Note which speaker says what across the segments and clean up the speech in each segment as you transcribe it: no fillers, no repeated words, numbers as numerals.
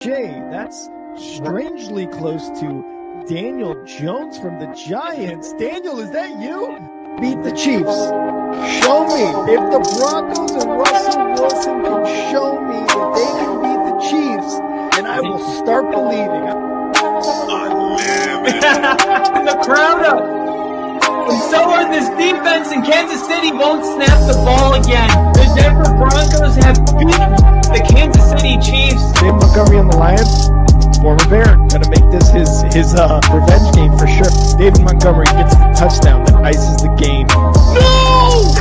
Speaker 1: Jay, that's strangely close to Daniel Jones from the Giants. Daniel, is that you? Beat the Chiefs. Show me. If the Broncos and Russell Wilson can show me that they can beat the Chiefs, then I will start believing.
Speaker 2: And the crowd up. And so are this defense, and Kansas City won't snap the ball again. The Denver Broncos have beaten the Kansas City Chiefs.
Speaker 1: Dave Montgomery on the Lions, former Bear, gonna make this his revenge game for sure. David Montgomery gets the touchdown that ices the game. No!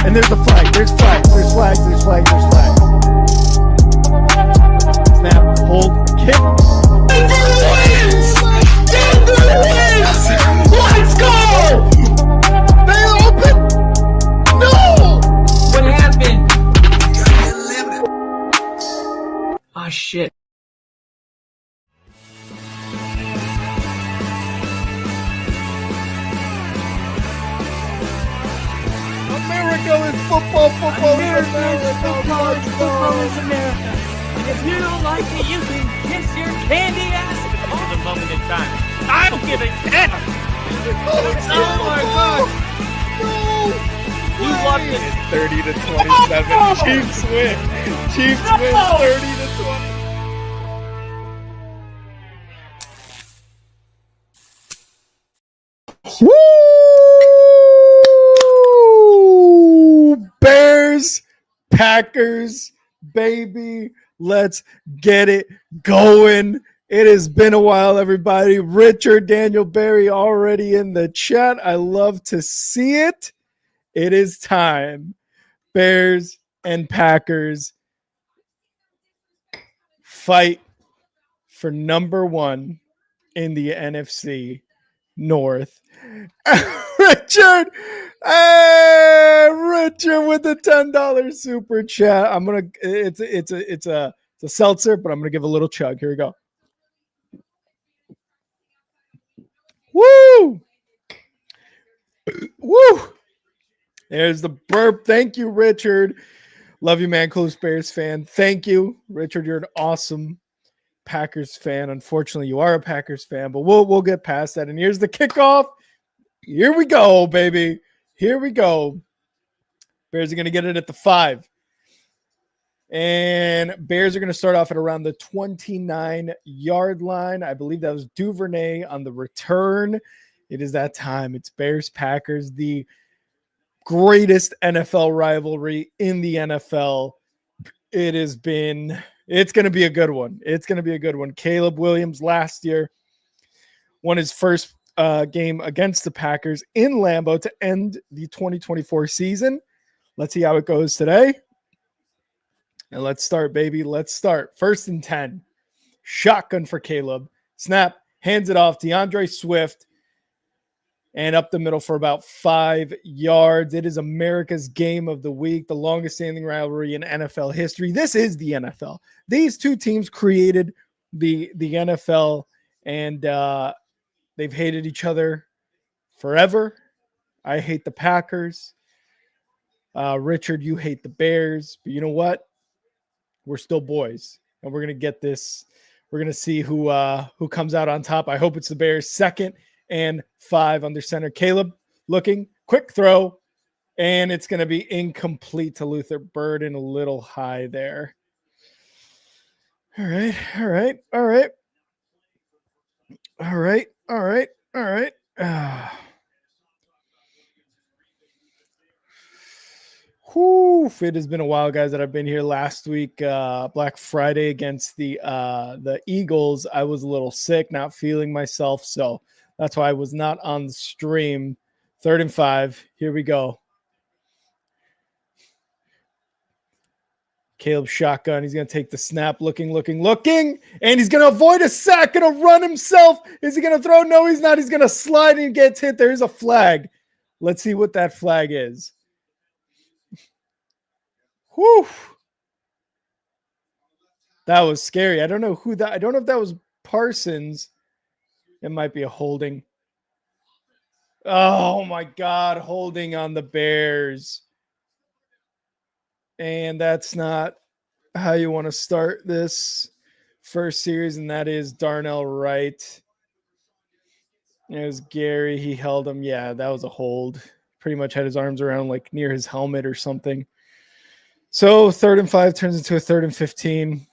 Speaker 1: And there's a flag. There's flags. There's flags. There's flags. There's flags. Snap. Hold. Kick.
Speaker 2: Denver wins! Denver wins! Let's go!
Speaker 1: They open. No!
Speaker 2: What happened? Ah, shit.
Speaker 1: America is football. Football is
Speaker 3: America is
Speaker 1: America.
Speaker 3: football. Football is America. And if you don't like it, you can kiss your candy ass.
Speaker 4: For the moment in time, I'm giving 10.
Speaker 1: Oh my God! No!
Speaker 4: You love it.
Speaker 5: 30 to 27. Chiefs win. Chiefs win 30 to 20.
Speaker 1: Woo! Bears, Packers, baby. Let's get it going. It has been a while, everybody. Richard, Daniel, Barry already in the chat. I love to see it. It is time. Bears and Packers fight for number one in the NFC North. Richard, hey, Richard with the $10 super chat. It's a seltzer, but I'm gonna give a little chug. Here we go. Woo! Woo! There's the burp. Thank you, Richard. Love you, man. Close Bears fan. Thank you, Richard. You're an awesome Packers fan. Unfortunately, you are a Packers fan, but we'll get past that. And here's the kickoff. Here we go, baby. Here we go. Bears are going to get it at the 5. And Bears are going to start off at around the 29-yard line. I believe that was Duvernay on the return. It is that time. It's Bears-Packers, the greatest NFL rivalry in the NFL. It's going to be a good one. It's going to be a good one. Caleb Williams last year won his first game against the Packers in Lambeau to end the 2024 season. Let's see how it goes today. And let's start, baby. Let's start. 1st and 10. Shotgun for Caleb. Snap. Hands it off. DeAndre Swift. And up the middle for about 5 yards. It is America's game of the week, the longest standing rivalry in NFL history. This is the NFL. These two teams created the NFL, and they've hated each other forever. I hate the Packers. Richard, you hate the Bears. But you know what? We're still boys, and we're going to get this. We're going to see who comes out on top. I hope it's the Bears. 2nd and 5 under center. Caleb looking, quick throw, and it's going to be incomplete to Luther Burden, a little high there. All right. It has been a while, guys, that I've been here. Last week, Black Friday against the Eagles, I was a little sick, not feeling myself, so that's why I was not on the stream. 3rd and 5. Here we go. Caleb shotgun. He's going to take the snap. Looking. And he's going to avoid a sack. Going to run himself. Is he going to throw? No, he's not. He's going to slide and gets hit. There's a flag. Let's see what that flag is. Whew. That was scary. I don't know who that. I don't know if that was Parsons. It might be a holding. Oh my God, holding on the Bears. And that's not how you want to start this first series, and that is Darnell Wright. It was Gary. He held him. Yeah, that was a hold. Pretty much had his arms around like near his helmet or something. So 3rd and 5 turns into a 3rd and 15.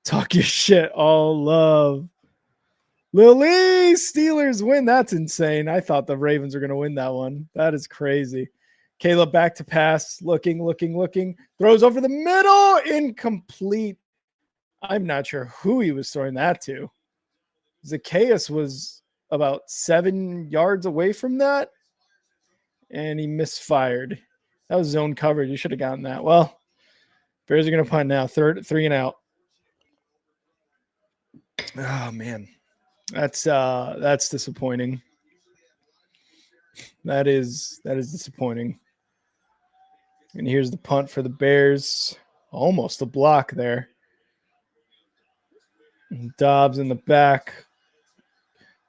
Speaker 1: Talk your shit, all love. Lily, Steelers win. That's insane. I thought the Ravens were going to win that one. That is crazy. Caleb back to pass, looking, throws over the middle, incomplete. I'm not sure who he was throwing that to. Zacchaeus was about 7 yards away from that, and he misfired. That was zone coverage. You should have gotten that. Well, Bears are going to punt now. 3 and out. Oh, man. That's disappointing. That is disappointing. And here's the punt for the Bears. Almost a block there. Dobbs in the back.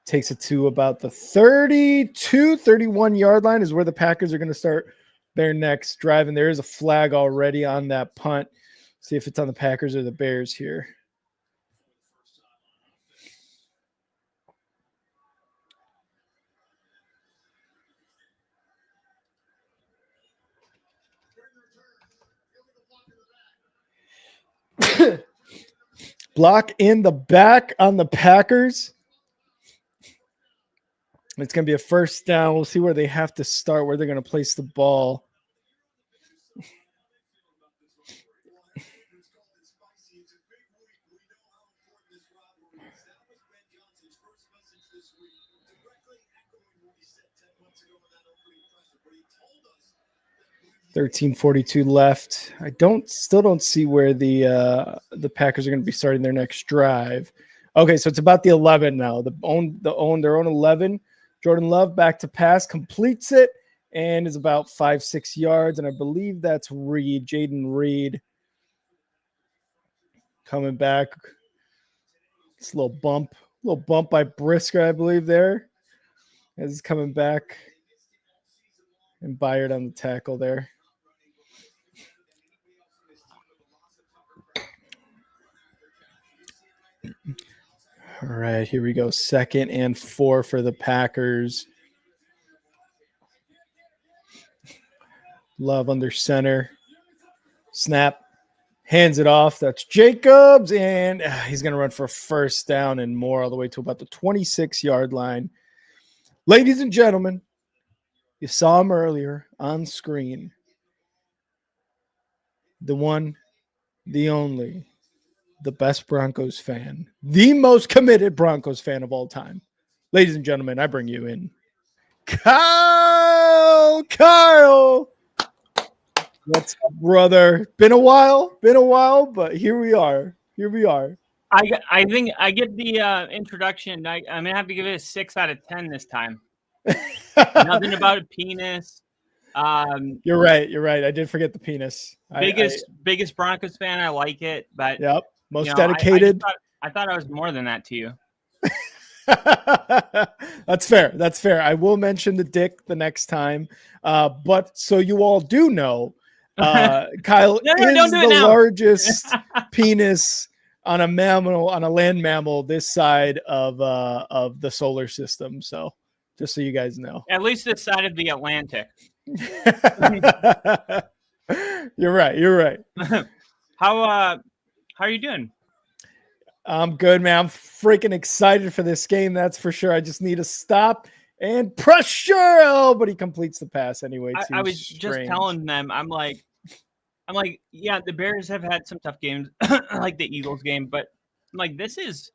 Speaker 1: Takes it to about the 31 yard line is where the Packers are going to start their next drive. And there is a flag already on that punt. See if it's on the Packers or the Bears here. Block in the back on the Packers. It's going to be a first down. We'll see where they have to start, where they're going to place the ball. $13:42 left. I still don't see where the Packers are going to be starting their next drive. Okay, so it's about the 11 now. Their own 11. Jordan Love back to pass, completes it, and is about 5-6 yards. And I believe that's Reed, Jaden Reed, coming back. This little bump by Brisker, I believe, there as he's coming back. And Byard on the tackle there. All right, here we go. 2nd and 4 for the Packers. Love under center. Snap. Hands it off. That's Jacobs. And he's going to run for a first down and more all the way to about the 26-yard line. Ladies and gentlemen, you saw him earlier on screen. The one, the only, the best Broncos fan, the most committed Broncos fan of all time. Ladies and gentlemen, I bring you in Kyle. What's up, brother? Been a while, but here we are.
Speaker 4: I think I get the introduction. I'm gonna have to give it a 6 out of 10 this time. Nothing about a penis.
Speaker 1: You're right. I did forget the penis.
Speaker 4: Biggest Broncos fan. I like it, but
Speaker 1: yep. Most dedicated.
Speaker 4: I thought I was more than that to you.
Speaker 1: That's fair. I will mention the dick the next time. But so you all do know, Kyle is the largest penis on a mammal, on a land mammal this side of the solar system. So just so you guys know.
Speaker 4: At least this side of the Atlantic.
Speaker 1: You're right.
Speaker 4: How are you doing?
Speaker 1: I'm good, man. I'm freaking excited for this game. That's for sure. I just need a stop and pressure. Oh, but he completes the pass anyway.
Speaker 4: I was just telling them, I'm like, yeah, the Bears have had some tough games, like the Eagles game, but like this is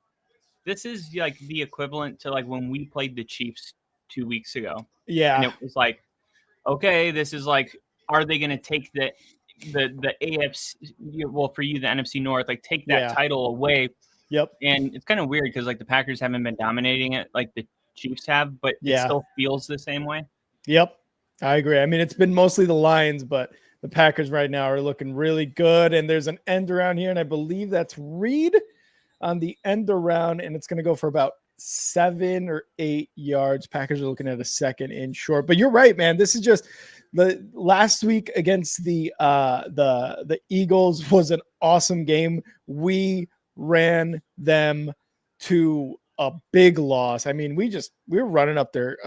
Speaker 4: like the equivalent to like when we played the Chiefs 2 weeks ago.
Speaker 1: Yeah,
Speaker 4: and it was like, okay, this is like, are they going to take the AFC? Well, for you, the NFC North, like take that title away.
Speaker 1: Yep.
Speaker 4: And it's kind of weird because like the Packers haven't been dominating it like the Chiefs have, but it still feels the same way.
Speaker 1: Yep. I agree. I mean, it's been mostly the Lions, but the Packers right now are looking really good. And there's an end around here, and I believe that's Reed on the end around, and it's going to go for about 7 or 8 yards. Packers are looking at a 2nd and short. But you're right, man. This is just the last week against the Eagles was an awesome game. We ran them to a big loss. I mean, we were running up their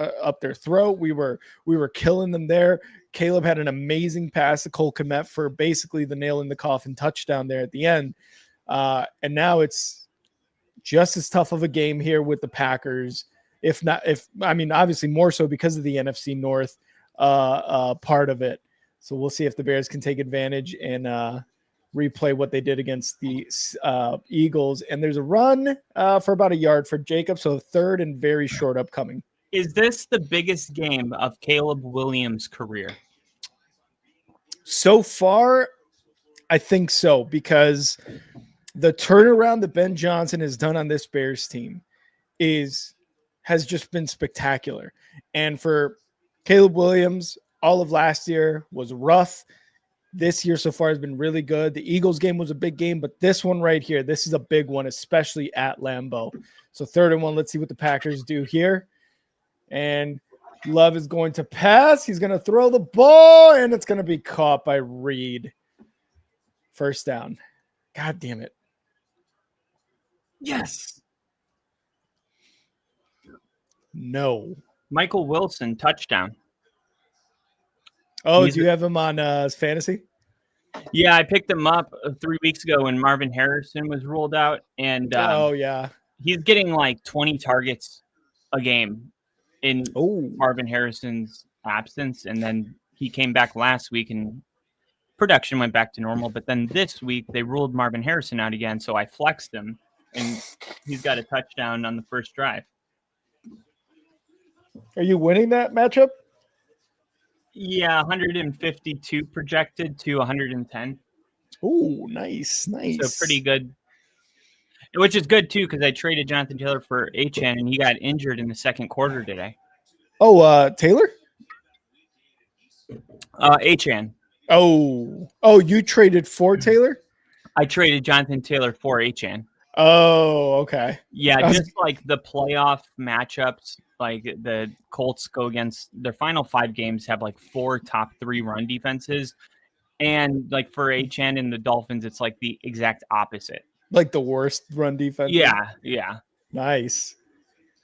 Speaker 1: throat. We were killing them there. Caleb had an amazing pass to Cole Kmet for basically the nail in the coffin touchdown there at the end. And now it's just as tough of a game here with the Packers. Obviously more so because of the NFC North part of it. So we'll see if the Bears can take advantage and replay what they did against the Eagles. And there's a run for about a yard for Jacob. So third and very short upcoming.
Speaker 4: Is this the biggest game of Caleb Williams' career?
Speaker 1: So far, I think so, because the turnaround that Ben Johnson has done on this Bears team has just been spectacular. And for Caleb Williams, all of last year was rough. This year so far has been really good. The Eagles game was a big game, but this one right here, this is a big one, especially at Lambeau. So 3rd and 1, let's see what the Packers do here. And Love is going to pass. He's going to throw the ball, and it's going to be caught by Reed. First down. God damn it.
Speaker 4: Yes.
Speaker 1: No.
Speaker 4: Michael Wilson, touchdown.
Speaker 1: Oh, do you have him on fantasy?
Speaker 4: Yeah, I picked him up 3 weeks ago when Marvin Harrison was ruled out. And
Speaker 1: yeah.
Speaker 4: He's getting like 20 targets a game in Marvin Harrison's absence. And then he came back last week and production went back to normal. But then this week they ruled Marvin Harrison out again. So I flexed him and he's got a touchdown on the first drive.
Speaker 1: Are you winning that matchup?
Speaker 4: Yeah, 152 projected to 110.
Speaker 1: Oh, nice.
Speaker 4: So pretty good. Which is good, too, because I traded Jonathan Taylor for Achane, and he got injured in the second quarter today.
Speaker 1: Oh, Taylor?
Speaker 4: Achane.
Speaker 1: Oh, you traded for Taylor?
Speaker 4: I traded Jonathan Taylor for Achane.
Speaker 1: Oh, okay.
Speaker 4: Yeah, just like the playoff matchups, like the Colts go against their final 5 games have like 4 top 3 run defenses. And like for Achane and the Dolphins, it's like the exact opposite.
Speaker 1: Like the worst run defense?
Speaker 4: Yeah.
Speaker 1: Nice.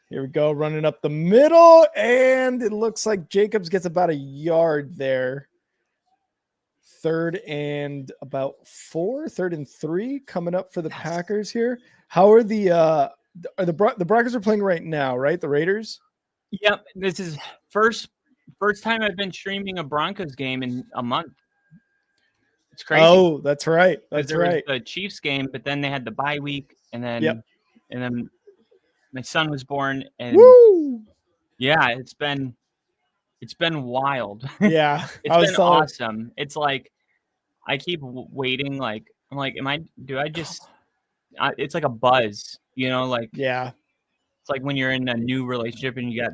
Speaker 1: Here we go, running up the middle, and it looks like Jacobs gets about a yard there. 3rd and about 4, 3rd and 3 coming up for the Packers here. How are the Broncos are playing right now, right? The Raiders?
Speaker 4: Yep. This is first time I've been streaming a Broncos game in a month. It's crazy.
Speaker 1: Oh, that's right. That's right.
Speaker 4: Was the Chiefs game, but then they had the bye week, and then my son was born, and yeah, it's been wild.
Speaker 1: Yeah,
Speaker 4: it's been awesome. It's like I keep waiting. Like I'm like, it's like a buzz, like
Speaker 1: yeah.
Speaker 4: It's like when you're in a new relationship and you got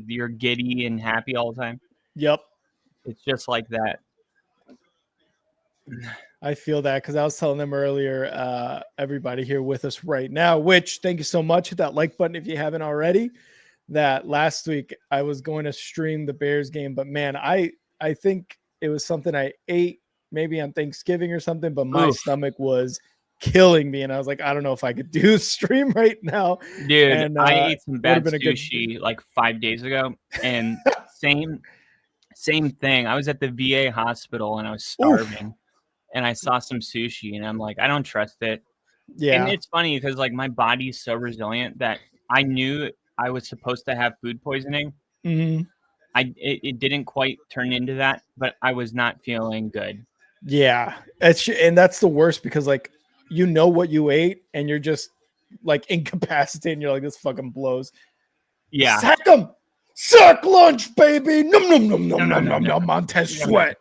Speaker 4: you're giddy and happy all the time.
Speaker 1: Yep.
Speaker 4: It's just like that.
Speaker 1: I feel that because I was telling them earlier, everybody here with us right now, which thank you so much. Hit that like button if you haven't already. That last week I was going to stream the Bears game, but man, I think it was something I ate maybe on Thanksgiving or something, but my stomach was killing me. And I was like, I don't know if I could do stream right now.
Speaker 4: Dude,
Speaker 1: and,
Speaker 4: I ate some bad sushi like 5 days ago and same thing. I was at the VA hospital and I was starving. And I saw some sushi and I'm like, I don't trust it. Yeah. And it's funny because like my body's so resilient that I knew I was supposed to have food poisoning.
Speaker 1: Mm-hmm.
Speaker 4: It didn't quite turn into that, but I was not feeling good.
Speaker 1: Yeah. And that's the worst because like, what you ate and you're just like incapacitated and you're like, this fucking blows.
Speaker 4: Yeah.
Speaker 1: Sack them. Sack lunch, baby. Num, num, num, num, num, num, num, Montez Sweat.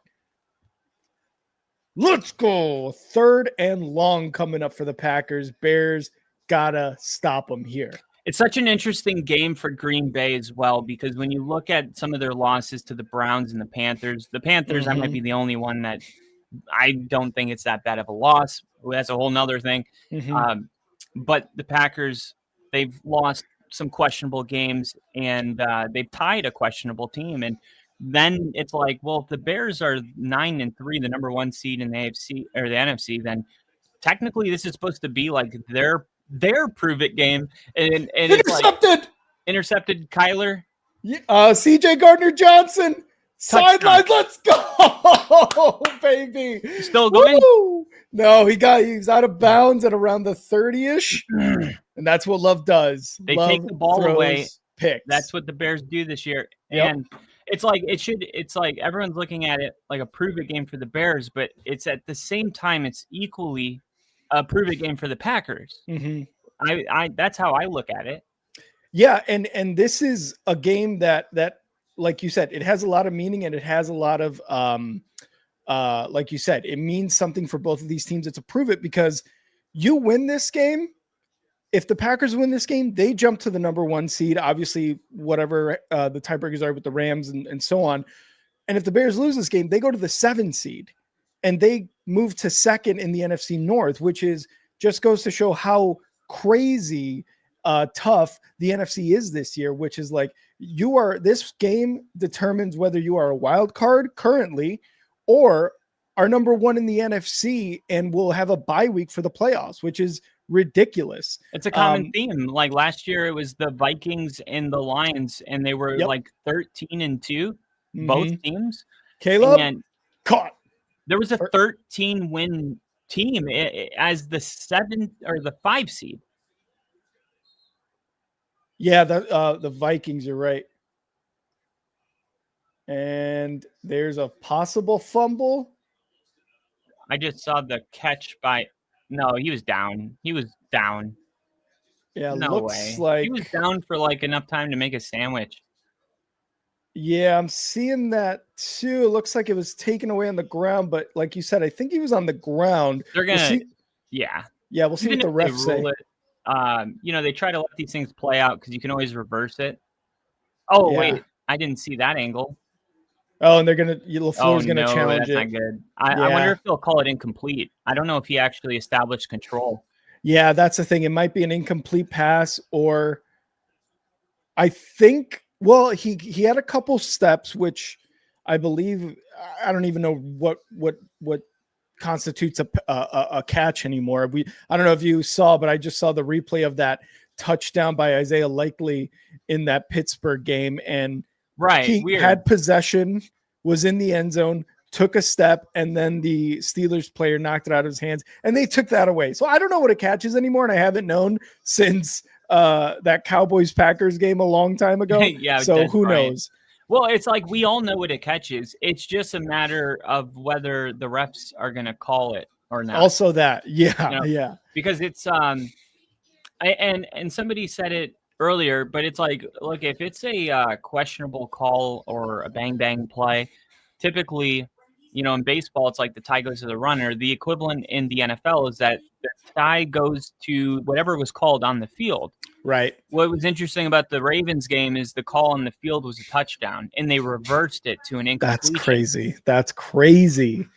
Speaker 1: Let's go. 3rd and long coming up for the Packers. Bears gotta stop them here.
Speaker 4: It's such an interesting game for Green Bay as well, because when you look at some of their losses to the Browns and the Panthers, I might be the only one that I don't think it's that bad of a loss. That's a whole nother thing.
Speaker 1: Mm-hmm.
Speaker 4: But the Packers, they've lost some questionable games and they've tied a questionable team. And then it's like, well, if the Bears are 9-3, the number 1 seed in the AFC or the NFC, then technically this is supposed to be like their prove it game, and it's like
Speaker 1: Intercepted.
Speaker 4: intercepted Kyler.
Speaker 1: CJ Gardner-Johnson.
Speaker 4: Touchdown.
Speaker 1: Sideline. Let's go, baby.
Speaker 4: Still going?
Speaker 1: Woo! No, he's out of bounds at around the 30-ish. And that's what Love does.
Speaker 4: They
Speaker 1: Love
Speaker 4: take the ball
Speaker 1: throws
Speaker 4: away.
Speaker 1: Picks.
Speaker 4: That's what the Bears do this year.
Speaker 1: Yep.
Speaker 4: And it's like everyone's looking at it like a prove it game for the Bears, but it's at the same time it's equally a prove it game for the Packers.
Speaker 1: Mm-hmm.
Speaker 4: I that's how I look at it.
Speaker 1: Yeah, and this is a game that like you said, it has a lot of meaning and it has a lot of like you said, it means something for both of these teams. It's a prove it because you win this game. If the Packers win this game, they jump to the number 1 seed, obviously, whatever the tiebreakers are with the Rams and so on. And if the Bears lose this game, they go to the 7 seed and they move to 2nd in the NFC North, which is just goes to show how crazy tough the NFC is this year, which is like this game determines whether you are a wild card currently or are number 1 in the NFC and will have a bye week for the playoffs, which is ridiculous.
Speaker 4: It's a common theme. Like last year, it was the Vikings and the Lions, and they were like 13-2, both teams.
Speaker 1: Caleb
Speaker 4: and
Speaker 1: caught.
Speaker 4: There was a 13-win team as the 7 or the 5 seed.
Speaker 1: Yeah, the Vikings. You're right. And there's a possible fumble.
Speaker 4: I just saw the catch by. No, he was down. He was down.
Speaker 1: Yeah,
Speaker 4: no
Speaker 1: looks
Speaker 4: way.
Speaker 1: like
Speaker 4: He was down for like enough time to make a sandwich.
Speaker 1: Yeah, I'm seeing that too. It looks like it was taken away on the ground, but like you said, I think he was on the ground.
Speaker 4: They're gonna,
Speaker 1: we'll see
Speaker 4: Even
Speaker 1: what the refs say.
Speaker 4: They try to let these things play out because you can always reverse it. Oh wait, I didn't see that angle.
Speaker 1: Oh, and LaFleur's gonna challenge
Speaker 4: that's
Speaker 1: it.
Speaker 4: Not good. I wonder if they'll call it incomplete. I don't know if he actually established control.
Speaker 1: Yeah, that's the thing. It might be an incomplete pass, or I think. Well, he had a couple steps, which I believe. I don't even know what constitutes a catch anymore. I don't know if you saw, but I just saw the replay of that touchdown by Isaiah Likely in that Pittsburgh game, and he had possession, was in the end zone, took a step, and then the Steelers player knocked it out of his hands, and they took that away. So I don't know what a catch is anymore, and I haven't known since that Cowboys-Packers game a long time ago. So who knows?
Speaker 4: Well, it's like we all know what a catch is. It's just a matter of whether the refs are going to call it or not.
Speaker 1: Also that,
Speaker 4: because it's and somebody said it earlier, but it's like, look, if it's a questionable call or a bang play, typically, in baseball, it's like the tie goes to the runner. The equivalent in the NFL is that the tie goes to whatever was called on the field.
Speaker 1: Right.
Speaker 4: What was interesting about the Ravens game is the call on the field was a touchdown, and they reversed it to an incompletion.
Speaker 1: That's crazy.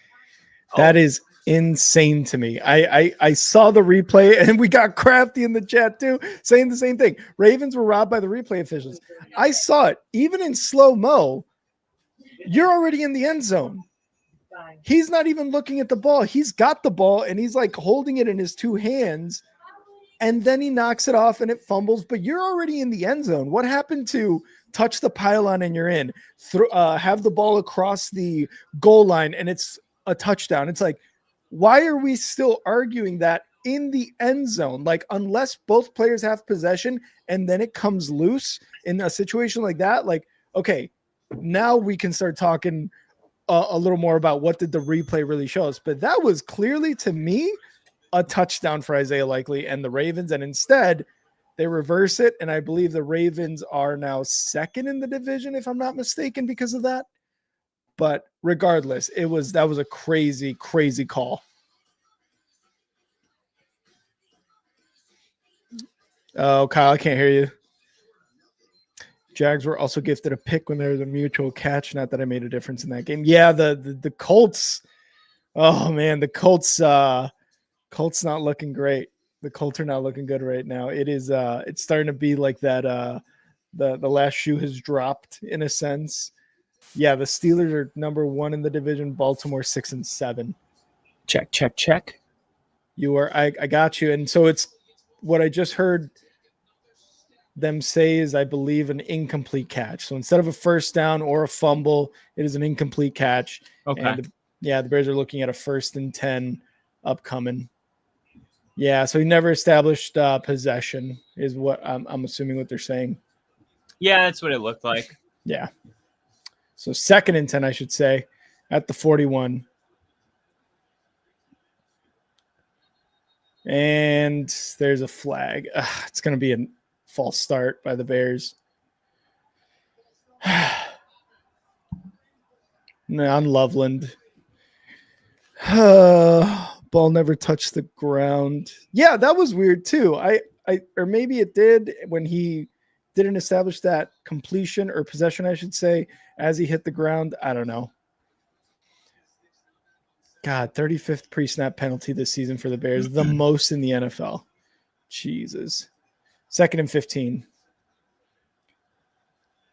Speaker 1: That is insane to me. I saw the replay, and we got Crafty in the chat too, saying the same thing. Ravens were robbed by the replay officials. I saw it. Even in slow-mo, you're already in the end zone. He's not even looking at the ball. He's got the ball, and he's like holding it in his 2 hands, and then he knocks it off, and it fumbles, but you're already in the end zone. What happened to touch the pylon and you're in? Have the ball across the goal line, and it's a touchdown. It's like, why are we still arguing that in the end zone? Like, unless both players have possession and then it comes loose in a situation like that, like, okay, now we can start talking a little more about what did the replay really show us. But that was clearly, to me, a touchdown for Isaiah Likely and the Ravens. And instead, they reverse it. And I believe the Ravens are now 2nd in the division, if I'm not mistaken, because of that. But regardless, that was a crazy, crazy call. Oh, Kyle, I can't hear you. Jags were also gifted a pick when there was a mutual catch. Not that I made a difference in that game. Yeah, the Colts. Oh man, the Colts not looking great. The Colts are not looking good right now. It is it's starting to be like that the last shoe has dropped in a sense. Yeah, the Steelers are number 1 in the division, Baltimore 6-7.
Speaker 4: Check.
Speaker 1: I got you. And so it's what I just heard them say is, I believe, an incomplete catch. So instead of a first down or a fumble, it is an incomplete catch.
Speaker 4: Okay.
Speaker 1: And the Bears are looking at a 1st and 10 upcoming. Yeah, so he never established possession is what I'm assuming what they're saying.
Speaker 4: Yeah, that's what it looked like.
Speaker 1: Yeah. So 2nd and 10, I should say, at the 41. And there's a flag. It's going to be a false start by the Bears. On Loveland. Ball never touched the ground. Yeah, that was weird too. Or maybe it did when he didn't establish that completion or possession, I should say, as he hit the ground. I don't know. God, 35th pre-snap penalty this season for the Bears, the most in the NFL. Jesus. 2nd and 15.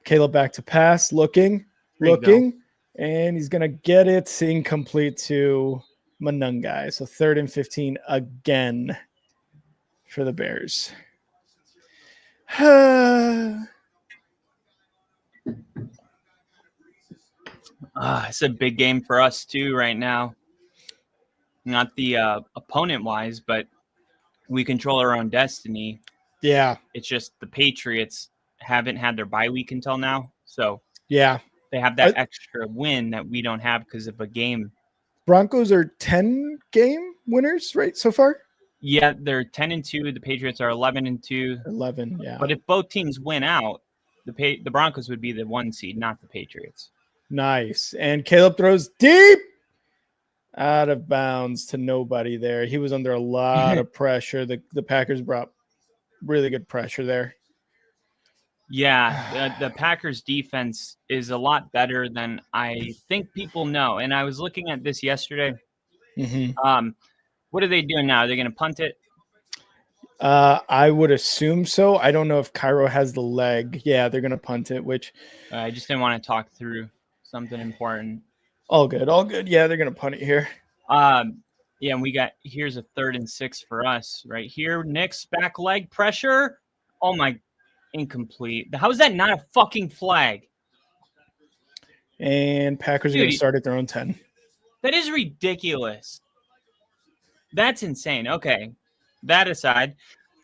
Speaker 1: Caleb back to pass, looking, and he's going to get it incomplete to Manungai. So 3rd and 15 again for the Bears.
Speaker 4: It's a big game for us too right now. Not the opponent-wise, but we control our own destiny.
Speaker 1: Yeah.
Speaker 4: It's just the Patriots haven't had their bye week until now. So
Speaker 1: yeah,
Speaker 4: they have that extra win that we don't have because of a game.
Speaker 1: Broncos are 10-game winners, right, so far?
Speaker 4: Yeah, they're 10-2. The Patriots are 11-2.
Speaker 1: 11, yeah.
Speaker 4: But if both teams win out, the Broncos would be the 1 seed, not the Patriots.
Speaker 1: Nice. And Caleb throws deep out of bounds to nobody there. He was under a lot of pressure. The Packers brought really good pressure there.
Speaker 4: Yeah, the Packers defense is a lot better than I think people know. And I was looking at this yesterday.
Speaker 1: Mm-hmm.
Speaker 4: What are they doing now? Are they going to punt it?
Speaker 1: I would assume so. I don't know if Cairo has the leg. Yeah, they're going to punt it, which
Speaker 4: I just didn't want to talk through something important.
Speaker 1: All good. Yeah, they're going to punt it here.
Speaker 4: Yeah, and here's a 3rd and 6 for us right here. Nick's back leg pressure. Oh my, incomplete. How is that not a fucking flag?
Speaker 1: And Packers are going to start at their own 10.
Speaker 4: That is ridiculous. That's insane. Okay. That aside,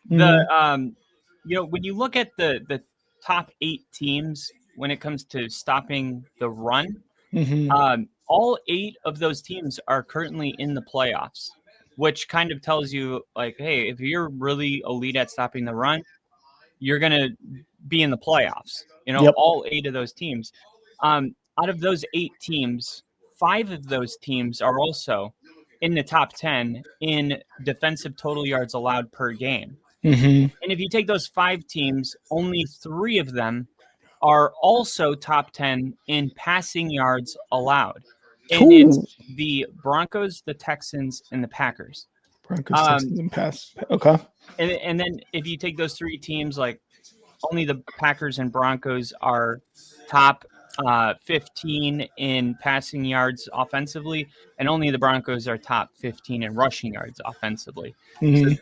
Speaker 4: when you look at the top 8 teams when it comes to stopping the run, all 8 of those teams are currently in the playoffs, which kind of tells you, like, hey, if you're really elite at stopping the run, you're going to be in the playoffs. All 8 of those teams. Out of those 8 teams, 5 of those teams are also in the top 10 in defensive total yards allowed per game. And if you take those 5 teams, only 3 of them are also top 10 in passing yards allowed. And it's the Broncos, the Texans, and the Packers.
Speaker 1: Broncos, Texans, and pass. Okay.
Speaker 4: And then if you take those 3 teams, like only the Packers and Broncos are top 15 in passing yards offensively, and only the Broncos are top 15 in rushing yards offensively. So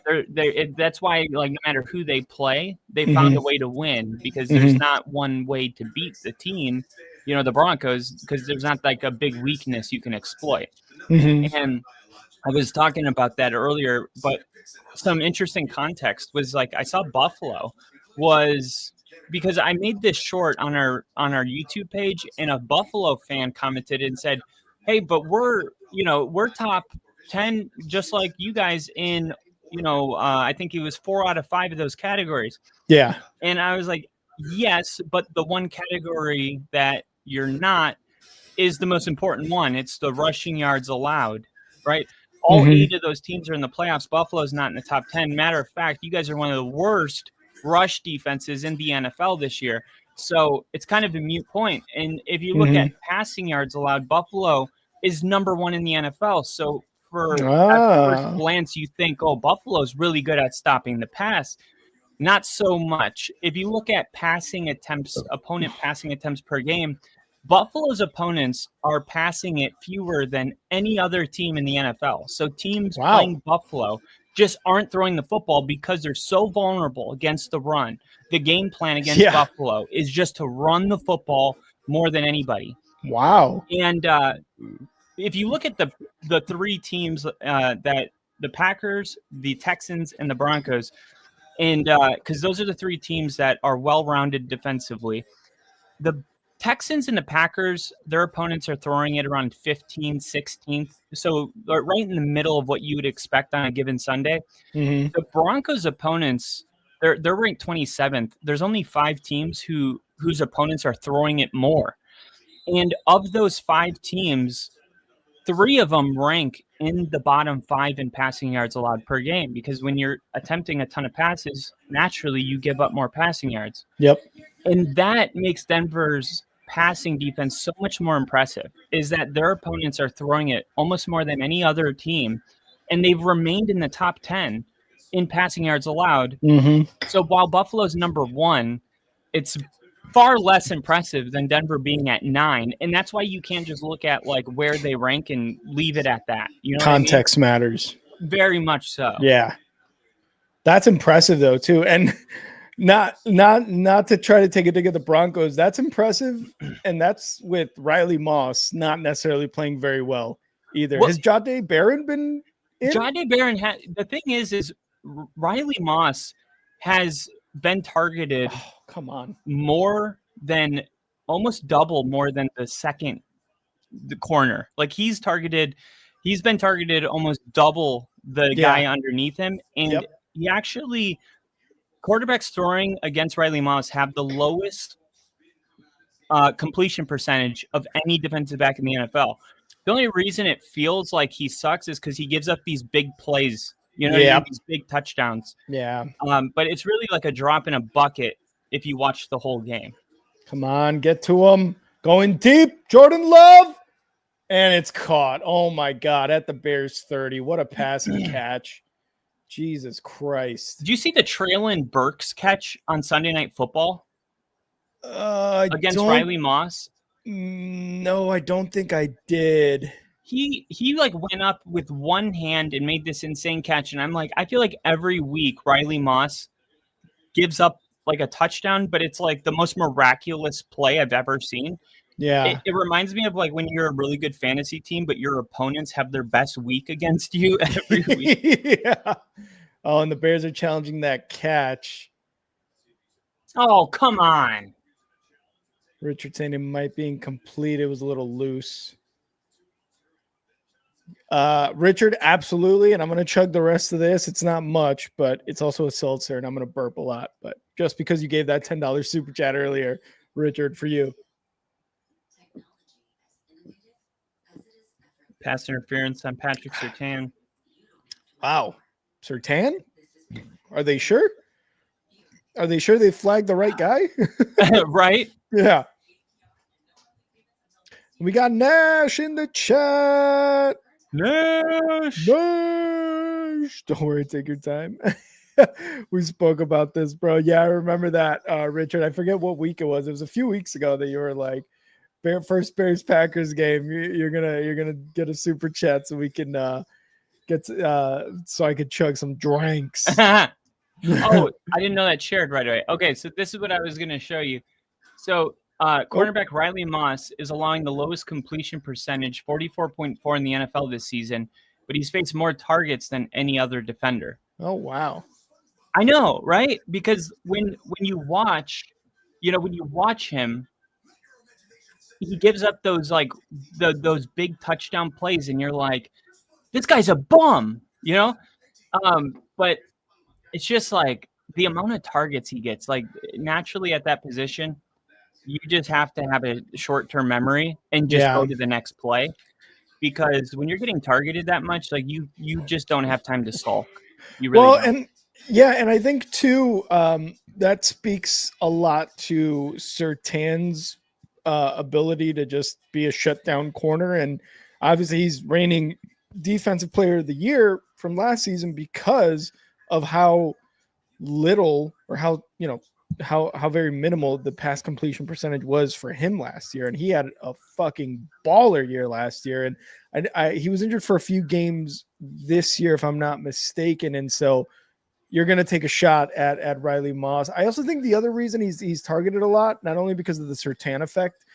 Speaker 4: that's why, like, no matter who they play, they found a way to win, because there's not one way to beat the team, the Broncos, because there's not like a big weakness you can exploit. And I was talking about that earlier, but some interesting context was, like, I saw Buffalo was, because I made this short on our YouTube page, and a Buffalo fan commented and said, hey, but we're top 10 just like you guys in I think it was 4 out of 5 of those categories.
Speaker 1: Yeah.
Speaker 4: And I was like, yes, but the one category that you're not is the most important one. It's the rushing yards allowed, right? All 8 of those teams are in the playoffs. Buffalo's not in the top 10. Matter of fact, you guys are one of the worst rush defenses in the NFL this year. So it's kind of a moot point. And if you look at passing yards allowed, Buffalo is number 1 in the NFL. So at first glance, you think, oh, Buffalo's really good at stopping the pass. Not so much. If you look at opponent passing attempts per game, Buffalo's opponents are passing it fewer than any other team in the NFL. So teams
Speaker 1: Wow.
Speaker 4: playing Buffalo just aren't throwing the football because they're so vulnerable against the run. The game plan against
Speaker 1: Yeah.
Speaker 4: Buffalo is just to run the football more than anybody.
Speaker 1: Wow.
Speaker 4: And if you look at the three teams that the Packers, the Texans, and the Broncos, and because those are the three teams that are well-rounded defensively, the Texans and the Packers, their opponents are throwing it around 15th, 16th. So they're right in the middle of what you would expect on a given Sunday.
Speaker 1: Mm-hmm.
Speaker 4: The Broncos' opponents, they're ranked 27th. There's only 5 teams whose opponents are throwing it more. And of those 5 teams, 3 of them rank in the bottom 5 in passing yards allowed per game, because when you're attempting a ton of passes, naturally you give up more passing yards.
Speaker 1: Yep.
Speaker 4: And that makes Denver's passing defense so much more impressive, is that their opponents are throwing it almost more than any other team, and they've remained in the top 10 in passing yards allowed.
Speaker 1: Mm-hmm.
Speaker 4: So while Buffalo's number 1, it's far less impressive than Denver being at 9, and that's why you can't just look at like where they rank and leave it at that. You know,
Speaker 1: Context matters.
Speaker 4: Very much so.
Speaker 1: Yeah, that's impressive though too, and not to try to take a dig at the Broncos. That's impressive, and that's with Riley Moss not necessarily playing very well either.
Speaker 4: Well,
Speaker 1: has Jahdae Barron been in?
Speaker 4: Jahdae Barron the thing is Riley Moss has been targeted.
Speaker 1: Oh, come on,
Speaker 4: more than almost double more than the corner. Like he's been targeted almost double the guy underneath him. And he actually, quarterbacks throwing against Riley Moss have the lowest completion percentage of any defensive back in the NFL. The only reason it feels like he sucks is because he gives up these big plays, you know, these big touchdowns.
Speaker 1: Yeah.
Speaker 4: But it's really like a drop in a bucket if you watch the whole game.
Speaker 1: Come on, get to him. Going deep, Jordan Love. And it's caught. Oh, my God, at the Bears 30. What a passing catch. Jesus Christ.
Speaker 4: Did you see the Traylon Burks catch on Sunday Night Football against Riley Moss?
Speaker 1: No, I don't think I did.
Speaker 4: He like went up with one hand and made this insane catch. And I'm like, I feel like every week Riley Moss gives up like a touchdown, but it's like the most miraculous play I've ever seen.
Speaker 1: Yeah.
Speaker 4: It reminds me of like when you're a really good fantasy team, but your opponents have their best week against you every week.
Speaker 1: Yeah. Oh, and the Bears are challenging that catch.
Speaker 4: Oh, come on.
Speaker 1: Richard saying it might be incomplete. It was a little loose. Richard, absolutely. And I'm going to chug the rest of this. It's not much, but it's also a seltzer, and I'm going to burp a lot. But just because you gave that $10 super chat earlier, Richard, for you.
Speaker 4: Pass interference on Patrick Surtain.
Speaker 1: Wow. Surtain? Are they sure? Are they sure they flagged the right guy?
Speaker 4: Right?
Speaker 1: Yeah. We got Nash in the chat.
Speaker 4: Nash.
Speaker 1: Don't worry, take your time. We spoke about this, bro. Yeah, I remember that, Richard. I forget what week it was. It was a few weeks ago that you were like, first Bears Packers game. You're gonna get a super chat so we can so I could chug some drinks.
Speaker 4: Oh, I didn't know that shared right away. Okay, so this is what I was gonna show you. So cornerback Riley Moss is allowing the lowest completion percentage, 44.4 in the NFL this season, but he's faced more targets than any other defender.
Speaker 1: Oh, wow.
Speaker 4: I know, right? Because when you watch him, he gives up those like those big touchdown plays, and you're like, this guy's a bum, you know? But it's just like the amount of targets he gets, like naturally at that position, you just have to have a short-term memory and just go to the next play, because when you're getting targeted that much, like you just don't have time to sulk. You really don't.
Speaker 1: And I think too, that speaks a lot to Surtain's ability to just be a shutdown corner. And obviously he's reigning defensive player of the year from last season because of how little, or how, how very minimal the pass completion percentage was for him last year, and he had a fucking baller year last year, and he was injured for a few games this year, if I'm not mistaken, and so you're going to take a shot at Riley Moss. I also think the other reason he's targeted a lot, not only because of the Surtain effect.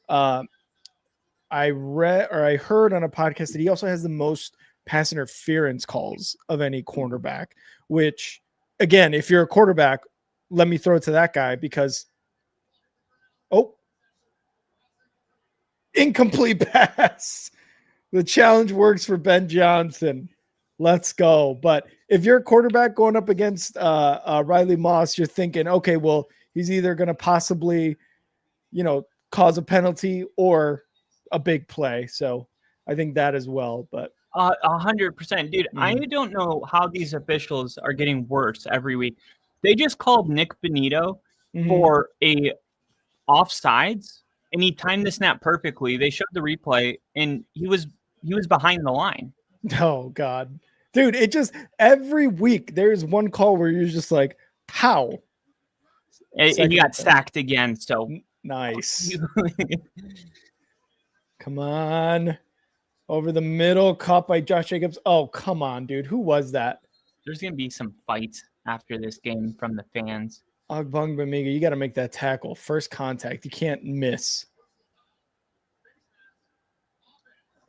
Speaker 1: I heard on a podcast that he also has the most pass interference calls of any cornerback, which, again, if you're a quarterback, let me throw it to that guy because, incomplete pass. The challenge works for Ben Johnson. Let's go. But if you're a quarterback going up against Riley Moss, you're thinking, okay, well, he's either going to possibly, cause a penalty or a big play. So I think that as well. But
Speaker 4: 100%, dude. I don't know how these officials are getting worse every week. They just called Nick Benito for a offsides, and he timed the snap perfectly. They showed the replay, and he was behind the line.
Speaker 1: Oh God, dude! It just every week there's one call where you're just like, how?
Speaker 4: And he got sacked again. So
Speaker 1: nice. Come on. Over the middle, caught by Josh Jacobs. Oh, come on, dude. Who was that?
Speaker 4: There's going to be some fights after this game from the fans.
Speaker 1: Ogbongbemiga, you got to make that tackle. First contact. You can't miss.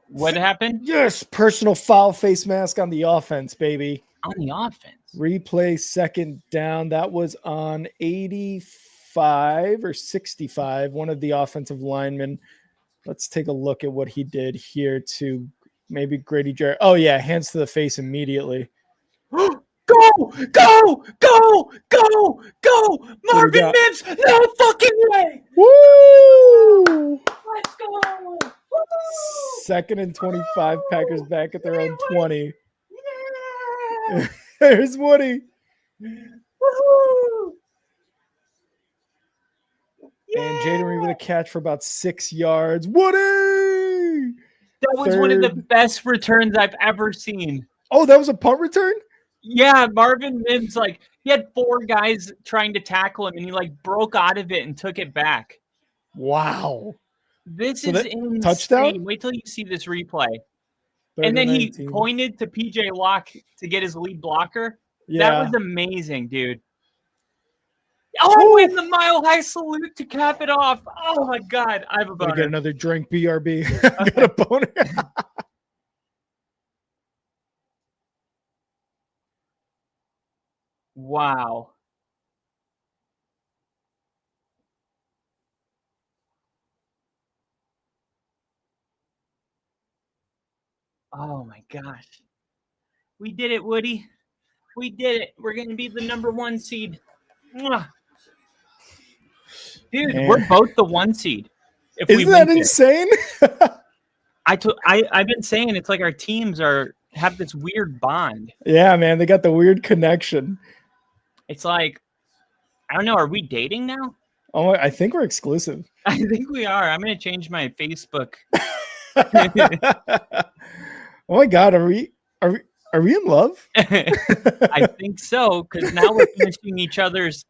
Speaker 4: What happened?
Speaker 1: Yes, personal foul face mask on the offense, baby.
Speaker 4: On the offense.
Speaker 1: Replay second down. That was on 85 or 65. One of the offensive linemen. Let's take a look at what he did here to maybe Grady Jarrett. Oh, yeah, hands to the face immediately.
Speaker 4: Go, go, go, go, go. Marvin Mims, no fucking way.
Speaker 1: Woo!
Speaker 4: Let's go. Woo!
Speaker 1: Second and 25, Packers back at their own 20.
Speaker 4: Yeah.
Speaker 1: There's Woody.
Speaker 4: Woo-hoo.
Speaker 1: And Jaden Reed with a catch for about 6 yards. Woody!
Speaker 4: That was one of the best returns I've ever seen.
Speaker 1: Oh, that was a punt return?
Speaker 4: Yeah, Marvin Mims, he had 4 guys trying to tackle him, and he, broke out of it and took it back.
Speaker 1: Wow.
Speaker 4: This is insane.
Speaker 1: Touchdown?
Speaker 4: Wait till you see this replay. And then he pointed to PJ Locke to get his lead blocker. Yeah. That was amazing, dude. Oh, and the Mile High salute to cap it off. Oh, my God. I have a boner.
Speaker 1: Get another drink, BRB. I got a boner.
Speaker 4: Wow. Oh, my gosh. We did it, Woody. We did it. We're going to be the number 1 seed. Mwah. Dude, we're both the 1 seed.
Speaker 1: Isn't that insane?
Speaker 4: I've been saying it's like our teams have this weird bond.
Speaker 1: Yeah, man, they got the weird connection.
Speaker 4: It's like, I don't know, are we dating now?
Speaker 1: Oh, I think we're exclusive.
Speaker 4: I think we are. I'm going to change my Facebook.
Speaker 1: Oh my God, are we in love?
Speaker 4: I think so, because now we're finishing each other's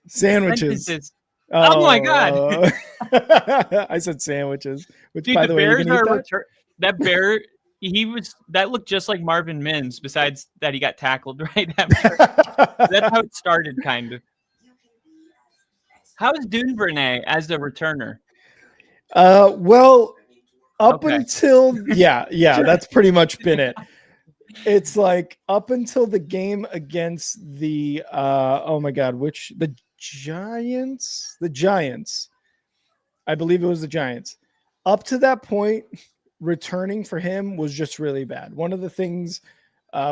Speaker 1: sandwiches.
Speaker 4: Oh my God.
Speaker 1: I said sandwiches. Which,
Speaker 4: dude,
Speaker 1: by the way,
Speaker 4: Bears are that bear. That looked just like Marvin Mims. Besides that, he got tackled right after. That's how it started, kind of. How is Duvernay as a returner?
Speaker 1: Well, until that's pretty much been it. It's like up until the game against the the Giants. I believe it was the Giants. Up to that point, returning for him was just really bad. One of the things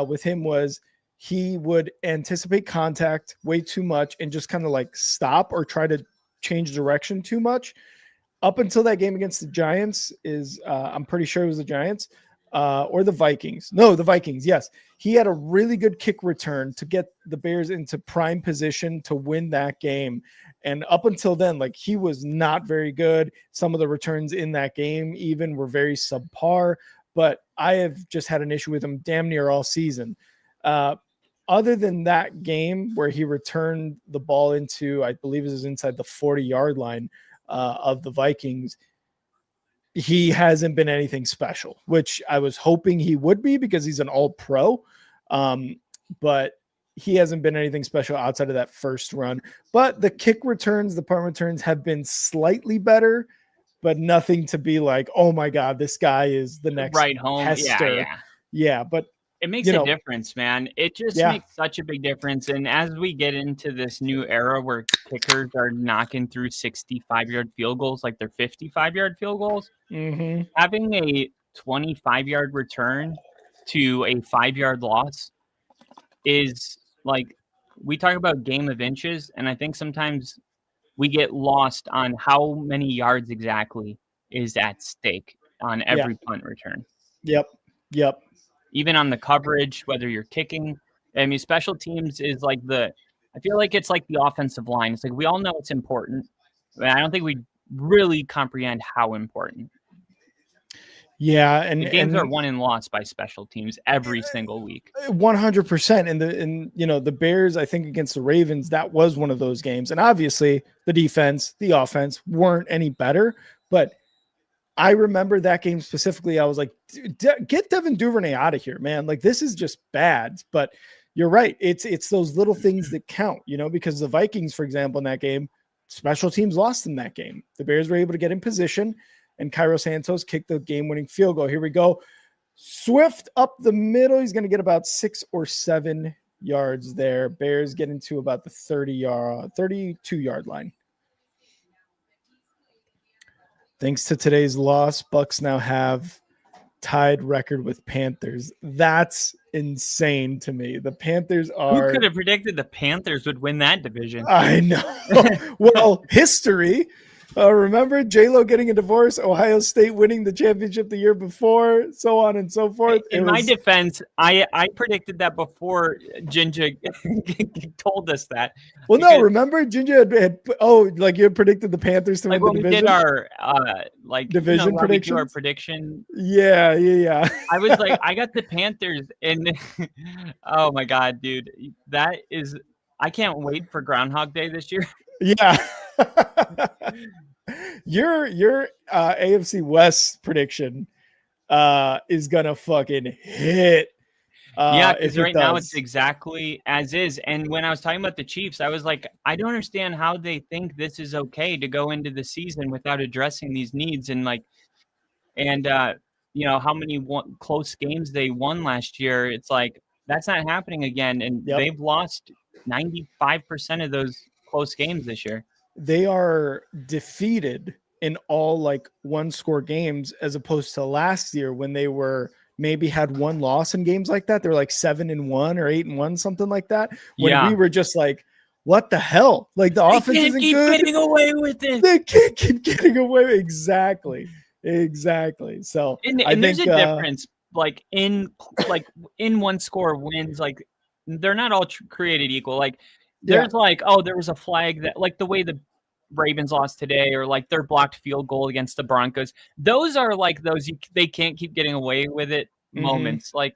Speaker 1: with him was he would anticipate contact way too much and just kind of stop or try to change direction too much. Up until that game against the Giants I'm pretty sure it was the Giants or the Vikings. No, the Vikings. Yes. He had a really good kick return to get the Bears into prime position to win that game. And up until then, he was not very good. Some of the returns in that game even were very subpar, but I have just had an issue with him damn near all season. other than that game where he returned the ball into, I believe it was inside the 40-yard line of the Vikings, he hasn't been anything special, which I was hoping he would be because he's an all-pro. But he hasn't been anything special outside of that first run. But the kick returns, the punt returns have been slightly better, but nothing to be like, oh my God, this guy is the next
Speaker 4: right home.
Speaker 1: Hester. Yeah, but
Speaker 4: it makes a difference, man. It just makes such a big difference. And as we get into this new era where kickers are knocking through 65-yard field goals, like they're 55-yard field goals, having a 25-yard return to a 5-yard loss is like, we talk about game of inches, and I think sometimes we get lost on how many yards exactly is at stake on every punt return.
Speaker 1: Yep.
Speaker 4: Even on the coverage, whether you're kicking. I mean, special teams is like I feel like it's like the offensive line. It's like we all know it's important, but I don't think we really comprehend how important.
Speaker 1: Yeah, and
Speaker 4: the games are won and lost by special teams every single week.
Speaker 1: 100%. And the Bears, I think against the Ravens, that was one of those games. And obviously the defense, the offense weren't any better, but I remember that game specifically. I was like, get Devin Duvernay out of here, man. Like, this is just bad. But you're right. It's those little things that count, because the Vikings, for example, in that game, special teams lost in that game. The Bears were able to get in position, and Cairo Santos kicked the game-winning field goal. Here we go. Swift up the middle. He's going to get about 6 or 7 yards there. Bears get into about the 32-yard line. Thanks to today's loss, Bucks now have tied record with Panthers. That's insane to me. The Panthers are...
Speaker 4: Who could have predicted the Panthers would win that division?
Speaker 1: I know. Well, history. Remember J-Lo getting a divorce, Ohio State winning the championship the year before, so on and so forth.
Speaker 4: In my defense, I predicted that before Ginger told us that.
Speaker 1: Well, no, remember Ginger had you had predicted the Panthers to win the division?
Speaker 4: We did our
Speaker 1: division predictions?
Speaker 4: We do our prediction.
Speaker 1: Yeah.
Speaker 4: I was like, I got the Panthers, and oh my God, dude, that is, I can't wait for Groundhog Day this year.
Speaker 1: Yeah. Your AFC West prediction is gonna fucking hit.
Speaker 4: Because right now it's exactly as is. And when I was talking about the Chiefs, I was like, I don't understand how they think this is okay to go into the season without addressing these needs, and how many close games they won last year. It's like that's not happening again, and they've lost 95% of those close games this year.
Speaker 1: They are defeated in all one-score games, as opposed to last year when they were maybe had one loss in games like that. They're 7-1 or 8-1, something like that. When we were just like, what the hell? Like, the offense isn't
Speaker 3: keep
Speaker 1: good.
Speaker 3: Getting away with it.
Speaker 1: They can't keep getting away. Exactly. So
Speaker 4: and there's a difference. In one-score wins, they're not all created equal. There's there was a flag that the way the Ravens lost today, or their blocked field goal against the Broncos. Those are those they can't keep getting away with it moments. A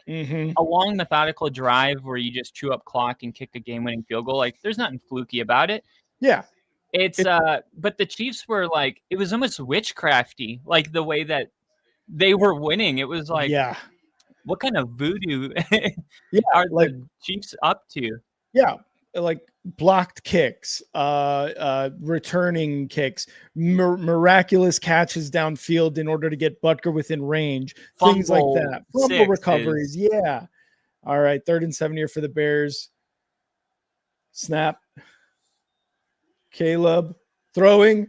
Speaker 4: long methodical drive where you just chew up clock and kick a game-winning field goal. There's nothing fluky about it.
Speaker 1: Yeah.
Speaker 4: But the Chiefs were it was almost witchcrafty, the way that they were winning. It was what kind of voodoo are the Chiefs up to?
Speaker 1: Yeah. Blocked kicks, returning kicks, miraculous catches downfield in order to get Butker within range, things like that. Fumble recoveries. Yeah. All right. 3rd and 7 here for the Bears. Snap. Caleb throwing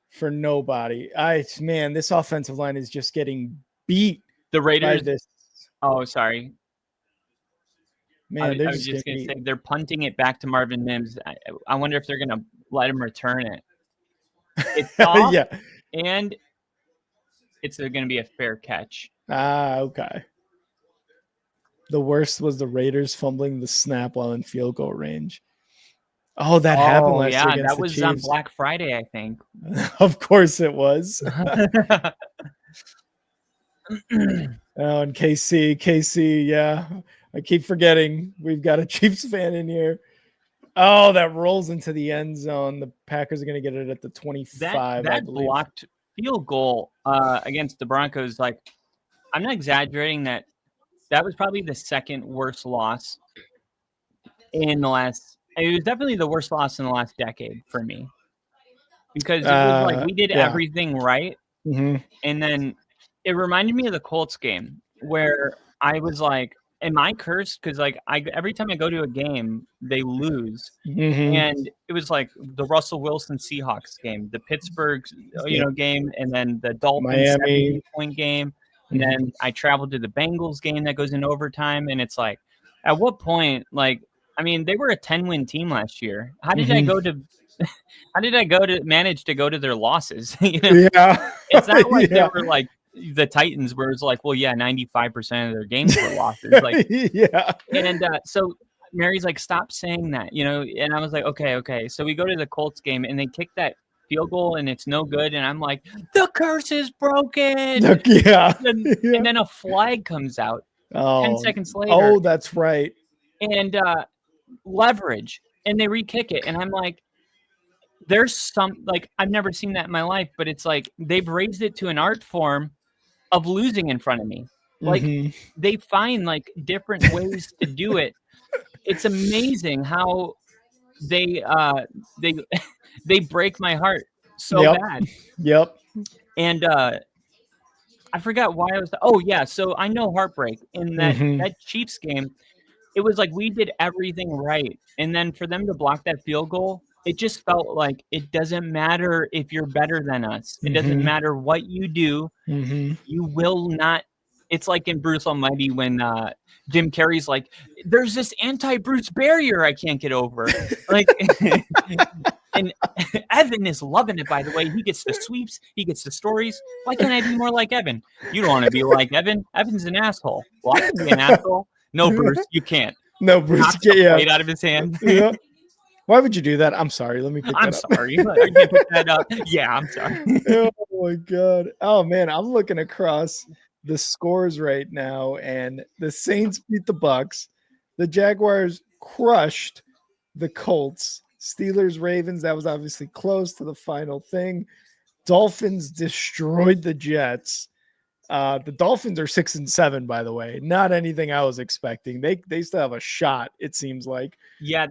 Speaker 1: for nobody. This offensive line is just getting beat.
Speaker 4: The Raiders.
Speaker 1: By this.
Speaker 4: Oh, sorry.
Speaker 1: Man,
Speaker 4: I was just going to say they're punting it back to Marvin Mims. I wonder if they're going to let him return it. It's off, and it's going to be a fair catch.
Speaker 1: Okay. The worst was the Raiders fumbling the snap while in field goal range. Oh, that happened last year against
Speaker 4: that was
Speaker 1: Chiefs.
Speaker 4: On Black Friday, I think.
Speaker 1: Of course it was. And KC, yeah. I keep forgetting we've got a Chiefs fan in here. Oh, that rolls into the end zone. The Packers are going to get it at the 25, I
Speaker 4: That
Speaker 1: believe.
Speaker 4: blocked field goal against the Broncos, like, I'm not exaggerating that was probably the second worst loss in the last. It was definitely the worst loss in the last decade for me, because it was like we did everything right,
Speaker 1: Mhm.
Speaker 4: and then it reminded me of the Colts game where I was like, "Am I cursed?" Because like every time I go to a game, they lose.
Speaker 1: Mhm.
Speaker 4: And it was like the Russell Wilson Seahawks game, the Pittsburgh, game, and then the Dolphins
Speaker 1: Miami.
Speaker 4: 17-point game. And
Speaker 1: Mhm.
Speaker 4: then I traveled to the Bengals game that goes in overtime. And it's like, at what point, like, I mean, they were a 10-win team last year. How did I go to manage to go to their losses?
Speaker 1: Yeah.
Speaker 4: It's not like they
Speaker 1: Yeah.
Speaker 4: were like the Titans where it's like, well, yeah, 95% of their games were losses. Like,
Speaker 1: yeah.
Speaker 4: and so Mary's like, stop saying that, and I was like, okay. So we go to the Colts game and they kick that field goal and it's no good. And I'm like, the curse is broken.
Speaker 1: Yeah.
Speaker 4: And then a flag comes out 10 seconds later.
Speaker 1: Oh, that's right.
Speaker 4: And leverage. And they re-kick it. And I'm like, there's some, like, I've never seen that in my life, but it's like they've raised it to an art form of losing in front of me. Like, they find like different ways to do it. It's amazing how they they break my heart so bad.
Speaker 1: Yep.
Speaker 4: And I forgot why I was. Oh yeah, so I know heartbreak in that Chiefs game. It was like we did everything right, and then for them to block that field goal, it just felt like it doesn't matter if you're better than us. It doesn't matter what you do. You will not. It's like in Bruce Almighty when Jim Carrey's like, there's this anti-Bruce barrier I can't get over. Like, and Evan is loving it, by the way. He gets the sweeps. He gets the stories. Why can't I be more like Evan? You don't want to be like Evan. Evan's an asshole. Well, I can be an asshole. No, Bruce, you can't.
Speaker 1: No, Bruce,
Speaker 4: knocks the plate out of his hand.
Speaker 1: Yeah. Why would you do that? I'm sorry. Let me pick that
Speaker 4: I'm
Speaker 1: up.
Speaker 4: sorry. I can't pick that up. Yeah, I'm sorry.
Speaker 1: Oh my God. Oh man, I'm looking across the scores right now, and the Saints beat the Bucks. The Jaguars crushed the Colts. Steelers, Ravens, that was obviously close to the final thing. Dolphins destroyed the Jets. The Dolphins are 6-7, by the way. Not anything I was expecting. They still have a shot, it seems like.
Speaker 4: Yeah,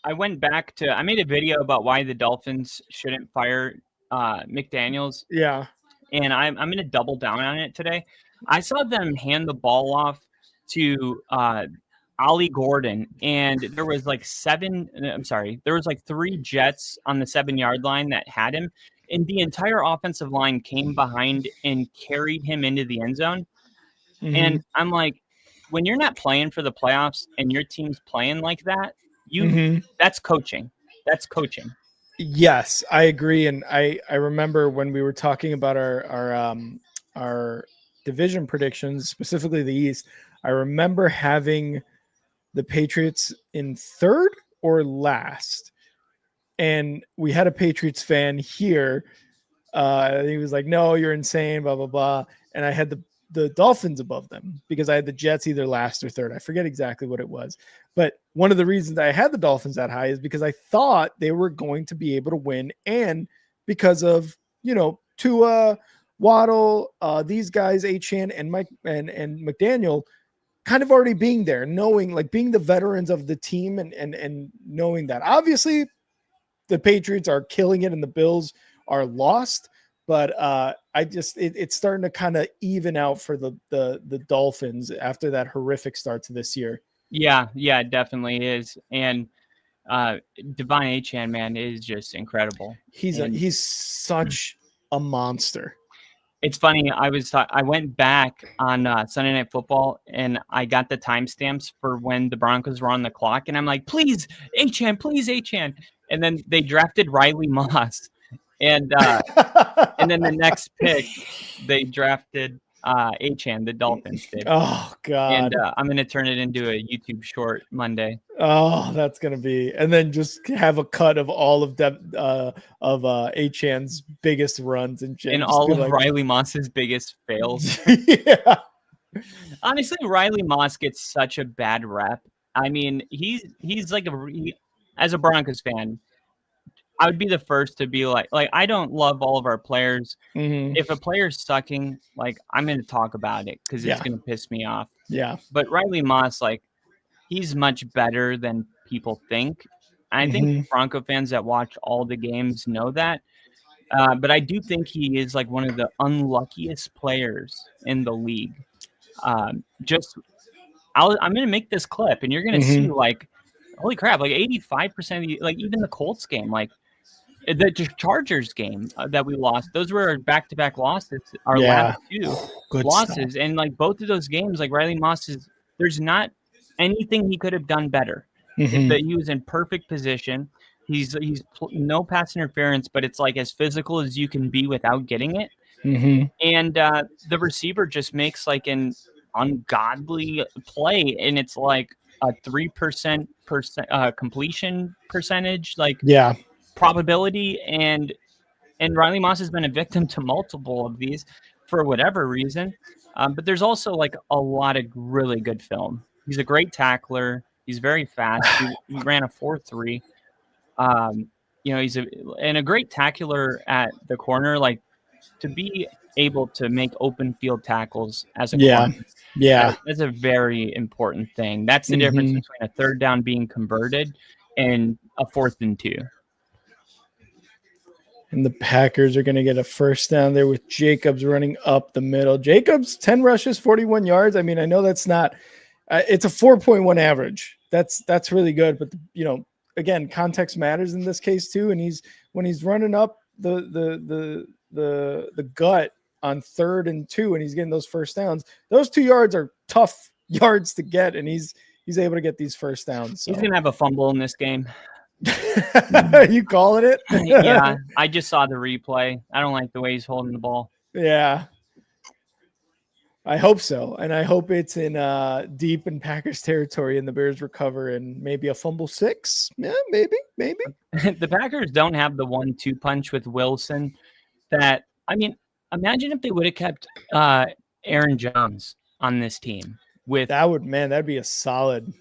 Speaker 4: I went back to, I made a video about why the Dolphins shouldn't fire McDaniels.
Speaker 1: Yeah.
Speaker 4: And I'm going to double down on it today. I saw them hand the ball off to Ollie Gordon, and there was like three Jets on the 7-yard line that had him, and the entire offensive line came behind and carried him into the end zone. And I'm like, when you're not playing for the playoffs and your team's playing like that, that's coaching. That's coaching.
Speaker 1: Yes, I agree. And I remember when we were talking about our division predictions, specifically the East, I remember having the Patriots in third or last. And we had a Patriots fan here. He was like, no, you're insane, blah, blah, blah. And I had the Dolphins above them because I had the Jets either last or third. I forget exactly what it was. But one of the reasons I had the Dolphins that high is because I thought they were going to be able to win. And because of, Tua, Waddle, these guys, Achane and Mike and McDaniel kind of already being there, knowing, like, being the veterans of the team and knowing that. Obviously, the Patriots are killing it and the Bills are lost. But it's starting to kind of even out for the Dolphins after that horrific start to this year. Yeah,
Speaker 4: it definitely is. And Devon Achane, man, is just incredible.
Speaker 1: He's such a monster.
Speaker 4: It's funny. I went back on Sunday Night Football and I got the timestamps for when the Broncos were on the clock, and I'm like, please Achane. And then they drafted Riley Moss. And then the next pick, they drafted Achane, the Dolphins did.
Speaker 1: Oh God!
Speaker 4: And I'm gonna turn it into a YouTube short Monday.
Speaker 1: Oh, that's gonna be, and then just have a cut of all of Achane's biggest runs and
Speaker 4: all of Riley Moss's biggest fails.
Speaker 1: Yeah.
Speaker 4: Honestly, Riley Moss gets such a bad rep. I mean, he's like as a Broncos fan, I would be the first to be like I don't love all of our players.
Speaker 1: Mhm.
Speaker 4: If a player's sucking, like I'm going to talk about it because it's
Speaker 1: Yeah.
Speaker 4: going to piss me off.
Speaker 1: Yeah.
Speaker 4: But Riley Moss, like he's much better than people think. And I think
Speaker 1: Mhm.
Speaker 4: Bronco fans that watch all the games know that. But I do think he is like one of the unluckiest players in the league. Just I'm going to make this clip, and you're going to see
Speaker 1: Mhm.
Speaker 4: like, holy crap, like 85% of the like even the Colts game, like the Chargers game that we lost. Those were our back-to-back losses, our last
Speaker 1: Yeah.
Speaker 4: two
Speaker 1: Good
Speaker 4: losses,
Speaker 1: stuff.
Speaker 4: and like both of those games, like Riley Moss is there's not anything he could have done better. It's
Speaker 1: Mhm.
Speaker 4: that he was in perfect position. He's no pass interference, but it's like as physical as you can be without getting it.
Speaker 1: Mhm.
Speaker 4: And the receiver just makes like an ungodly play, and it's like a 3% completion percentage, like
Speaker 1: Yeah.
Speaker 4: probability, and Riley Moss has been a victim to multiple of these for whatever reason. But there's also like a lot of really good film. He's a great tackler. He's very fast. He ran a 4.3. He's a great tackler at the corner. Like to be able to make open field tackles as a
Speaker 1: Yeah.
Speaker 4: corner.
Speaker 1: Yeah.
Speaker 4: That's a very important thing. That's the difference
Speaker 1: Mhm.
Speaker 4: between a third down being converted and a 4th and 2.
Speaker 1: And the Packers are going to get a first down there with Jacobs running up the middle. Jacobs, 10 rushes, 41 yards. I mean, I know that's not it's a 4.1 average. That's really good, but again, context matters in this case too, and when he's running up the gut on 3rd and 2 and he's getting those first downs. Those 2 yards are tough yards to get, and he's able to get these first downs. So.
Speaker 4: He's going to have a fumble in this game.
Speaker 1: You calling it?
Speaker 4: Yeah, I just saw the replay. I don't like the way he's holding the ball.
Speaker 1: Yeah. I hope so. And I hope it's in deep in Packers territory and the Bears recover and maybe a fumble 6. Yeah, maybe.
Speaker 4: The Packers don't have the 1-2 punch with Wilson that, I mean, imagine if they would have kept Aaron Jones on this team with
Speaker 1: that'd be a solid.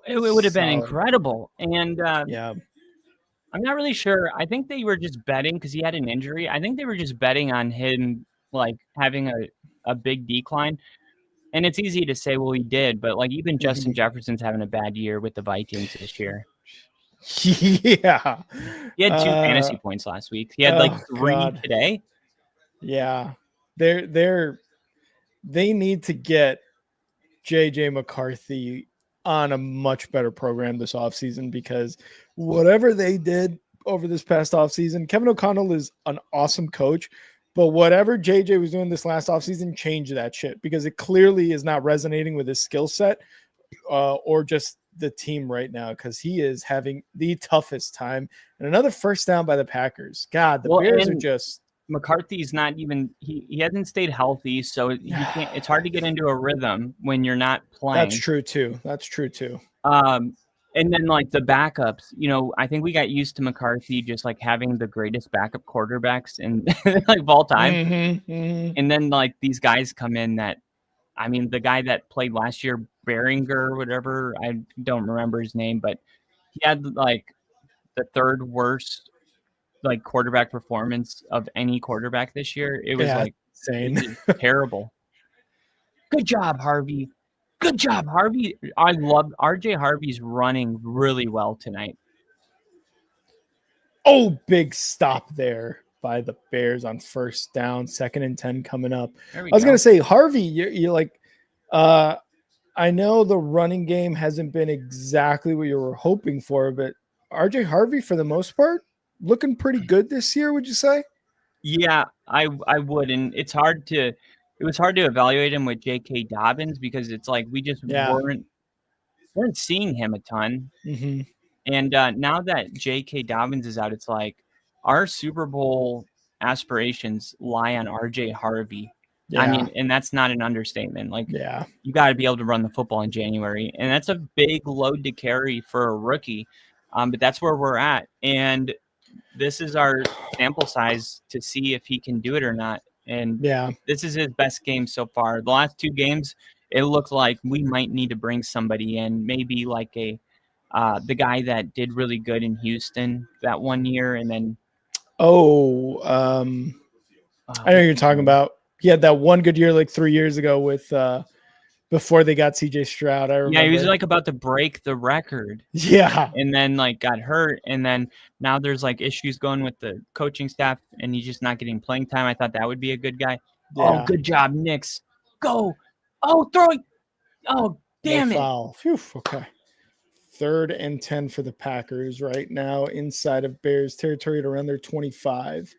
Speaker 4: It would have been incredible. And
Speaker 1: yeah,
Speaker 4: I'm not really sure. I think they were just betting because he had an injury. I think they were just betting on him like having a big decline. And it's easy to say, well, he did, but like even Justin Jefferson's having a bad year with the Vikings this year.
Speaker 1: Yeah.
Speaker 4: He had 2 fantasy points last week. He had like 3 today.
Speaker 1: Yeah. They need to get JJ McCarthy on a much better program this offseason, because whatever they did over this past offseason, Kevin O'Connell is an awesome coach, but whatever JJ was doing this last offseason changed that shit, because it clearly is not resonating with his skill set or just the team right now, because he is having the toughest time. And another first down by the Packers. God, the Bears are just...
Speaker 4: McCarthy's not even he hasn't stayed healthy, so you can't. It's hard to get into a rhythm when you're not playing.
Speaker 1: That's true too.
Speaker 4: And then like the backups, I think we got used to McCarthy just like having the greatest backup quarterbacks in like of all time. And then like these guys come in that, I mean, the guy that played last year, Behringer, whatever, I don't remember his name, but he had like the 3rd worst like quarterback performance of any quarterback this year. It was like insane. Terrible. Good job, Harvey. I love RJ Harvey's running really well tonight.
Speaker 1: Oh, big stop there by the Bears on first down, 2nd and 10 coming up. I was going to say, Harvey, you're like, I know the running game hasn't been exactly what you were hoping for, but RJ Harvey, for the most part, looking pretty good this year, would you say?
Speaker 4: Yeah, I would. And it was hard to evaluate him with J.K. Dobbins, because it's like we just weren't seeing him a ton. And now that J.K. Dobbins is out, it's like our Super Bowl aspirations lie on RJ Harvey. Yeah. I mean, and that's not an understatement. Like, you got to be able to run the football in January, and that's a big load to carry for a rookie. But that's where we're at, and this is our sample size to see if he can do it or not. and
Speaker 1: Yeah.
Speaker 4: this is his best game so far. The last 2 games, it looked like we might need to bring somebody in, maybe like the guy that did really good in Houston that one year, and then
Speaker 1: Oh, I know who you're talking about. He had that one good year like 3 years ago with before they got CJ Stroud. I remember.
Speaker 4: Yeah, he was like about to break the record.
Speaker 1: Yeah.
Speaker 4: And then like got hurt, and then now there's like issues going with the coaching staff, and he's just not getting playing time. I thought that would be a good guy. Oh,
Speaker 1: Yeah.
Speaker 4: good job, Knicks. Go. Oh, throw it. Oh, damn
Speaker 1: No
Speaker 4: it.
Speaker 1: foul. Phew, okay. 3rd and 10 for the Packers right now inside of Bears territory at around their 25.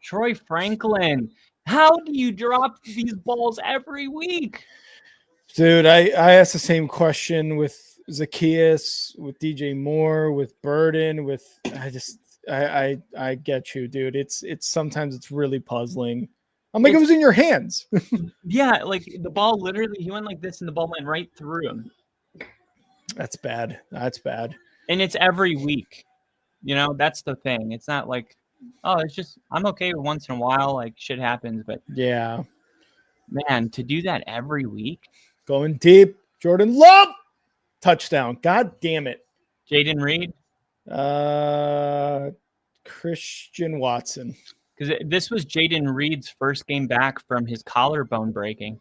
Speaker 4: Troy Franklin. How do you drop these balls every week?
Speaker 1: Dude, I asked the same question with Zacchaeus, with DJ Moore, with Burden, with I get you, dude. It's sometimes it's really puzzling. I'm like, it was in your hands.
Speaker 4: Yeah, like the ball literally, he went like this and the ball went right through him.
Speaker 1: That's bad. That's bad.
Speaker 4: And it's every week. You know, that's the thing. It's not like, oh, it's just, I'm okay with once in a while, like shit happens, but
Speaker 1: Yeah.
Speaker 4: man, to do that every week.
Speaker 1: Going deep. Jordan Love. Touchdown. God damn it.
Speaker 4: Jaden Reed.
Speaker 1: Christian Watson.
Speaker 4: Because this was Jaden Reed's first game back from his collarbone breaking.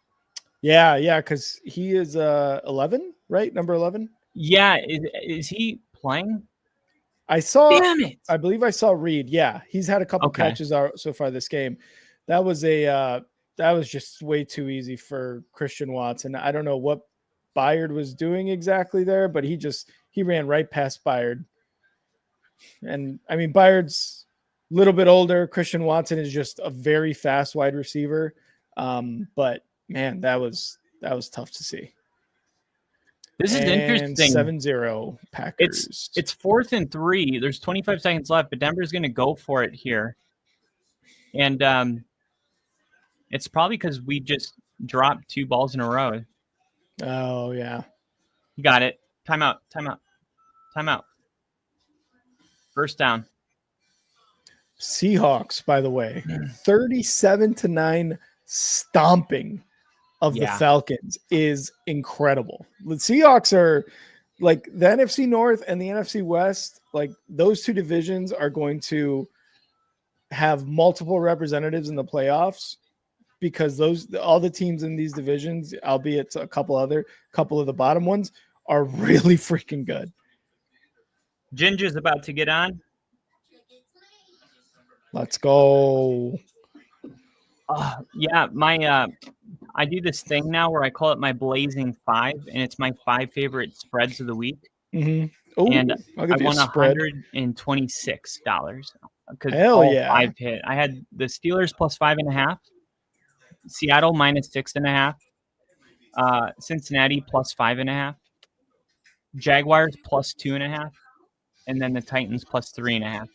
Speaker 1: Yeah, because he is 11, right? Number 11?
Speaker 4: Yeah, is he playing?
Speaker 1: I saw.
Speaker 4: Damn it!
Speaker 1: I believe I saw Reed. Yeah, he's had a couple catches so far this game. That was just way too easy for Christian Watson. I don't know what Byard was doing exactly there, but he ran right past Byard. And I mean, Byard's a little bit older. Christian Watson is just a very fast wide receiver. But man, that was tough to see.
Speaker 4: This is interesting.
Speaker 1: 7-0 Packers.
Speaker 4: It's 4th and 3. There's 25 seconds left, but Denver's going to go for it here. And it's probably because we just dropped 2 balls in a row.
Speaker 1: Oh, yeah.
Speaker 4: You got it. Timeout. First down.
Speaker 1: Seahawks, by the way, 37-9 stomping of the Falcons is incredible. The Seahawks are like the NFC North and the NFC West, like those 2 divisions are going to have multiple representatives in the playoffs because all the teams in these divisions, albeit a couple of the bottom ones, are really freaking good.
Speaker 4: Ginger's about to get on.
Speaker 1: Let's go.
Speaker 4: Yeah, I do this thing now where I call it my Blazing 5, and it's my 5 favorite spreads of the week.
Speaker 1: Mm-hmm. Ooh,
Speaker 4: and
Speaker 1: I
Speaker 4: won $126 because all 5 hit. I had the Steelers plus 5.5, Seattle minus 6.5, Cincinnati plus 5.5, Jaguars plus 2.5, and then the Titans plus 3.5.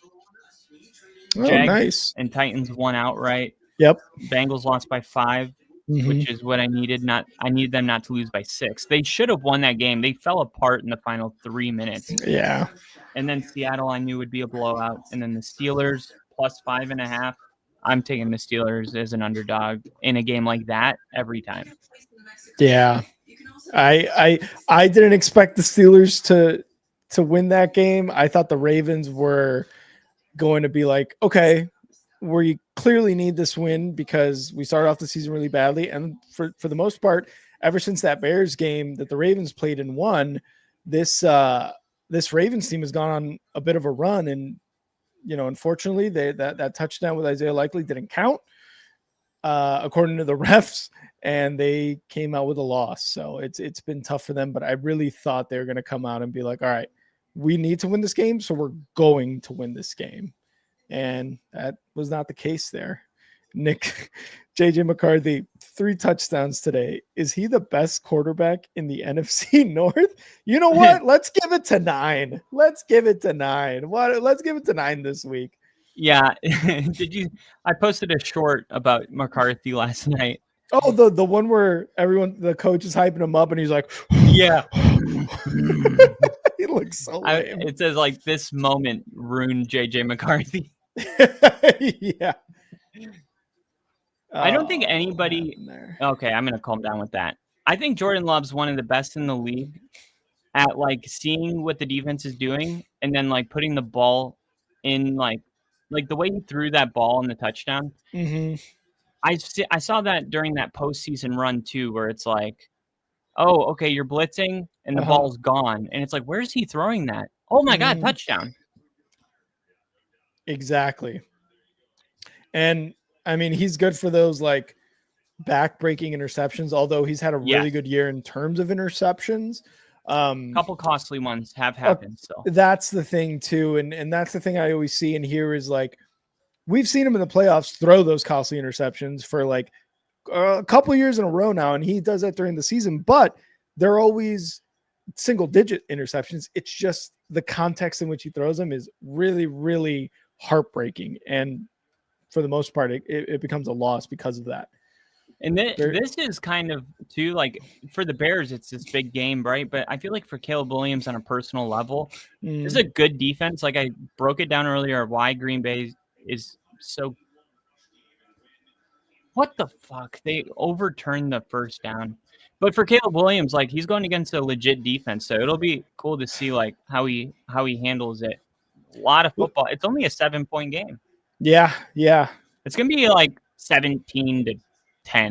Speaker 1: Oh,
Speaker 4: Jags
Speaker 1: nice.
Speaker 4: And Titans won outright.
Speaker 1: Yep.
Speaker 4: Bengals lost by 5, which is what I needed. I needed them not to lose by 6. They should have won that game. They fell apart in the final 3 minutes.
Speaker 1: Yeah.
Speaker 4: And then Seattle, I knew would be a blowout. And then the Steelers plus 5.5. I'm taking the Steelers as an underdog in a game like that every time.
Speaker 1: Yeah. I didn't expect the Steelers to win that game. I thought the Ravens were going to be like, okay, we clearly need this win because we started off the season really badly. And for the most part, ever since that Bears game that the Ravens played and won, this Ravens team has gone on a bit of a run. And, you know, unfortunately, that touchdown with Isaiah Likely didn't count according to the refs, and they came out with a loss. So it's been tough for them, but I really thought they were going to come out and be like, all right, we need to win this game, so we're going to win this game. And that was not the case there. Nick, JJ McCarthy, 3 touchdowns today. Is he the best quarterback in the NFC North? You know what? Let's give it to 9. Let's give it to 9. Let's give it to 9 this week.
Speaker 4: Yeah. I posted a short about McCarthy last night.
Speaker 1: Oh, the one where the coach is hyping him up and he's like,
Speaker 4: yeah.
Speaker 1: He looks so lame.
Speaker 4: It says like this moment ruined JJ McCarthy.
Speaker 1: Yeah.
Speaker 4: I don't think
Speaker 1: Oh, what
Speaker 4: anybody.
Speaker 1: happened there?
Speaker 4: Okay, I'm gonna calm down with that. I think Jordan Love's one of the best in the league at like seeing what the defense is doing and then like putting the ball in like the way he threw that ball in the touchdown.
Speaker 1: Mm-hmm.
Speaker 4: I saw that during that postseason run too, where it's like, oh, okay, you're blitzing and the
Speaker 1: Uh-huh.
Speaker 4: ball's gone, and it's like, where's he throwing that? Oh my god,
Speaker 1: Mm-hmm.
Speaker 4: touchdown!
Speaker 1: Exactly. And I mean, he's good for those like back-breaking interceptions, although he's had a really
Speaker 4: Yes,
Speaker 1: good year in terms of interceptions.
Speaker 4: couple costly ones have
Speaker 1: Uh,
Speaker 4: happened. So
Speaker 1: that's the thing too, and that's the thing I always see and hear is like we've seen him in the playoffs throw those costly interceptions for like a couple of years in a row now, and he does that during the season, but they're always single-digit interceptions. It's just the context in which he throws them is really, really heartbreaking, and for the most part, it becomes a loss because of that.
Speaker 4: and
Speaker 1: There,
Speaker 4: this is kind of too like for the Bears, it's this big game, right? But I feel like for Caleb Williams on a personal level, this is a good defense. Like I broke it down earlier, why Green Bay is so. What the fuck? They overturned the first down. But for Caleb Williams, like he's going against a legit defense, so it'll be cool to see like how he handles it. A lot of football. It's only a 7-point game.
Speaker 1: yeah,
Speaker 4: It's gonna be like 17-10,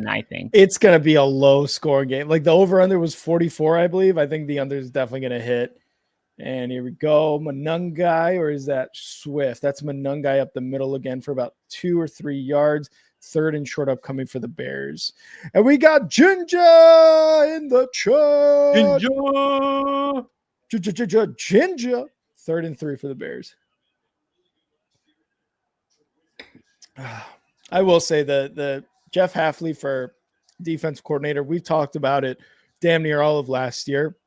Speaker 4: I think.
Speaker 1: it's gonna be a low score game. Like the over under was 44, I believe. I think the under is definitely gonna hit. And here we go, Manungai, or is that Swift? That's Manungai up the middle again for about 2 or 3 yards. Third and short upcoming for the Bears. And we got Ginger in the chat. Ginger. 3rd and 3 for the Bears. I will say the Jeff Hafley for defense coordinator, we've talked about it damn near all of last year.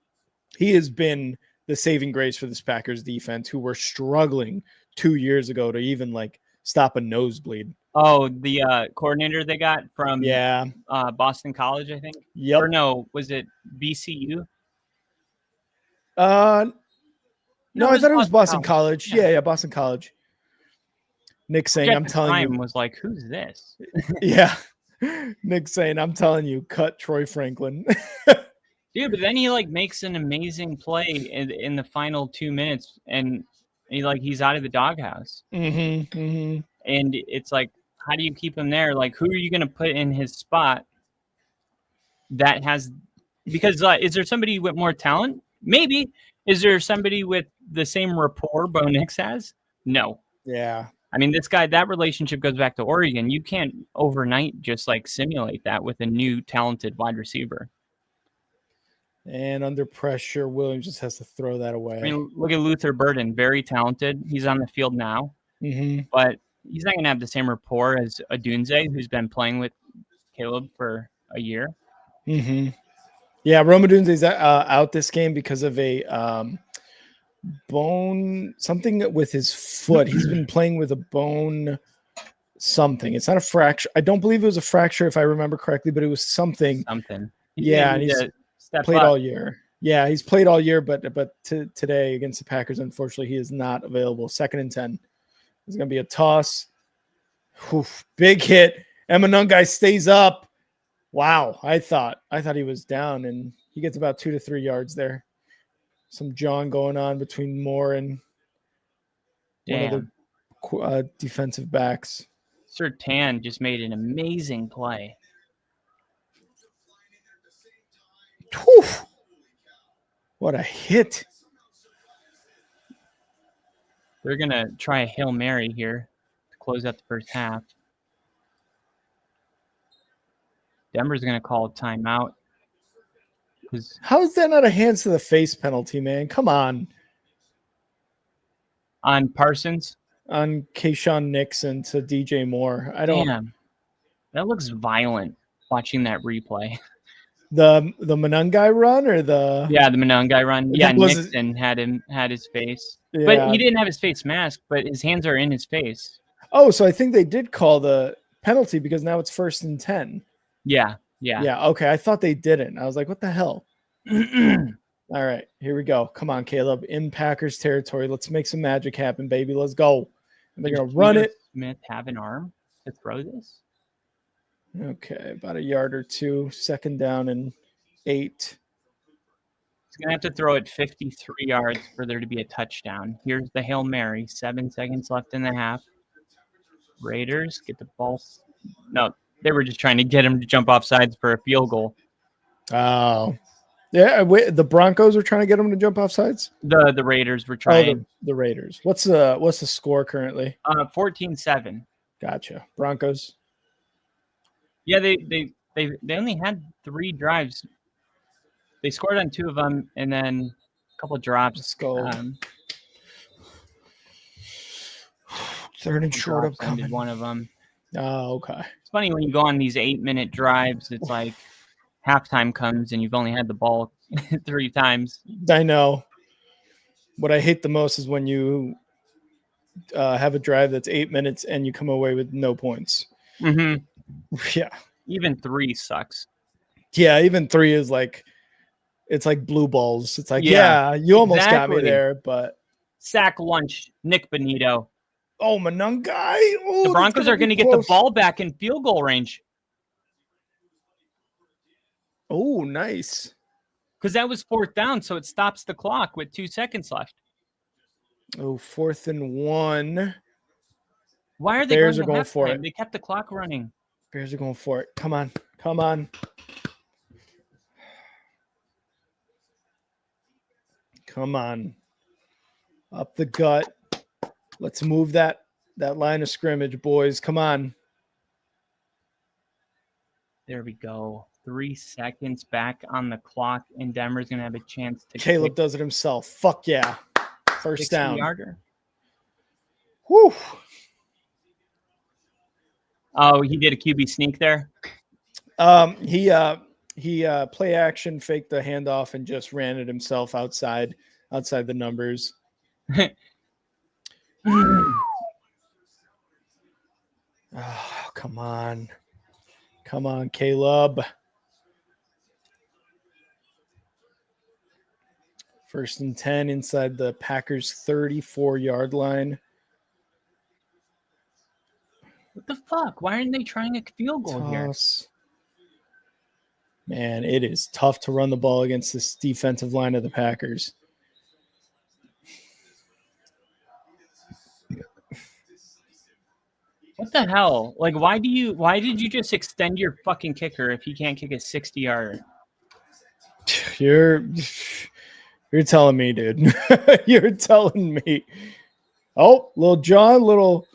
Speaker 1: He has been the saving grace for this Packers defense, who were struggling 2 years ago to even like stop a nosebleed.
Speaker 4: Oh, the coordinator they got from Boston College, I think.
Speaker 1: Yep.
Speaker 4: Or no, was it BCU?
Speaker 1: No, I thought it was Boston College.
Speaker 4: Yeah.
Speaker 1: Yeah, Boston College. Nick saying,
Speaker 4: At
Speaker 1: I'm
Speaker 4: the
Speaker 1: telling
Speaker 4: time
Speaker 1: you.
Speaker 4: was like, who's this?
Speaker 1: Yeah. Nick saying, I'm telling you, cut Troy Franklin.
Speaker 4: Dude, but then he like makes an amazing play in the final 2 minutes, and he's out of the doghouse.
Speaker 1: Mm-hmm.
Speaker 4: And it's like, how do you keep him there? Like, who are you going to put in his spot that has? Because is there somebody with more talent? Maybe. Is there somebody with the same rapport Bo Nix has? No.
Speaker 1: Yeah.
Speaker 4: I mean, this guy, that relationship goes back to Oregon. You can't overnight just like simulate that with a new talented wide receiver.
Speaker 1: And under pressure, Williams just has to throw that away.
Speaker 4: I mean, look at Luther Burden, very talented. He's on the field now, but he's not going to have the same rapport as Odunze, who's been playing with Caleb for a year.
Speaker 1: Yeah, Rome Odunze's out this game because of a bone, something with his foot. He's been playing with a bone something. It's not a fracture. I don't believe it was a fracture if I remember correctly, but it was something. Yeah, and he's played all year. Yeah, he's played all year, but today against the Packers, unfortunately, he is not available. 2nd and 10. It's going to be a toss. Oof, big hit. Emanungai stays up. Wow, I thought he was down, and he gets about 2 to 3 yards there. Some jawing going on between Moore and one of the defensive backs.
Speaker 4: Surtain just made an amazing play.
Speaker 1: Whew. What a hit.
Speaker 4: They're going to try a Hail Mary here to close out the first half. Denver's going to call a timeout.
Speaker 1: How is that not a hands to the face penalty, man? Come on.
Speaker 4: On Parsons?
Speaker 1: On Kayshawn Nixon to DJ Moore.
Speaker 4: Damn. That looks violent watching that replay.
Speaker 1: The Manungai run or the
Speaker 4: the Manungai run. Yeah, Nixon had his face. Yeah. But he didn't have his face masked, but his hands are in his face.
Speaker 1: Oh, so I think they did call the penalty because now it's 1st and 10.
Speaker 4: Yeah.
Speaker 1: Okay, I thought they didn't. I was like, what the hell? All right, here we go. Come on, Caleb. In Packers territory. Let's make some magic happen, baby. Let's go. And they're going to run it.
Speaker 4: Smith have an arm? to throw this.
Speaker 1: Okay, about a yard or two. 2nd down and 8.
Speaker 4: He's going to have to throw it 53 yards for there to be a touchdown. Here's the Hail Mary. 7 seconds left in the half. Raiders get the ball. No, they were just trying to get him to jump off sides for a field goal.
Speaker 1: Oh. Yeah, the Broncos are trying to get him to jump off sides?
Speaker 4: The Raiders were trying.
Speaker 1: The Raiders. What's the score currently?
Speaker 4: 14-7.
Speaker 1: Gotcha. Broncos.
Speaker 4: Yeah, they only had 3 drives. They scored on 2 of them, and then a couple of drops.
Speaker 1: Let's go. 3rd and short upcoming.
Speaker 4: One of them.
Speaker 1: Oh, okay.
Speaker 4: It's funny when you go on these 8-minute drives. It's like halftime comes and you've only had the ball 3 times.
Speaker 1: I know. What I hate the most is when you have a drive that's 8 minutes and you come away with no points.
Speaker 4: Mm-hmm.
Speaker 1: Yeah.
Speaker 4: Even 3 sucks.
Speaker 1: Yeah, even 3 is like, it's like blue balls. It's like,
Speaker 4: Yeah,
Speaker 1: you almost got me
Speaker 4: exactly.
Speaker 1: there, but.
Speaker 4: Sack lunch, Nick Bonito.
Speaker 1: Oh, Monungai. Oh,
Speaker 4: The Broncos are going to get the ball back in field goal range.
Speaker 1: Oh, nice.
Speaker 4: Because that was 4th down, so it stops the clock with 2 seconds left.
Speaker 1: Oh, 4th and 1.
Speaker 4: Why are they
Speaker 1: Bears
Speaker 4: going
Speaker 1: are going for
Speaker 4: halftime?
Speaker 1: it.
Speaker 4: They kept the clock running.
Speaker 1: Bears are going for it. Come on. Come on. Come on. Up the gut. Let's move that line of scrimmage, boys. Come on.
Speaker 4: There we go. 3 seconds back on the clock, and Denver's going to have a chance to
Speaker 1: Caleb does it himself. Fuck yeah. First down.
Speaker 4: 60-yarder.
Speaker 1: Whew.
Speaker 4: Oh, he did a QB sneak there?
Speaker 1: He play action, faked the handoff, and just ran it himself outside the numbers. Oh, come on. Come on, Caleb. 1st and 10 inside the Packers 34-yard line.
Speaker 4: What the fuck? Why aren't they trying a field goal here?
Speaker 1: Man, it is tough to run the ball against this defensive line of the Packers.
Speaker 4: What the hell? Like, why did you just extend your fucking kicker if he can't kick a 60-yarder?
Speaker 1: You're telling me, dude. You're telling me. Oh, little John, little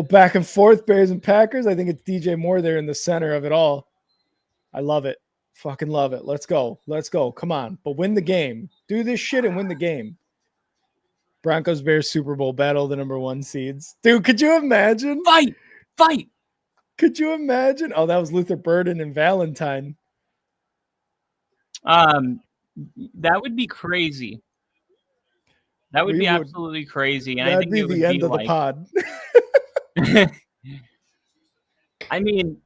Speaker 1: back and forth, Bears and Packers. I think it's DJ Moore there in the center of it all. I love it. Fucking love it. Let's go. Let's go. Come on. But win the game. Do this shit and win the game. Broncos Bears Super Bowl battle, the number 1 seeds. Dude, could you imagine?
Speaker 4: Fight.
Speaker 1: Could you imagine? Oh, that was Luther Burden and Valentine.
Speaker 4: That would be crazy. That would be absolutely crazy. And I think
Speaker 1: be
Speaker 4: it would
Speaker 1: the end
Speaker 4: be
Speaker 1: of the pod.
Speaker 4: I mean,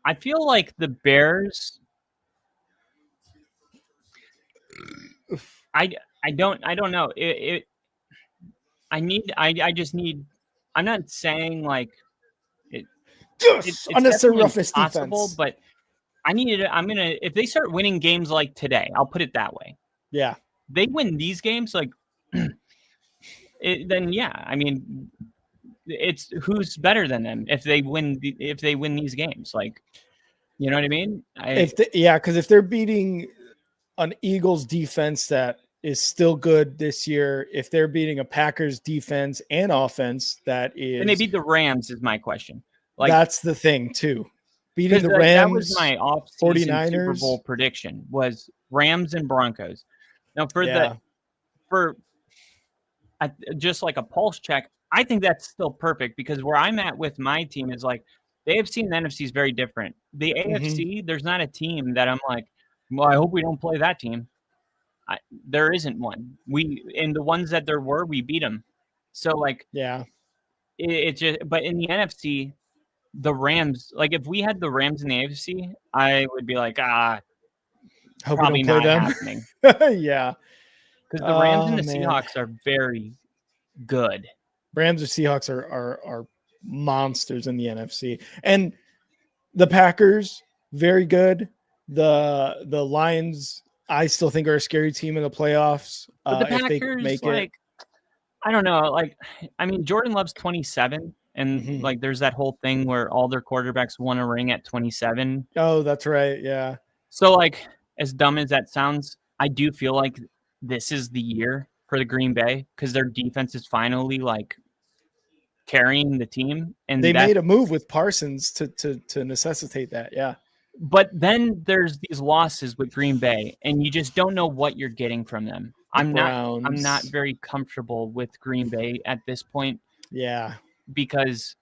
Speaker 4: I feel like the Bears. I don't know. I just need. I'm not saying like it's
Speaker 1: unnecessary roughness
Speaker 4: possible,
Speaker 1: defense.
Speaker 4: but if they start winning games like today, I'll put it that way.
Speaker 1: Yeah.
Speaker 4: They win these games like then yeah, I mean it's who's better than them if they win these games, like, you know what I mean?
Speaker 1: Because if they're beating an Eagles defense that is still good this year, if they're beating a Packers defense and offense that is,
Speaker 4: and they beat the Rams is my question. Like,
Speaker 1: that's the thing too. Beating the Rams,
Speaker 4: that was my off-season
Speaker 1: 49ers.
Speaker 4: Super Bowl prediction was Rams and Broncos. Now just like a pulse check, I think that's still perfect, because where I'm at with my team is like the AFC and the NFC is very different. The AFC, there's not a team that I'm like, well, I hope we don't play that team. There isn't one. In the ones that there were, we beat them. So like,
Speaker 1: yeah,
Speaker 4: it just. But in the NFC, the Rams, like if we had the Rams in the AFC, I would be like,
Speaker 1: hope
Speaker 4: probably
Speaker 1: we don't play
Speaker 4: not
Speaker 1: them.
Speaker 4: happening.
Speaker 1: Yeah,
Speaker 4: because the Rams and the Seahawks are very good.
Speaker 1: Rams or Seahawks are monsters in the NFC. And the Packers, very good. The Lions, I still think, are a scary team in the playoffs.
Speaker 4: But the
Speaker 1: If they
Speaker 4: Packers,
Speaker 1: make it.
Speaker 4: like, I don't know. Like, I mean, Jordan Love's 27, and
Speaker 1: Mhm.
Speaker 4: like, there's that whole thing where all their quarterbacks won a ring at 27.
Speaker 1: Oh, that's right. Yeah.
Speaker 4: So, like, as dumb as that sounds, I do feel like this is the year for the Green Bay because their defense is finally like carrying the team, and
Speaker 1: They
Speaker 4: that.
Speaker 1: made a move with Parsons to necessitate that. Yeah.
Speaker 4: But then there's these losses with Green Bay, and you just don't know what you're getting from them. I'm
Speaker 1: Browns.
Speaker 4: not very comfortable with Green Bay at this point
Speaker 1: Yeah.
Speaker 4: because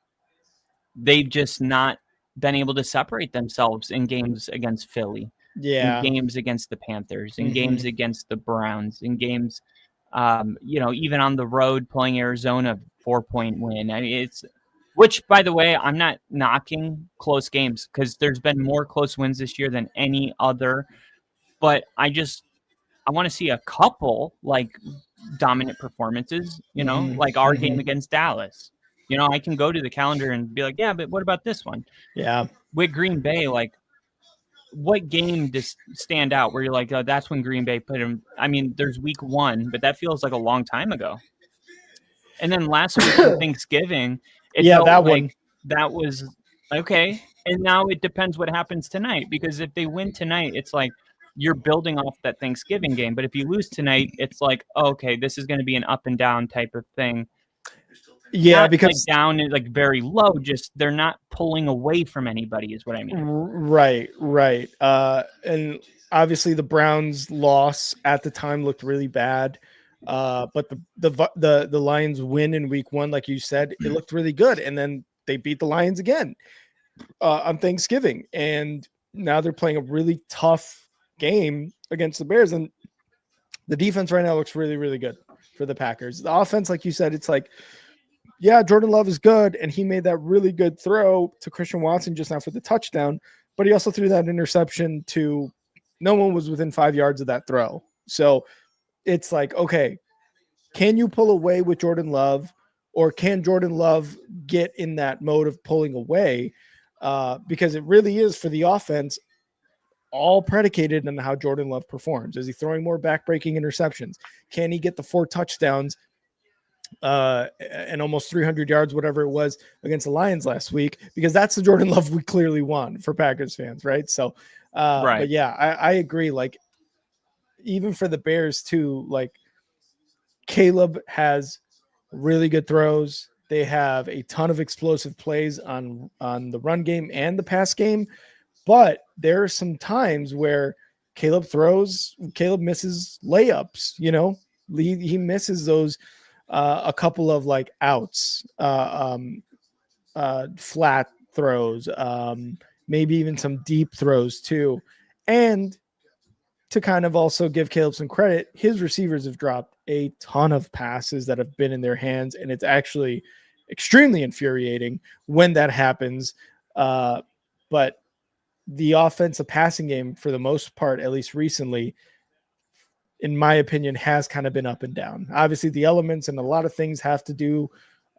Speaker 4: they've just not been able to separate themselves in games against Philly,
Speaker 1: Yeah.
Speaker 4: in games against the Panthers, in
Speaker 1: Mhm.
Speaker 4: games against the Browns, in games, even on the road playing Arizona, 4-point win. I mean, which, by the way, I'm not knocking close games because there's been more close wins this year than any other. But I want to see a couple like dominant performances,
Speaker 1: Mhm.
Speaker 4: like our game
Speaker 1: Mhm.
Speaker 4: against Dallas. I can go to the calendar and be like, yeah, but what about this one?
Speaker 1: Yeah.
Speaker 4: With Green Bay, like, what game does stand out where you're like, oh, that's when Green Bay put him? I mean, there's week 1, but that feels like a long time ago. And then last week on Thanksgiving, it
Speaker 1: Yeah,
Speaker 4: felt
Speaker 1: that
Speaker 4: like
Speaker 1: one.
Speaker 4: that was okay. And now it depends what happens tonight, because if they win tonight, it's like you're building off that Thanksgiving game. But if you lose tonight, it's like, okay, this is going to be an up and down type of thing.
Speaker 1: Yeah,
Speaker 4: Not like
Speaker 1: because
Speaker 4: down and like very low, just they're not pulling away from anybody is what I mean.
Speaker 1: right. And obviously the Browns loss at the time looked really bad. But the Lions win in week 1, like you said, it looked really good. And then they beat the Lions again on Thanksgiving. And now they're playing a really tough game against the Bears. And the defense right now looks really, really good for the Packers. The offense, like you said, it's like, yeah, Jordan Love is good, and he made that really good throw to Christian Watson just now for the touchdown, but he also threw that interception to no one was within 5 yards of that throw. So it's like, okay, can you pull away with Jordan Love, or can Jordan Love get in that mode of pulling away? Because it really is for the offense all predicated on how Jordan Love performs. Is he throwing more backbreaking interceptions? Can he get the 4 touchdowns and almost 300 yards, whatever it was, against the Lions last week? Because that's the Jordan Love we clearly won for Packers fans, right? So,
Speaker 4: Right.
Speaker 1: But yeah, I agree. Like, even for the Bears too, like, Caleb has really good throws. They have a ton of explosive plays on the run game and the pass game. But there are some times where Caleb misses layups, he misses those a couple of like outs, flat throws, maybe even some deep throws too. And to kind of also give Caleb some credit, his receivers have dropped a ton of passes that have been in their hands, and it's actually extremely infuriating when that happens. But the offensive passing game, for the most part, at least recently, in my opinion, has kind of been up and down. Obviously, the elements and a lot of things have to do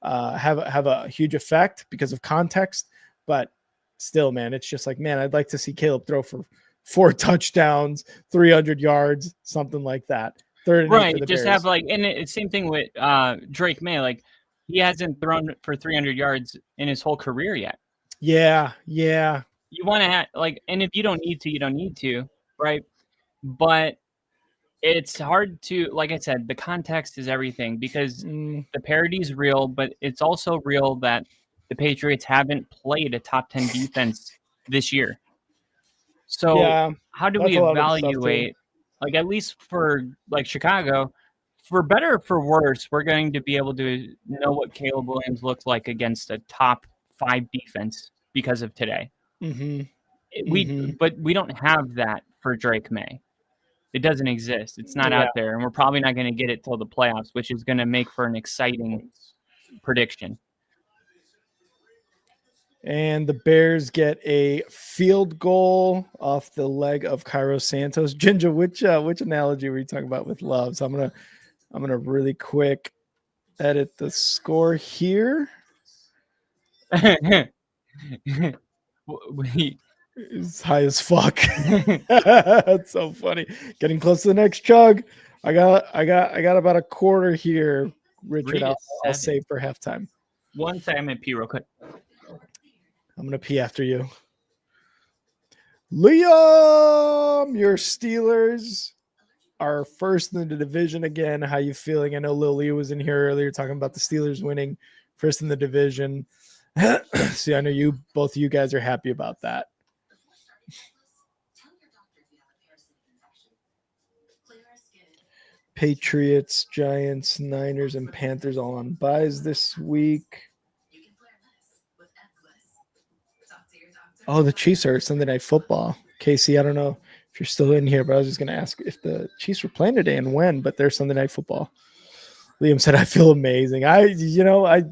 Speaker 1: have a huge effect because of context. But still, man, it's just like, man, I'd like to see Caleb throw for 4 touchdowns, 300 yards, something like that.
Speaker 4: Right, just Bears. Have like, and it's same thing with Drake May. Like, he hasn't thrown for 300 yards in his whole career yet.
Speaker 1: Yeah.
Speaker 4: You want to have like, and if you don't need to, you don't need to, right? But it's hard to, like I said, the context is everything, because the parity is real, but it's also real that the Patriots haven't played a top 10 defense this year. So
Speaker 1: yeah,
Speaker 4: how do we evaluate, like, at least for like Chicago, for better or for worse, we're going to be able to know what Caleb Williams looks like against a top 5 defense because of today. But we don't have that for Drake May. It doesn't exist. It's not out there, and we're probably not going to get it till the playoffs, which is going to make for an exciting prediction.
Speaker 1: And the Bears get a field goal off the leg of Cairo Santos. Ginger, which analogy were you talking about with Love? So I'm gonna really quick edit the score here.
Speaker 4: We-
Speaker 1: It's high as fuck. That's so funny. Getting close to the next chug. I got about a quarter here, Richard.
Speaker 4: 3 to
Speaker 1: I'll
Speaker 4: 7.
Speaker 1: save for halftime.
Speaker 4: One second, I'm gonna pee real quick.
Speaker 1: I'm gonna pee after you. Liam, your Steelers are first in the division again. How you feeling? I know Lil Lee was in here earlier talking about the Steelers winning first in the division. See, I know both of you guys are happy about that. Patriots, Giants, Niners, and Panthers all on buys this week. Oh, the Chiefs are Sunday Night Football. Casey, I don't know if you're still in here, but I was just going to ask if the Chiefs were playing today and when, but they're Sunday Night Football. Liam said, I feel amazing. That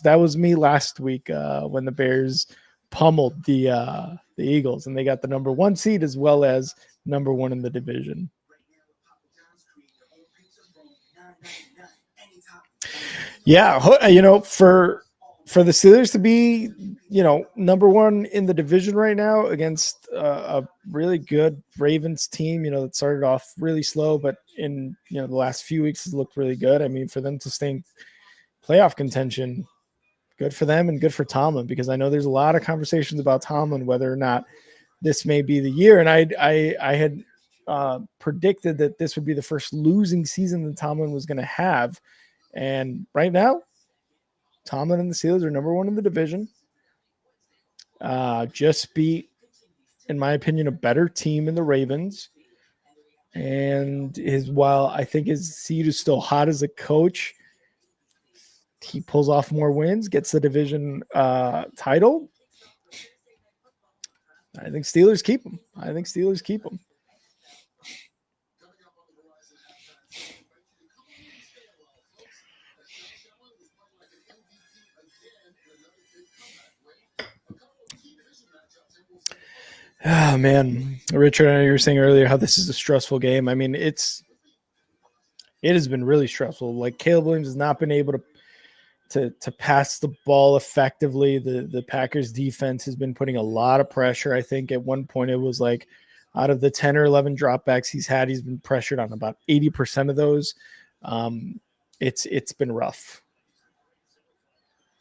Speaker 1: was me last week when the Bears pummeled the Eagles, and they got the number 1 seed as well as number 1 in the division. Yeah, for the Steelers to be, number 1 in the division right now against a really good Ravens team, that started off really slow, but in the last few weeks has looked really good. I mean, for them to stay in playoff contention, good for them and good for Tomlin, because I know there's a lot of conversations about Tomlin, whether or not this may be the year. And I had predicted that this would be the first losing season that Tomlin was going to have. And right now, Tomlin and the Steelers are number 1 in the division. Just beat, in my opinion, a better team in the Ravens. And while I think his seat is still hot as a coach, he pulls off more wins, gets the division title. I think Steelers keep him. Oh, man. Richard, I know you were saying earlier how this is a stressful game. I mean, it has been really stressful. Like, Caleb Williams has not been able to pass the ball effectively. The Packers defense has been putting a lot of pressure. I think at one point it was like out of the 10 or 11 dropbacks he's been pressured on about 80% of those. It's been rough.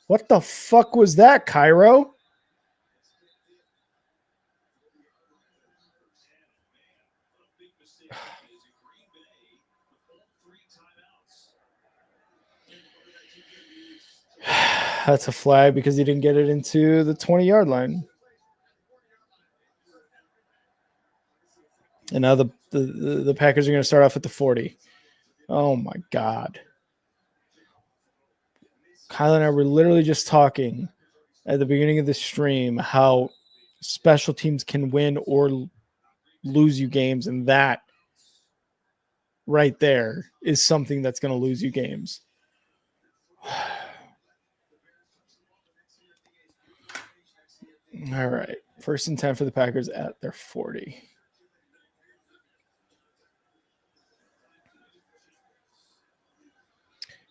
Speaker 1: What the fuck was that, Cairo? That's a flag because he didn't get it into the 20-yard line. And now the Packers are going to start off at the 40. Oh, my God. Kyle and I were literally just talking at the beginning of the stream how special teams can win or lose you games, and that right there is something that's going to lose you games. All right. 1st and 10 for the Packers at their 40.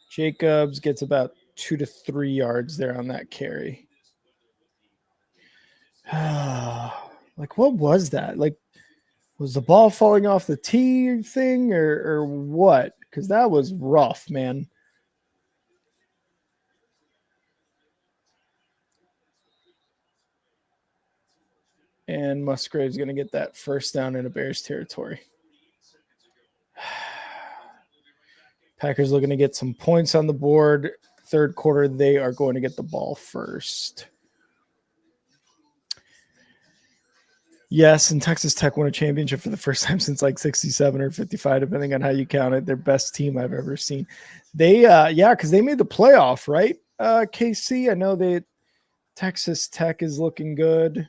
Speaker 1: Jacobs gets about 2 to 3 yards there on that carry. Like, what was that? Like, was the ball falling off the tee thing or what? Because that was rough, man. And Musgrave's going to get that first down in a Bears territory. Packers looking to get some points on the board. 3rd quarter, they are going to get the ball first. Yes, and Texas Tech won a championship for the first time since like 67 or 55, depending on how you count it. Their best team I've ever seen. They, because they made the playoff, right? KC, I know Texas Tech is looking good.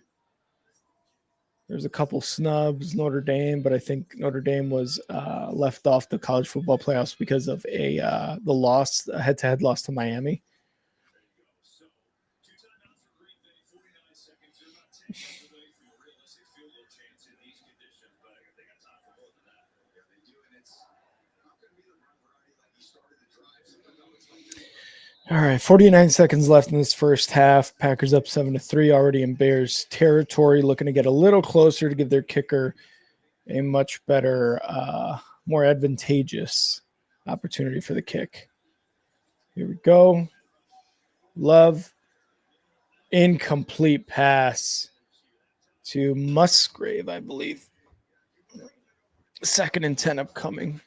Speaker 1: There's a couple snubs, Notre Dame, but I think Notre Dame was left off the college football playoffs because of a head-to-head loss to Miami. All right, 49 seconds left in this first half. Packers up 7-3 already in Bears territory, looking to get a little closer to give their kicker a much better, more advantageous opportunity for the kick. Here we go. Love. Incomplete pass to Musgrave, I believe. 2nd and 10 upcoming.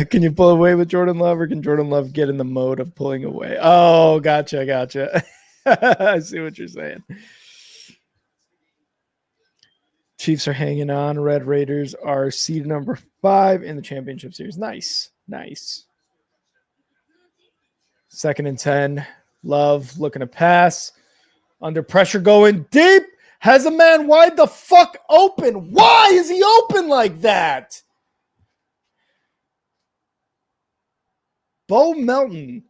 Speaker 1: Can you pull away with Jordan Love, or can Jordan Love get in the mode of pulling away? Oh, gotcha. I see what you're saying. Chiefs are hanging on. Red Raiders are seed number 5 in the championship series. Nice. 2nd and 10. Love looking to pass. Under pressure going deep. Has a man wide the fuck open. Why is he open like that? Bo Melton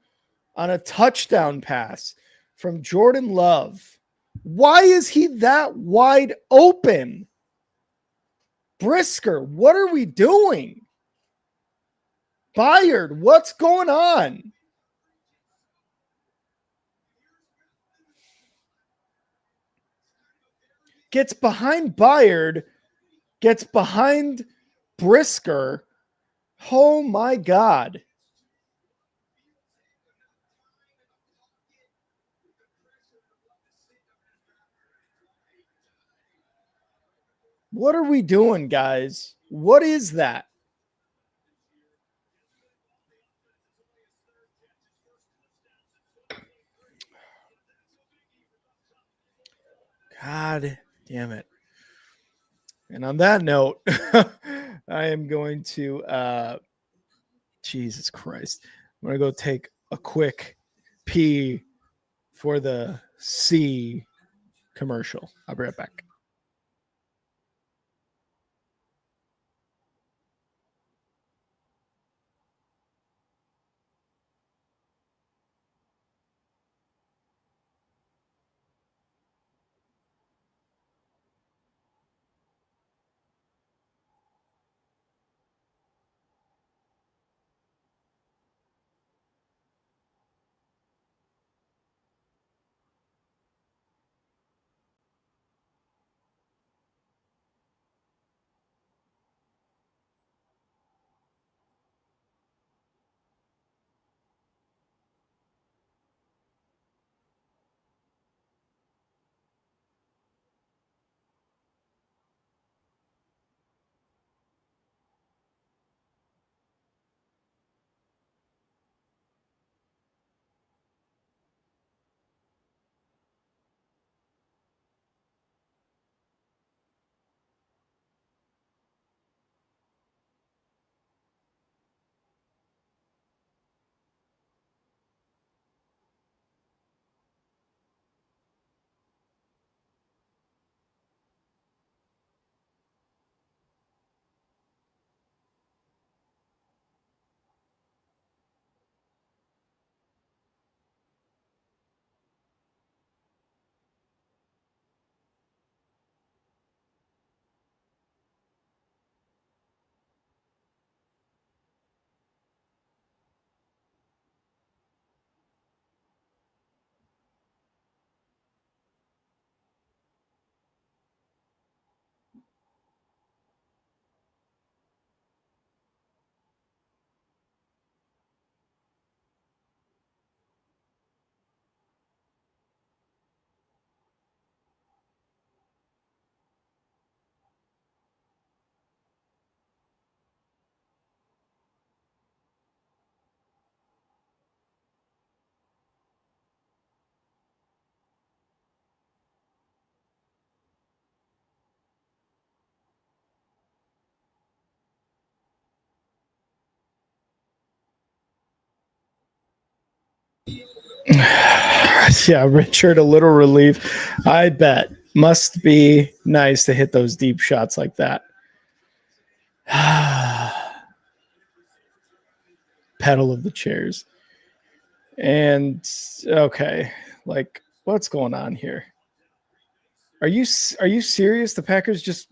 Speaker 1: on a touchdown pass from Jordan Love. Why is he that wide open? Brisker, what are we doing? Byard, what's going on? Gets behind Byard, gets behind Brisker. Oh my God. What are we doing, guys? What is that? God damn it. And on that note, I am going to, Jesus Christ, I'm going to go take a quick pee for the C commercial. I'll be right back. Yeah, Richard, a little relief. I bet. Must be nice to hit those deep shots like that. Pedal of the chairs. And okay, like, what's going on here? Are you serious? The Packers just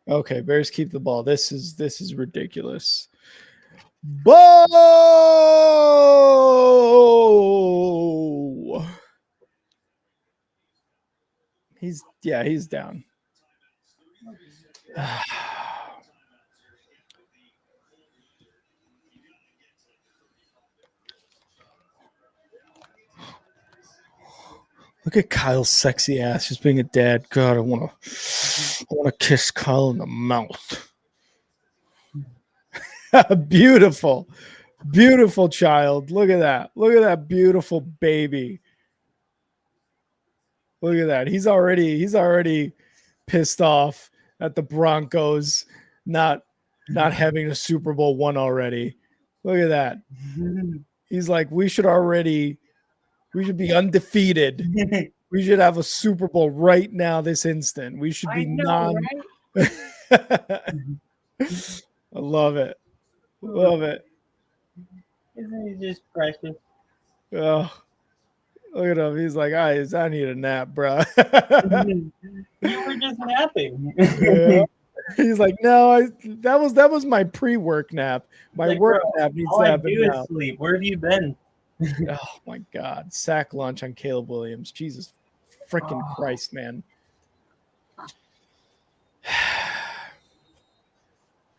Speaker 1: okay, Bears keep the ball. This is ridiculous. Bo! He's down. Look at Kyle's sexy ass just being a dad. God, I wanna kiss Kyle in the mouth. Beautiful. Beautiful child. Look at that. Look at that beautiful baby. Look at that. He's already pissed off at the Broncos not having a Super Bowl won already. Look at that. He's like, we should be undefeated. We should have a Super Bowl right now, this instant. We should be
Speaker 4: right?
Speaker 1: I love it. Love it.
Speaker 4: Isn't he just precious?
Speaker 1: Oh, look at him. He's like, I need a nap, bro.
Speaker 4: You were just napping.
Speaker 1: Yeah. He's like, no, that was my pre-work nap. My
Speaker 4: Like,
Speaker 1: work
Speaker 4: bro,
Speaker 1: nap needs
Speaker 4: all
Speaker 1: to
Speaker 4: I
Speaker 1: happen
Speaker 4: do
Speaker 1: now.
Speaker 4: is sleep. Where have you been?
Speaker 1: Oh my God. Sack lunch on Caleb Williams. Jesus freaking Christ, man.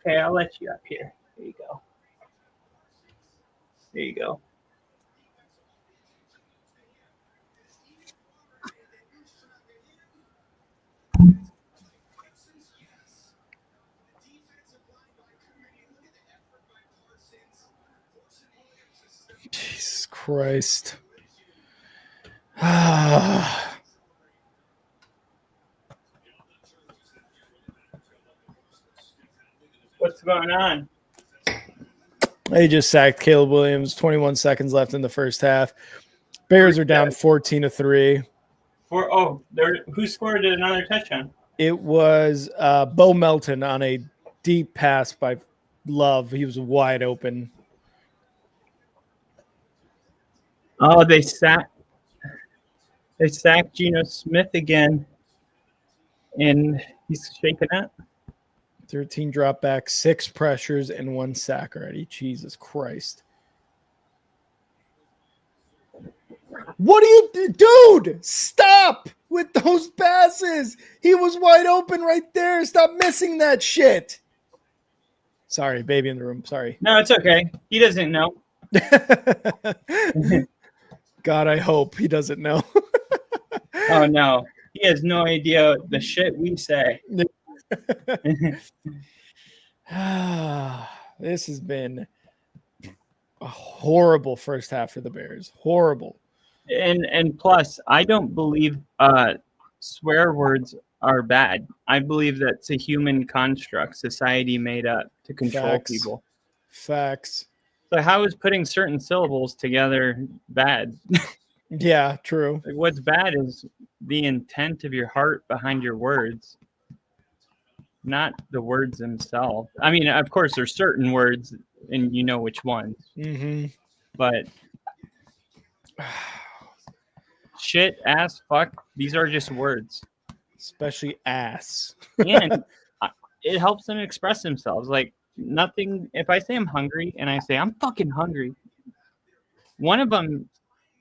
Speaker 4: Okay, I'll let you up here. There you go. There you go.
Speaker 1: Jesus Christ. Ah.
Speaker 4: What's going on?
Speaker 1: They just sacked Caleb Williams. 21 seconds left in the first half. Bears are down 14-3.
Speaker 4: Who scored another touchdown?
Speaker 1: It was Bo Melton on a deep pass by Love. He was wide open.
Speaker 4: Oh, they sacked Geno Smith again, and he's shaking up.
Speaker 1: 13 dropbacks, 6 pressures, and 1 sack already. Jesus Christ. What do you do? Dude, stop with those passes. He was wide open right there. Stop missing that shit. Sorry, baby in the room. Sorry.
Speaker 4: No, it's okay. He doesn't know.
Speaker 1: God, I hope he doesn't know.
Speaker 4: Oh, no. He has no idea the shit we say.
Speaker 1: This has been a horrible first half for the Bears. Horrible.
Speaker 4: And plus, I don't believe swear words are bad. I believe that's a human construct society made up to control people.
Speaker 1: Facts.
Speaker 4: So how is putting certain syllables together bad?
Speaker 1: Yeah, true.
Speaker 4: Like, what's bad is the intent of your heart behind your words, not the words themselves. I mean, of course, there's certain words, and you know which ones.
Speaker 1: Mm-hmm.
Speaker 4: But shit, ass, fuck, these are just words.
Speaker 1: Especially ass.
Speaker 4: And it helps them express themselves. Like, nothing, if I say I'm hungry and I say I'm fucking hungry, one of them,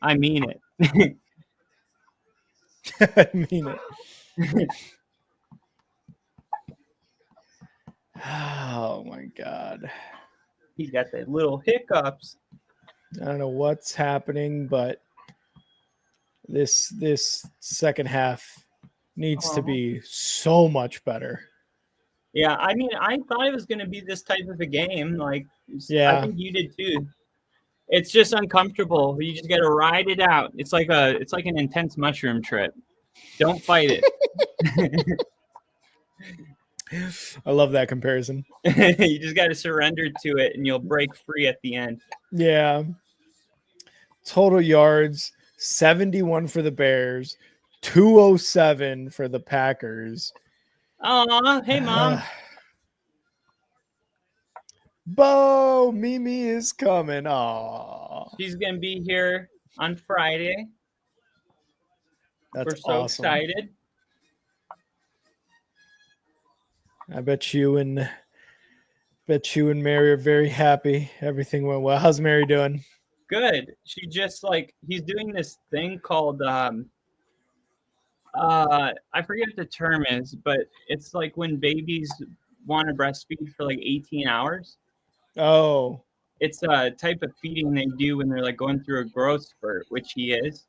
Speaker 4: I mean it.
Speaker 1: I mean it. Oh my God.
Speaker 4: He got the little hiccups.
Speaker 1: I don't know what's happening, but this second half needs to be so much better.
Speaker 4: Yeah, I mean, I thought it was going to be this type of a game. Like,
Speaker 1: Yeah.
Speaker 4: I think you did too. It's just uncomfortable. You just got to ride it out. It's like an intense mushroom trip. Don't fight it.
Speaker 1: I love that comparison.
Speaker 4: You just got to surrender to it, and you'll break free at the end.
Speaker 1: Yeah. Total yards, 71 for the Bears, 207 for the Packers.
Speaker 4: Aw, hey mom.
Speaker 1: Bo, Mimi is coming. Aw,
Speaker 4: She's gonna be here on Friday.
Speaker 1: that's
Speaker 4: We're so
Speaker 1: awesome.
Speaker 4: excited.
Speaker 1: I bet you and Mary are very happy. Everything went well. How's Mary doing?
Speaker 4: Good. She just like he's doing this thing called I forget what the term is, but it's like when babies want to breastfeed for like 18 hours.
Speaker 1: Oh,
Speaker 4: It's a type of feeding they do when they're like going through a growth spurt, which he is.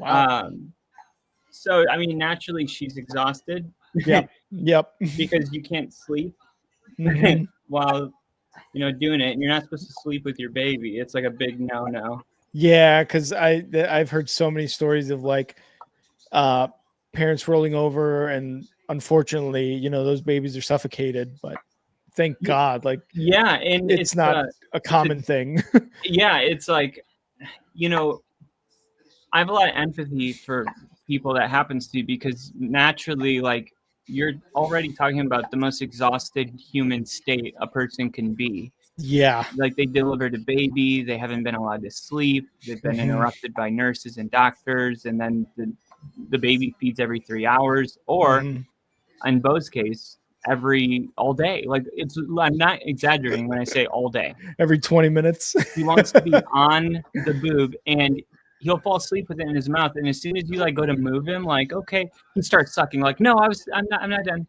Speaker 1: wow.
Speaker 4: So I mean, naturally she's exhausted
Speaker 1: Yep. Yep.
Speaker 4: because you can't sleep
Speaker 1: Mhm.
Speaker 4: while doing it, and you're not supposed to sleep with your baby. It's like a big no.
Speaker 1: Yeah, because I've heard so many stories of like uh parents rolling over, and unfortunately, those babies are suffocated. But thank God, like
Speaker 4: Yeah, and
Speaker 1: it's not a common thing.
Speaker 4: yeah, it's like I have a lot of empathy for people that happens to, because naturally, like, you're already talking about the most exhausted human state a person can be.
Speaker 1: Yeah.
Speaker 4: Like, they delivered a baby, they haven't been allowed to sleep, they've been
Speaker 1: Mhm.
Speaker 4: interrupted by nurses and doctors, and then the baby feeds every 3 hours, or
Speaker 1: Mhm.
Speaker 4: in Bo's case, all day. Like, I'm not exaggerating when I say all day.
Speaker 1: Every 20 minutes.
Speaker 4: He wants to be on the boob, and he'll fall asleep with it in his mouth. And as soon as you like go to move him, like, okay, he starts sucking. Like, no, I'm not done.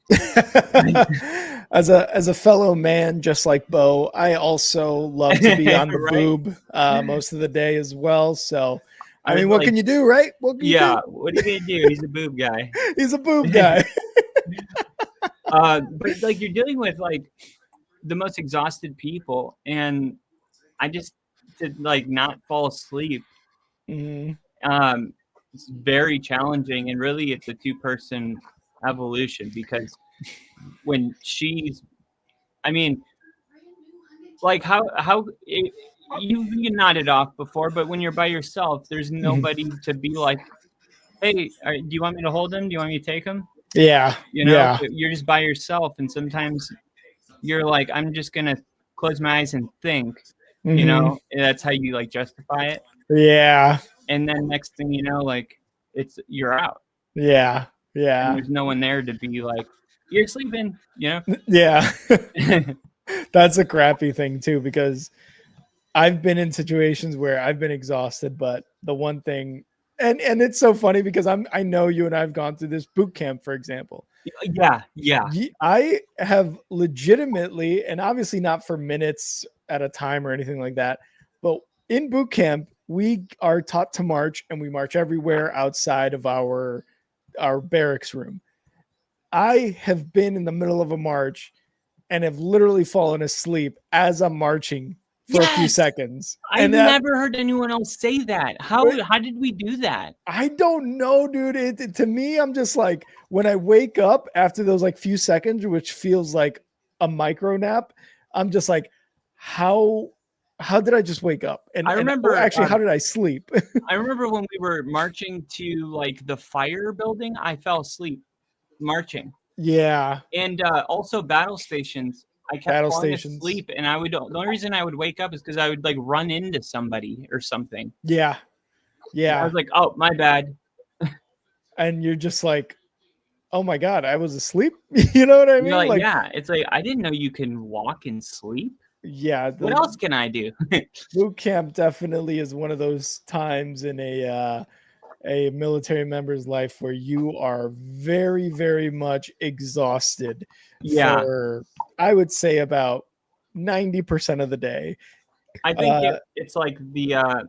Speaker 1: As a fellow man, just like Bo, I also love to be on the
Speaker 4: Right?
Speaker 1: boob most of the day as well. So, I
Speaker 4: was
Speaker 1: mean, what
Speaker 4: like,
Speaker 1: can you do, right? What can you
Speaker 4: yeah, what are you gonna do? He's a boob guy.
Speaker 1: do? He's a boob guy.
Speaker 4: But like, you're dealing with like the most exhausted people, and I just to like not fall asleep.
Speaker 1: Mhm.
Speaker 4: It's very challenging, and really, it's a two-person evolution, because when I mean, like you nodded off before, but when you're by yourself, there's nobody to be like, hey, do you want me to hold him? Do you want me to take him?
Speaker 1: Yeah. Yeah.
Speaker 4: You're just by yourself, and sometimes you're like, I'm just gonna close my eyes and think,
Speaker 1: Mhm.
Speaker 4: and that's how you like justify it.
Speaker 1: Yeah.
Speaker 4: And then next thing you know, like you're out,
Speaker 1: Yeah.
Speaker 4: and
Speaker 1: Yeah.
Speaker 4: there's no one there to be like, you're sleeping,
Speaker 1: Yeah. That's a crappy thing too, because I've been in situations where I've been exhausted, but the one thing, and it's so funny because I know you and I've gone through this boot camp, for example.
Speaker 4: Yeah.
Speaker 1: I have legitimately, and obviously not for minutes at a time or anything like that, but in boot camp, we are taught to march, and we march everywhere outside of our barracks room. I have been in the middle of a march and have literally fallen asleep as I'm marching for a few
Speaker 4: Yes!
Speaker 1: seconds.
Speaker 4: I've
Speaker 1: And that,
Speaker 4: never heard anyone else say that. How did we do that?
Speaker 1: I don't know, dude. To me, I'm just like, when I wake up after those like few seconds, which feels like a micro nap, I'm just like, how did I just wake up?
Speaker 4: I remember,
Speaker 1: actually, how did I sleep?
Speaker 4: I remember when we were marching to like the fire building, I fell asleep marching.
Speaker 1: Yeah.
Speaker 4: And also battle stations, I kept
Speaker 1: Battle
Speaker 4: falling
Speaker 1: stations.
Speaker 4: asleep, and the only reason I would wake up is because I would like run into somebody or something.
Speaker 1: Yeah.
Speaker 4: I
Speaker 1: Yeah.
Speaker 4: was like, oh, my bad.
Speaker 1: And you're just like, oh my God, I was asleep. You know what I mean?
Speaker 4: You're like, yeah, it's like, I didn't know you can walk and sleep.
Speaker 1: Yeah.
Speaker 4: What else can I do?
Speaker 1: Boot camp definitely is one of those times in a military member's life where you are very, very much exhausted
Speaker 4: Yeah.
Speaker 1: for, I would say, about 90% of the day.
Speaker 4: I think it's like the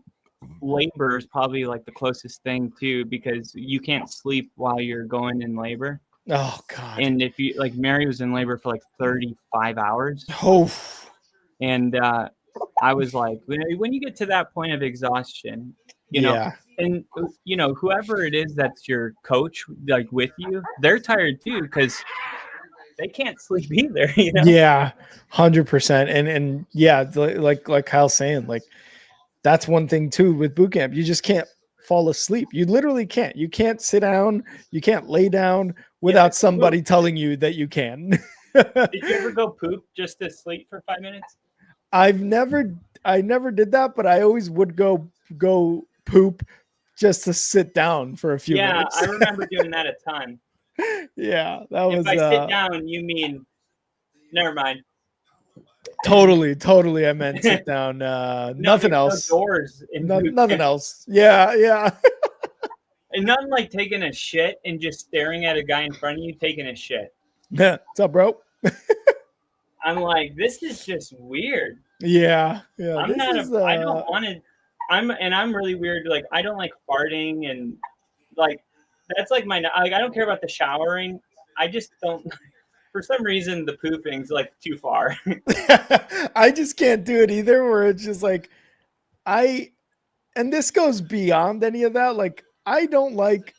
Speaker 4: labor is probably like the closest thing too, because you can't sleep while you're going in labor.
Speaker 1: Oh God.
Speaker 4: And if you like, Mary was in labor for like 35 hours.
Speaker 1: Oh.
Speaker 4: And I was like, when you get to that point of exhaustion,
Speaker 1: Yeah.
Speaker 4: and whoever it is that's your coach, like with you, they're tired too, because they can't sleep either.
Speaker 1: Yeah, 100%. And yeah, like Kyle's saying, like that's one thing too with boot camp. You just can't fall asleep. You literally can't. You can't sit down. You can't lay down. without somebody telling you that you can.
Speaker 4: Did you ever go poop just to sleep for 5 minutes?
Speaker 1: I never did that, but I always would go poop just to sit down for a few
Speaker 4: Yeah,
Speaker 1: minutes.
Speaker 4: I remember doing that a ton.
Speaker 1: Yeah, that
Speaker 4: If
Speaker 1: was
Speaker 4: I sit down, you mean never mind.
Speaker 1: totally. I meant sit down.
Speaker 4: No,
Speaker 1: Nothing
Speaker 4: there's
Speaker 1: else.
Speaker 4: no doors in poop.
Speaker 1: Nothing else. Yeah.
Speaker 4: And nothing like taking a shit and just staring at a guy in front of you taking a shit.
Speaker 1: What's up, bro?
Speaker 4: I'm like, this is just weird.
Speaker 1: Yeah.
Speaker 4: I'm not. I don't want to. I'm really weird. Like, I don't like farting and like that's like my. Like, I don't care about the showering. I just don't. For some reason, the pooping's like too far.
Speaker 1: I just can't do it either. Where it's just like and this goes beyond any of that. Like, I don't like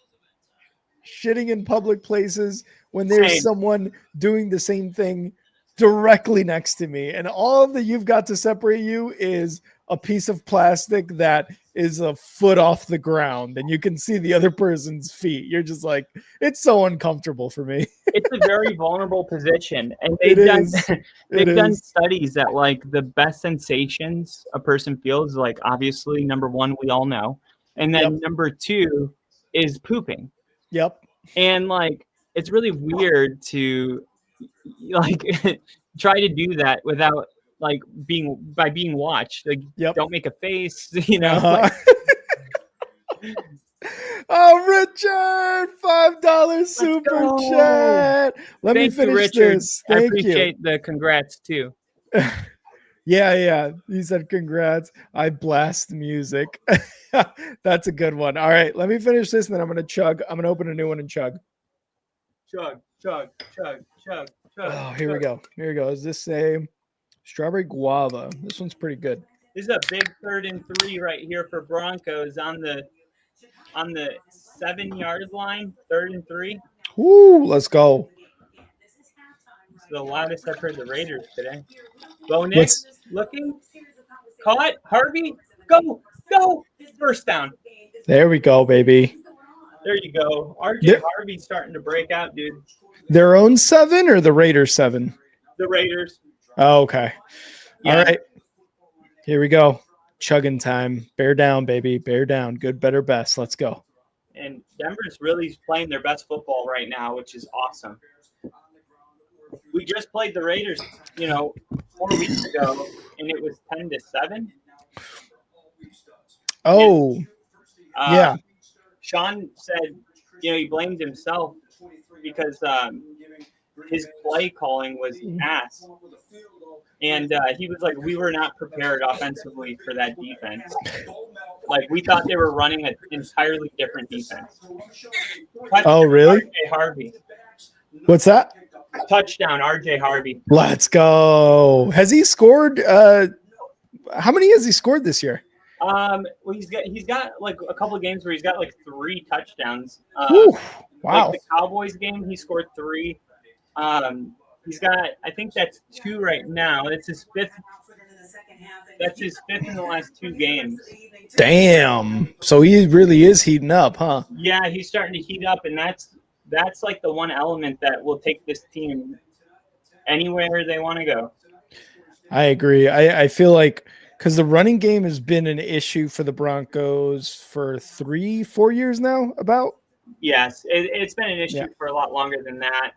Speaker 1: shitting in public places when there's
Speaker 4: Same.
Speaker 1: someone doing the same thing directly next to me, and all that you've got to separate you is a piece of plastic that is a foot off the ground, and you can see the other person's feet. You're just like, it's so uncomfortable for me.
Speaker 4: It's a very vulnerable position, and
Speaker 1: It
Speaker 4: they've done
Speaker 1: is.
Speaker 4: studies that like the best sensations a person feels, like obviously number one we all know, and then
Speaker 1: Yep.
Speaker 4: number two is pooping.
Speaker 1: Yep.
Speaker 4: And like it's really weird to like try to do that without like being watched. Like,
Speaker 1: Yep.
Speaker 4: don't make a face, you know.
Speaker 1: Uh-huh. Oh, Richard, $5 super
Speaker 4: go.
Speaker 1: chat. Let me
Speaker 4: Thank you,
Speaker 1: finish
Speaker 4: Richard.
Speaker 1: this.
Speaker 4: I
Speaker 1: Thank you.
Speaker 4: appreciate the congrats too.
Speaker 1: Yeah. He said congrats. I blast music. That's a good one. All right, let me finish this and then I'm gonna chug. I'm gonna open a new one and chug.
Speaker 4: Chug.
Speaker 1: Oh, here we go. Is this a strawberry guava? This one's pretty good.
Speaker 4: This is a big 3rd and 3 right here for Broncos on the 7-yard line. 3rd and 3.
Speaker 1: Woo, let's go.
Speaker 4: It's the loudest I've heard the Raiders today. Bo Nick looking. Caught. Harvey. Go. First down.
Speaker 1: There we go, baby.
Speaker 4: There you go. RJ Harvey's starting to break out, dude.
Speaker 1: Their own 7 or the Raiders 7?
Speaker 4: The Raiders.
Speaker 1: Oh, okay.
Speaker 4: Yeah.
Speaker 1: All right. Here we go. Chugging time. Bear down, baby. Bear down. Good, better, best. Let's go.
Speaker 4: And Denver's really playing their best football right now, which is awesome. We just played the Raiders, 4 weeks ago, and it was 10-7.
Speaker 1: Oh, yeah.
Speaker 4: Sean said, he blamed himself because his play calling was ass. And he was like, we were not prepared offensively for that defense. Like, we thought they were running an entirely different defense.
Speaker 1: Oh, really?
Speaker 4: RJ Harvey.
Speaker 1: What's that?
Speaker 4: Touchdown, RJ Harvey.
Speaker 1: Let's go. Has he scored? How many has he scored this year?
Speaker 4: Well, he's got like a couple of games where he's got like 3 touchdowns.
Speaker 1: Wow.
Speaker 4: Like the Cowboys game, he scored 3. He's got, I think that's 2 right now. That's his 5th. That's his 5th in the last 2 games.
Speaker 1: Damn. So he really is heating up, huh?
Speaker 4: Yeah, he's starting to heat up, and that's like the one element that will take this team anywhere they want to go.
Speaker 1: I agree. I feel like because the running game has been an issue for the Broncos for 3-4 years now, about.
Speaker 4: Yes, it's been an issue for a lot longer than that.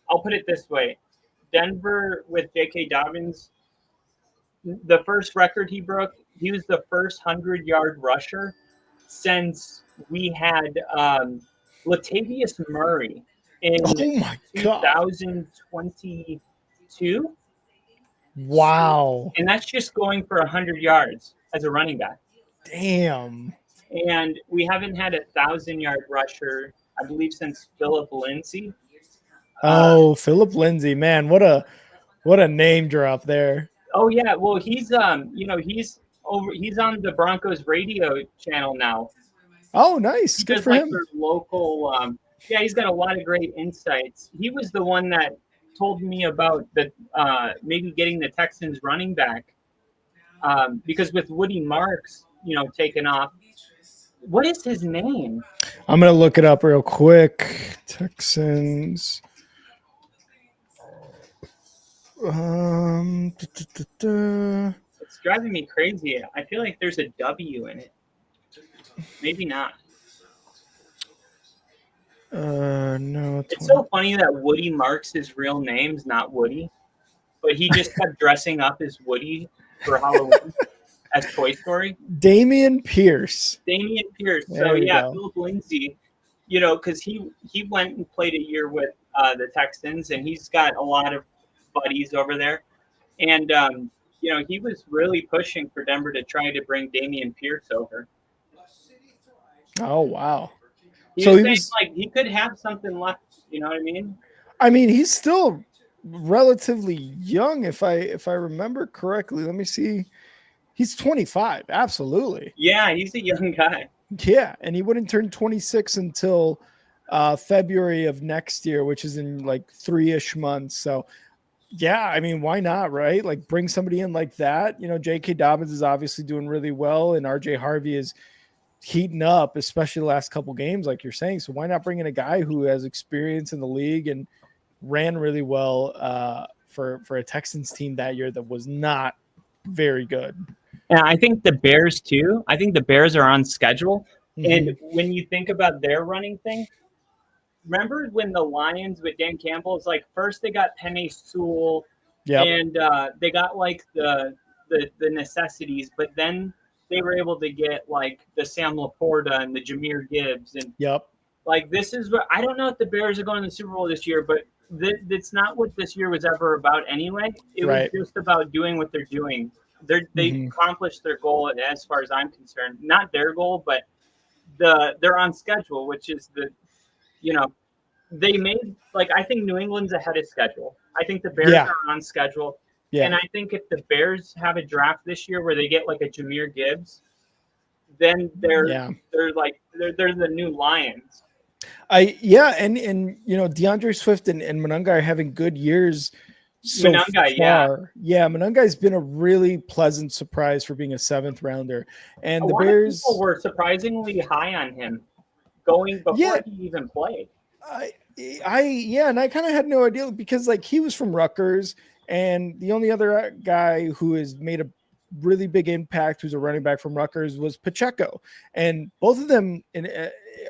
Speaker 4: I'll put it this way. Denver with J.K. Dobbins, the first record he broke, he was the first 100-yard rusher since we had Latavius Murray in 2022.
Speaker 1: Wow.
Speaker 4: And that's just going for 100 yards as a running back.
Speaker 1: Damn.
Speaker 4: And we haven't had a 1,000-yard rusher, I believe, since Philip Lindsay.
Speaker 1: Philip Lindsay, man, what a name drop there.
Speaker 4: Oh yeah, well he's he's on the Broncos radio channel now.
Speaker 1: Oh, nice. Good for him.
Speaker 4: Their local he's got a lot of great insights. He was the one that told me about the maybe getting the Texans running back. Because with Woody Marks, taking off. What is his name?
Speaker 1: I'm gonna look it up real quick. Texans. Um, duh, duh, duh, duh.
Speaker 4: It's driving me crazy. I feel like there's a W in it. Maybe not.
Speaker 1: No,
Speaker 4: It's so funny that Woody Marks his real name's not Woody, but he just kept dressing up as Woody for Halloween as Toy Story.
Speaker 1: Damian Pierce.
Speaker 4: Damian Pierce.
Speaker 1: There
Speaker 4: So
Speaker 1: we
Speaker 4: yeah,
Speaker 1: go.
Speaker 4: Philip Lindsay, because he went and played a year with the Texans, and he's got a lot of buddies over there, and he was really pushing for Denver to try to bring Damian Pierce over.
Speaker 1: Oh wow.
Speaker 4: He
Speaker 1: So
Speaker 4: was
Speaker 1: he
Speaker 4: saying
Speaker 1: was.
Speaker 4: like he could have something left. You know what I mean?
Speaker 1: I mean, he's still relatively young, if I remember correctly. Let me see. He's 25. Absolutely.
Speaker 4: Yeah, he's a young guy.
Speaker 1: Yeah, and he wouldn't turn 26 until February of next year, which is in like 3-ish months. So, yeah, I mean, why not, right? Like, bring somebody in like that. J.K. Dobbins is obviously doing really well, and R.J. Harvey is heating up, especially the last couple games, like you're saying. So, why not bring in a guy who has experience in the league and ran really well for a Texans team that year that was not very good?
Speaker 4: And I think the Bears too. I think the Bears are on schedule.
Speaker 1: Mm-hmm.
Speaker 4: And when you think about their running thing, remember when the Lions with Dan Campbell is like first they got Penei Sewell, and they got like the necessities, but then they were able to get like the Sam Laporta and the Jahmyr Gibbs, and like this is what I don't know if the Bears are going to the Super Bowl this year, but that's not what this year was ever about anyway. It was just about doing what they're doing. They accomplished their goal, as far as I'm concerned. Not their goal, but they're on schedule, which is they made I think New England's ahead of schedule. I think the Bears are on schedule, and I think if the Bears have a draft this year where they get like a Jahmyr Gibbs, then they're the new Lions.
Speaker 1: And DeAndre Swift and Monunga are having good years. So far. Yeah, Monunga's been a really pleasant surprise for being a 7th rounder, and the Bears
Speaker 4: people were surprisingly high on him going before he even played.
Speaker 1: And I kind of had no idea because he was from Rutgers, and the only other guy who has made a really big impact who's a running back from Rutgers was Pacheco, and both of them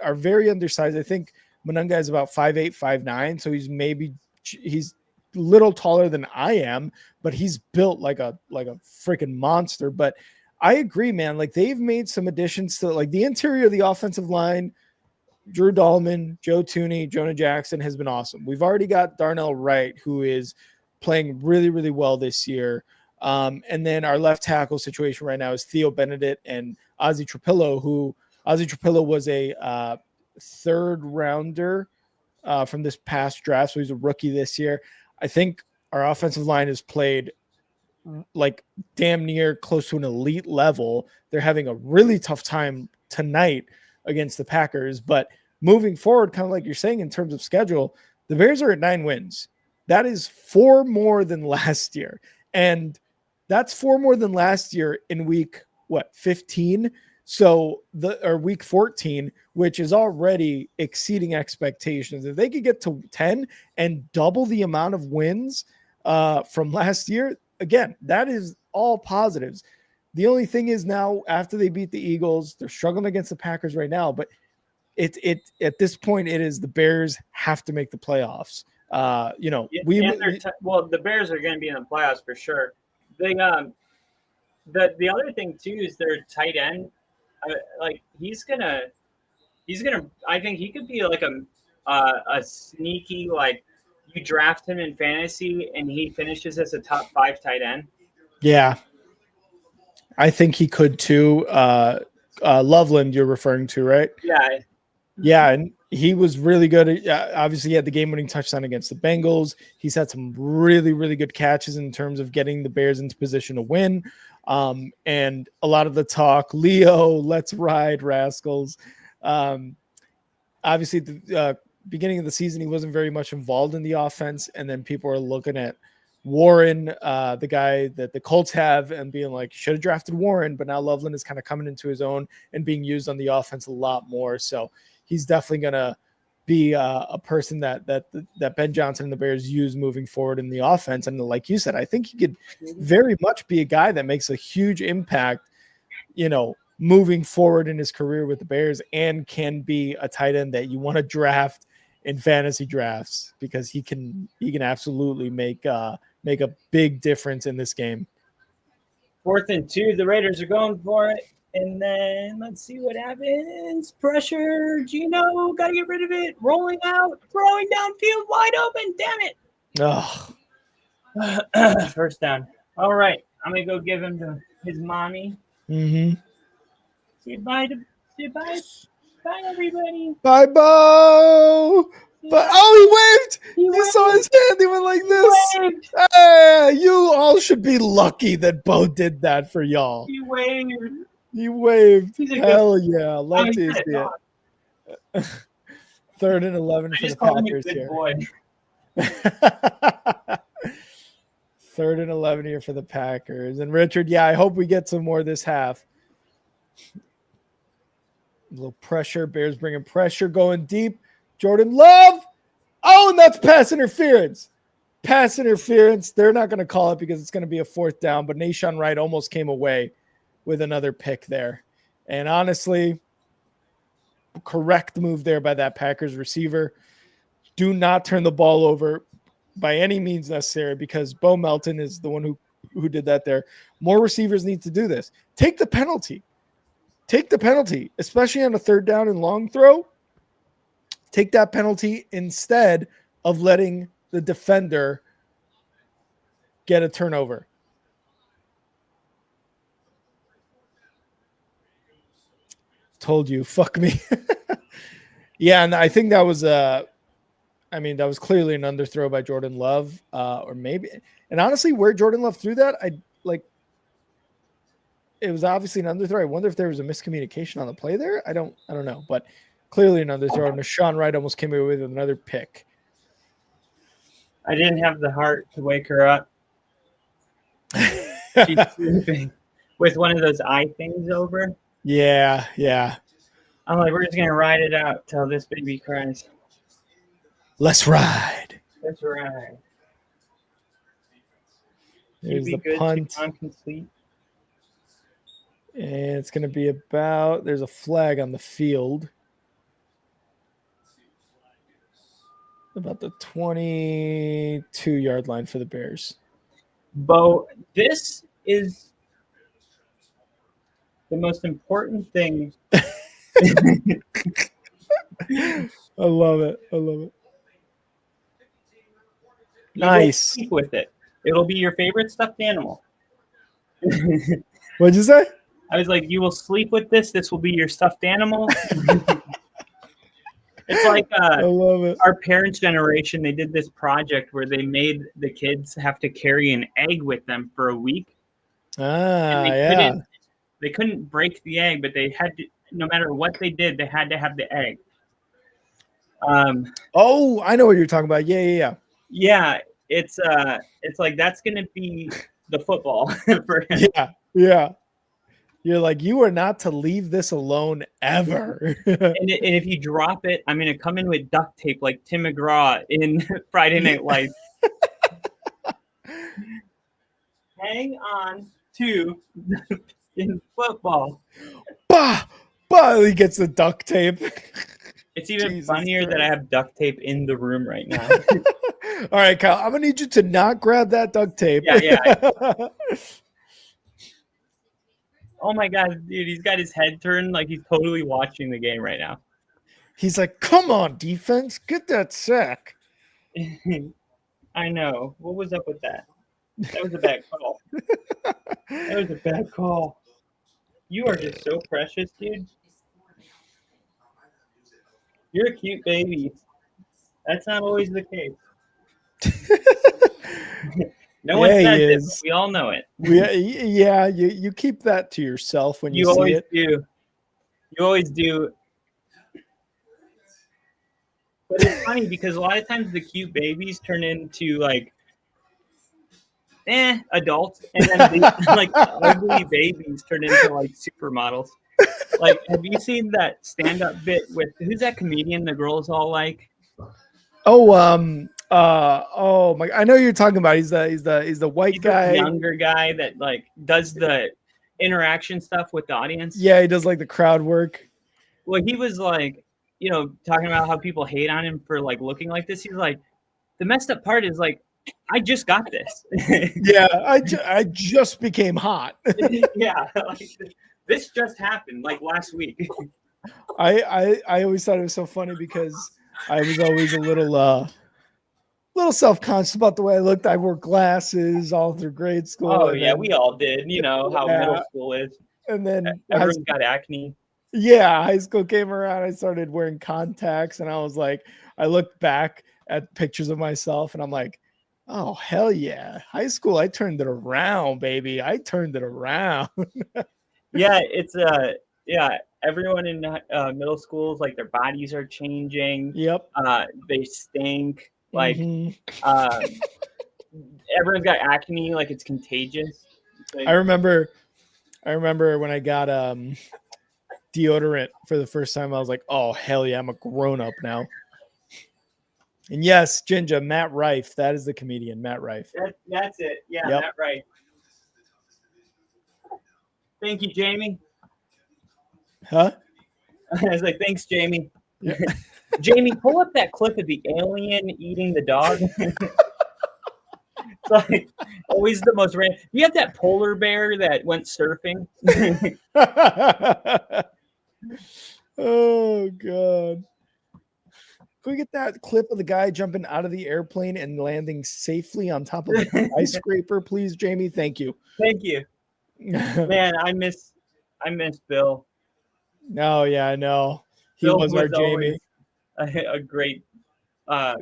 Speaker 1: are very undersized. I think Monunga is about 5'8", 5'9", so he's little taller than I am, but he's built like a freaking monster. But I agree, man. They've made some additions to the interior of the offensive line. Drew Dahlman, Joe Tooney, Jonah Jackson has been awesome. We've already got Darnell Wright, who is playing really, really well this year. And then our left tackle situation right now is Theo Benedict and Ozzie Trapillo, who Ozzie Trapillo was a 3rd rounder from this past draft. So he's a rookie this year. I think our offensive line has played damn near close to an elite level. They're having a really tough time tonight against the Packers, but moving forward, kind of like you're saying in terms of schedule, the Bears are at 9 wins. That is 4 more than last year. And that's 4 more than last year in week 15. So week 14, which is already exceeding expectations. If they could get to 10 and double the amount of wins from last year, again, that is all positives. The only thing is now after they beat the Eagles, they're struggling against the Packers right now, but it at this point it is the Bears have to make the playoffs. The
Speaker 4: Bears are going to be in the playoffs for sure. The other thing too is their tight end. He's gonna. I think he could be a sneaky you draft him in fantasy and he finishes as a top 5 tight end.
Speaker 1: Yeah, I think he could too. Loveland, you're referring to, right?
Speaker 4: Yeah.
Speaker 1: Yeah, and he was really good. Obviously, he had the game-winning touchdown against the Bengals. He's had some really, really good catches in terms of getting the Bears into position to win. And a lot of the talk, Leo, let's ride, Rascals. Obviously, at the beginning of the season, he wasn't very much involved in the offense. And then people are looking at Warren, the guy that the Colts have, and being like, should have drafted Warren. But now Loveland is kind of coming into his own and being used on the offense a lot more. So he's definitely going to be a person that Ben Johnson and the Bears use moving forward in the offense. And like you said, I think he could very much be a guy that makes a huge impact, moving forward in his career with the Bears, and can be a tight end that you want to draft in fantasy drafts, because he can absolutely make a big difference in this game.
Speaker 4: 4th and 2, the Raiders are going for it. And then let's see what happens. Pressure, Gino, got to get rid of it. Rolling out, throwing downfield, wide open. Damn it.
Speaker 1: Oh,
Speaker 4: First down. All right, I'm going to go give him to his mommy.
Speaker 1: mm-hmm.
Speaker 4: Say bye, everybody.
Speaker 1: Bye, Bo. But he waved. You saw his hand. He went like this. Hey, you all should be lucky that Bo did that for y'all.
Speaker 4: He waved.
Speaker 1: He waved. Hell yeah. Love to see
Speaker 4: it.
Speaker 1: it. 3rd and 11 for the Packers here.
Speaker 4: Boy.
Speaker 1: 3rd and 11 here for the Packers. And Richard, I hope we get some more this half. A little pressure. Bears bringing pressure, going deep. Jordan Love. Oh, and that's pass interference. Pass interference. They're not going to call it because it's going to be a 4th down, but Nahshon Wright almost came away with another pick there. And honestly, correct move there by that Packers receiver. Do not turn the ball over by any means necessary, because Bo Melton is the one who did that there. More receivers need to do this. Take the penalty. Take the penalty, especially on a 3rd down and long throw. Take that penalty instead of letting the defender get a turnover. Told you, fuck me. Yeah, and I think that was that was clearly an underthrow by Jordan Love, or maybe, and honestly, where Jordan Love threw that, it was obviously an underthrow. I wonder if there was a miscommunication on the play there. I don't know, but clearly an underthrow. And Nahshon Wright almost came away with another pick.
Speaker 4: I didn't have the heart to wake her up. She's sleeping with one of those eye things over.
Speaker 1: Yeah.
Speaker 4: I'm like, we're just gonna ride it out till this baby cries.
Speaker 1: Let's ride.
Speaker 4: There's
Speaker 1: the punt.
Speaker 4: Incomplete.
Speaker 1: And it's going to be there's a flag on the field. About the 22-yard line for the Bears.
Speaker 4: Bo, this is the most important thing.
Speaker 1: I love it. Nice.
Speaker 4: Sleep with it. It'll be your favorite stuffed animal.
Speaker 1: What'd you say?
Speaker 4: I was like, you will sleep with this. This will be your stuffed animal. It's like
Speaker 1: I love it.
Speaker 4: Our parents' generation, they did this project where they made the kids have to carry an egg with them for a week.
Speaker 1: Yeah.
Speaker 4: They couldn't break the egg, but they had to, no matter what they did, they had to have the egg.
Speaker 1: I know what you're talking about. Yeah.
Speaker 4: Yeah, it's like that's gonna be the football for him.
Speaker 1: Yeah. You're like, you are not to leave this alone ever.
Speaker 4: and if you drop it, I'm gonna come in with duct tape like Tim McGraw in Friday Night Lights. Hang on to in football.
Speaker 1: Bah! He gets the duct tape.
Speaker 4: It's even funnier that I have duct tape in the room right now.
Speaker 1: All right, Kyle, I'm gonna need you to not grab that duct tape.
Speaker 4: Yeah. Oh my God, dude, he's got his head turned like he's totally watching the game right now.
Speaker 1: He's like, come on, defense, get that sack.
Speaker 4: I know. What was up with that? That was a bad call. That was a bad call. You are just so precious, dude. You're a cute baby. That's not always the case. No one says it, but we all know it.
Speaker 1: You keep that to yourself when you see
Speaker 4: always
Speaker 1: it.
Speaker 4: You always do. But it's funny because a lot of times the cute babies turn into like adults, and then like ugly babies turn into like supermodels. Like, have you seen that stand-up bit with who's that comedian the girls all like?
Speaker 1: Oh my! I know you're talking about. He's the white
Speaker 4: He's
Speaker 1: guy.
Speaker 4: the younger guy that like does the interaction stuff with the audience.
Speaker 1: Yeah, he does like the crowd work.
Speaker 4: Well, he was like, talking about how people hate on him for like looking like this. He's like, the messed up part is like, I just got this.
Speaker 1: Yeah, I just became hot.
Speaker 4: Yeah, like, this just happened like last week.
Speaker 1: I always thought it was so funny because I was always a little self-conscious about the way I looked. I wore glasses all through grade school.
Speaker 4: Oh yeah, we all did. You know how middle school is.
Speaker 1: And then
Speaker 4: everyone's got acne.
Speaker 1: Yeah, high school came around. I started wearing contacts, and I was like, I looked back at pictures of myself, and I'm like, oh hell yeah, high school, I turned it around, baby. I turned it around.
Speaker 4: Yeah, it's everyone in middle schools, like, their bodies are changing.
Speaker 1: Yep.
Speaker 4: They stink. Like, everyone's got acne, like it's contagious. Like,
Speaker 1: I remember when I got deodorant for the first time. I was like, oh hell yeah, I'm a grown up now. And yes, Ginger, Matt Rife, that is the comedian, Matt Rife.
Speaker 4: That's it. Yeah,
Speaker 1: yep.
Speaker 4: Matt Rife. Thank you, Jamie.
Speaker 1: Huh?
Speaker 4: I was like, thanks, Jamie.
Speaker 1: Yeah.
Speaker 4: Jamie, pull up that clip of the alien eating the dog. It's like always the most random. You have that polar bear that went surfing.
Speaker 1: Oh god. Can we get that clip of the guy jumping out of the airplane and landing safely on top of a skyscraper, please, Jamie? Thank you.
Speaker 4: Thank you. Man, I miss Bill.
Speaker 1: Oh yeah, I know. He
Speaker 4: Bill
Speaker 1: was our Jamie.
Speaker 4: A great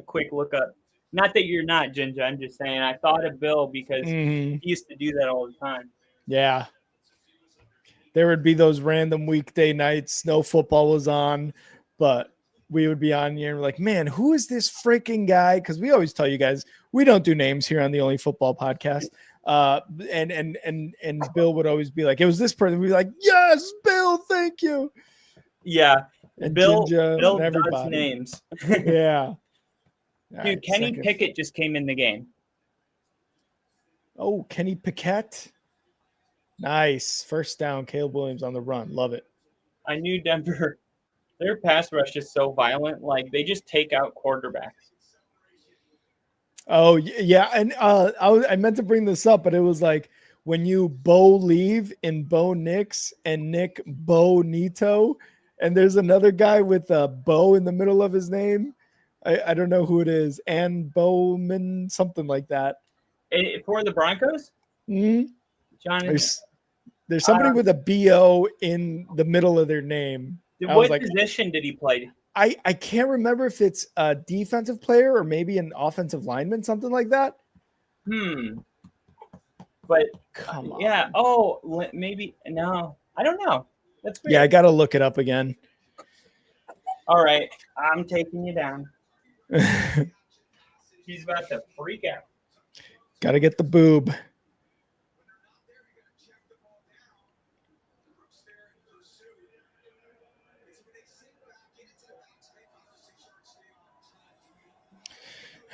Speaker 4: quick look up. Not that you're not, Ginger. I'm just saying I thought of Bill because he used to do that all the time.
Speaker 1: Yeah. There would be those random weekday nights, no football was on, but we would be on here and we're like, man, who is this freaking guy? Because we always tell you guys we don't do names here on the Only Football Podcast. And Bill would always be like, it was this person. We'd be like, yes, Bill, thank you.
Speaker 4: Yeah.
Speaker 1: And
Speaker 4: Bill
Speaker 1: and everybody.
Speaker 4: does names.
Speaker 1: Yeah.
Speaker 4: Dude, right, Kenny Pickett just came in the game.
Speaker 1: Oh, Kenny Pickett. Nice. First down, Caleb Williams on the run. Love it.
Speaker 4: I knew Denver, their pass rush is so violent. Like, they just take out quarterbacks.
Speaker 1: Oh, yeah. And I meant to bring this up, but it was like when you Bo Leave in Bo Nix and Nick Bo Nito, and there's another guy with a Bo in the middle of his name. I don't know who it is. Ann Bowman, something like that.
Speaker 4: For the Broncos?
Speaker 1: Mm-hmm.
Speaker 4: John,
Speaker 1: there's somebody with a B-O in the middle of their name.
Speaker 4: What position did he play?
Speaker 1: I can't remember if it's a defensive player or maybe an offensive lineman, something like that.
Speaker 4: But
Speaker 1: come on.
Speaker 4: Yeah. Oh, maybe. No, I don't know. That's weird.
Speaker 1: Yeah, I got to look it up again.
Speaker 4: All right. I'm taking you down. He's about to freak out.
Speaker 1: Got to get the boob.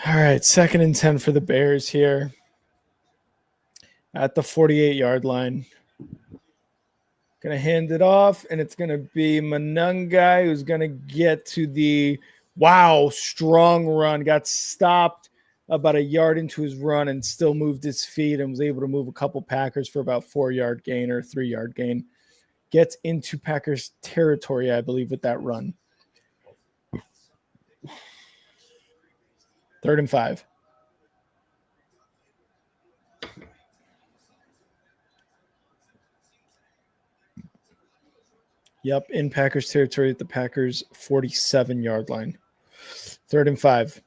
Speaker 1: All right, 2nd and 10 for the Bears here at the 48-yard line. Going to hand it off, and it's going to be Manungai who's going to get to the strong run. Got stopped about a yard into his run and still moved his feet and was able to move a couple Packers for about 4-yard gain or 3-yard gain. Gets into Packers territory, I believe, with that run. 3rd and 5. Yep, in Packers territory at the Packers 47-yard line. 3rd and 5.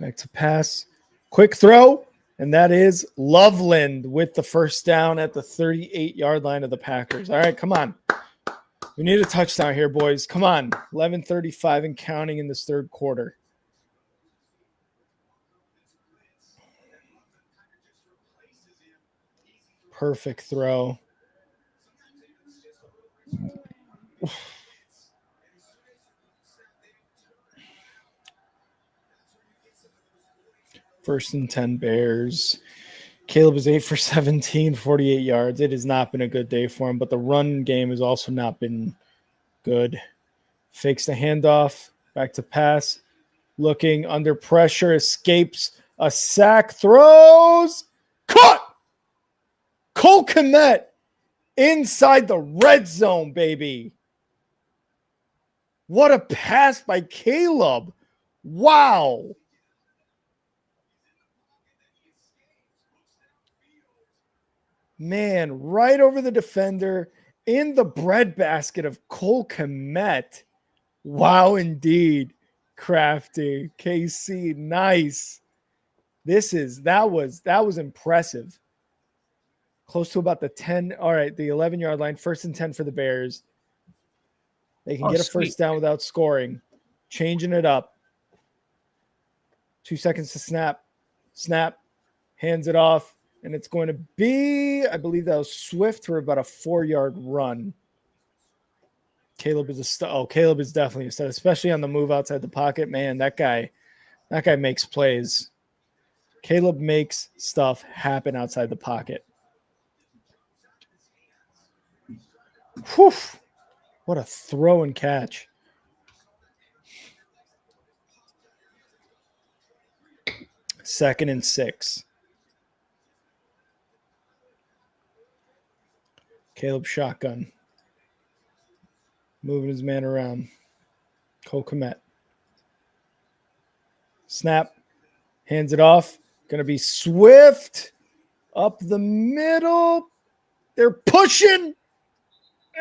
Speaker 1: Back to pass. Quick throw, and that is Loveland with the first down at the 38-yard line of the Packers. All right, come on. We need a touchdown here, boys. Come on. 11:35 and counting in this 3rd quarter. Perfect throw. First and 10 Bears. Caleb is 8 for 17, 48 yards. It has not been a good day for him, but the run game has also not been good. Fakes the handoff, back to pass. Looking under pressure, escapes a sack, throws, caught! Cole Kmet inside the red zone, baby. What a pass by Caleb. Wow. Man, right over the defender in the breadbasket of Cole Kmet. Wow, indeed. Crafty. KC, nice. That was impressive. Close to about the 10. All right, the 11-yard line, first and 10 for the Bears. They can get a first down without scoring. Changing it up. 2 seconds to snap. Snap. Hands it off. And it's going to be, I believe that was Swift for about a 4-yard run. Caleb is definitely a stud, especially on the move outside the pocket. Man, that guy makes plays. Caleb makes stuff happen outside the pocket. Whew. What a throw and catch. Second and 6. Caleb shotgun. Moving his man around. Cole Kmet. Snap. Hands it off. Going to be Swift. Up the middle. They're pushing.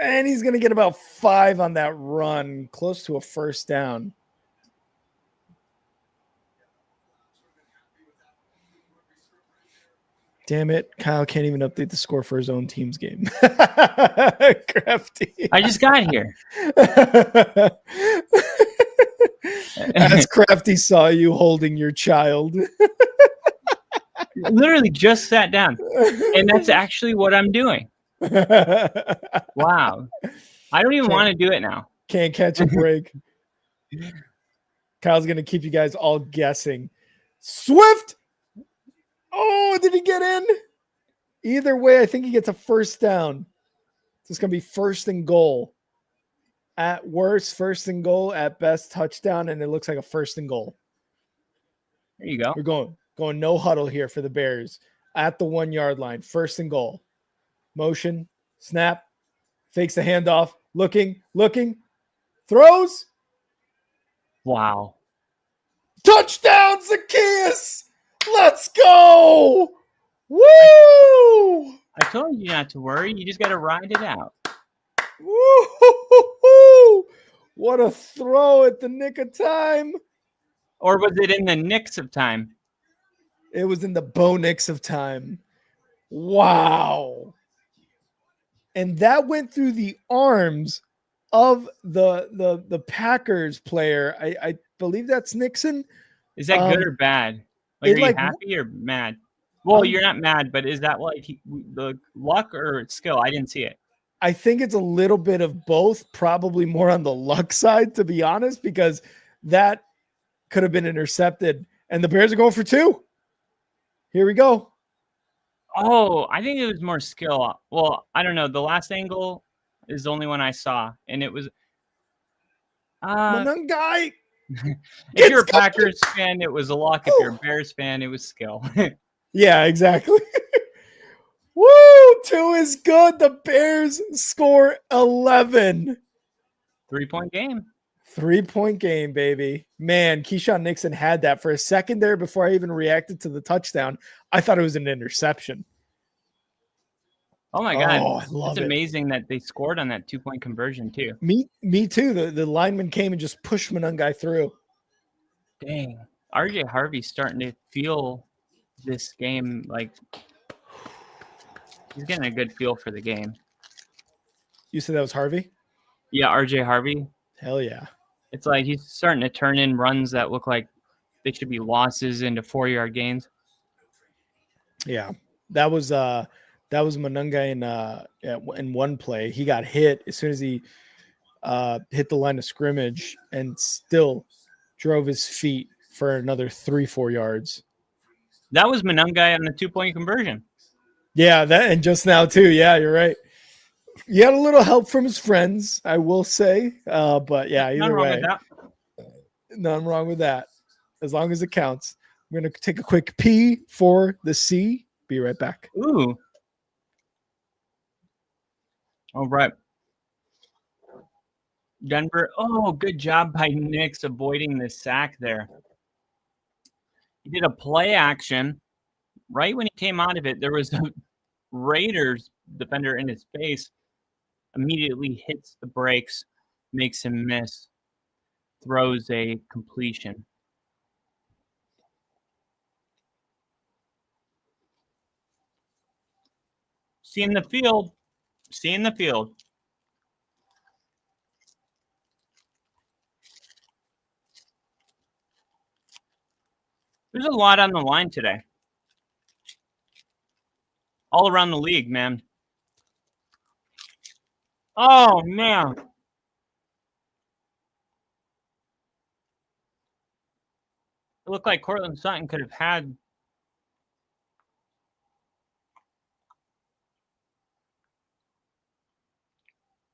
Speaker 1: And he's going to get about 5 on that run. Close to a first down. Damn it. Kyle can't even update the score for his own team's game. Crafty.
Speaker 4: I just got here.
Speaker 1: As Crafty saw you holding your child.
Speaker 4: Literally just sat down. And that's actually what I'm doing. Wow. I don't even want to do it now.
Speaker 1: Can't catch a break. Kyle's going to keep you guys all guessing. Swift! Oh, did he get in? Either way, I think he gets a first down. So it's going to be first and goal. At worst, first and goal. At best, touchdown. And it looks like a first and goal.
Speaker 4: There you go.
Speaker 1: We're going no huddle here for the Bears. At the 1-yard line. First and goal. Motion. Snap. Fakes the handoff. Looking. Throws.
Speaker 4: Wow.
Speaker 1: Touchdown, Zacchaeus! Let's go! Woo!
Speaker 4: I told you not to worry. You just got to ride it out.
Speaker 1: Woo! What a throw at the nick of time.
Speaker 4: Or was it in the nicks of time?
Speaker 1: It was in the Bo Nix of time. Wow. And that went through the arms of the Packers player. I believe that's Nixon.
Speaker 4: Is that good or bad? Like, are you happy or mad? Well, you're not mad, but is that like the luck or skill? I didn't see it.
Speaker 1: I think it's a little bit of both, probably more on the luck side, to be honest, because that could have been intercepted. And the Bears are going for 2. Here we go.
Speaker 4: Oh, I think it was more skill. Well, I don't know. The last angle is the only one I saw, and it was
Speaker 1: Manungai.
Speaker 4: If you're a Packers fan, it was a luck. If you're a Bears fan, it was skill.
Speaker 1: Yeah, exactly. Woo! 2 is good. The Bears score 11.
Speaker 4: 3-point game.
Speaker 1: 3-point game, baby. Man, Keyshawn Nixon had that for a second there before I even reacted to the touchdown. I thought it was an interception.
Speaker 4: Oh my God.
Speaker 1: Oh, I love
Speaker 4: it's
Speaker 1: it.
Speaker 4: Amazing that they scored on that 2-point conversion too.
Speaker 1: Me too. The lineman came and just pushed Manungai through.
Speaker 4: Dang. RJ Harvey's starting to feel this game like he's getting a good feel for the game.
Speaker 1: You said that was Harvey?
Speaker 4: Yeah, RJ Harvey.
Speaker 1: Hell yeah.
Speaker 4: It's like he's starting to turn in runs that look like they should be losses into 4-yard gains.
Speaker 1: Yeah. That That was Monunga in one play. He got hit as soon as he hit the line of scrimmage and still drove his feet for another 3-4 yards.
Speaker 4: That was Monunga on the 2-point conversion.
Speaker 1: Yeah, that and just now too. Yeah, you're right. He had a little help from his friends, I will say. But yeah,
Speaker 4: Nothing
Speaker 1: either
Speaker 4: wrong
Speaker 1: way,
Speaker 4: with that.
Speaker 1: nothing wrong with that. As long as it counts. I'm going to take a quick P for the C. Be right back.
Speaker 4: Ooh. All right. Denver. Oh, good job by Nix avoiding the sack there. He did a play action. Right when he came out of it, there was a Raiders defender in his face. Immediately hits the brakes, makes him miss, throws a completion. Seeing the field. Seeing the field. There's a lot on the line today. All around the league, man. Oh, man. It looked like Cortland Sutton could have had.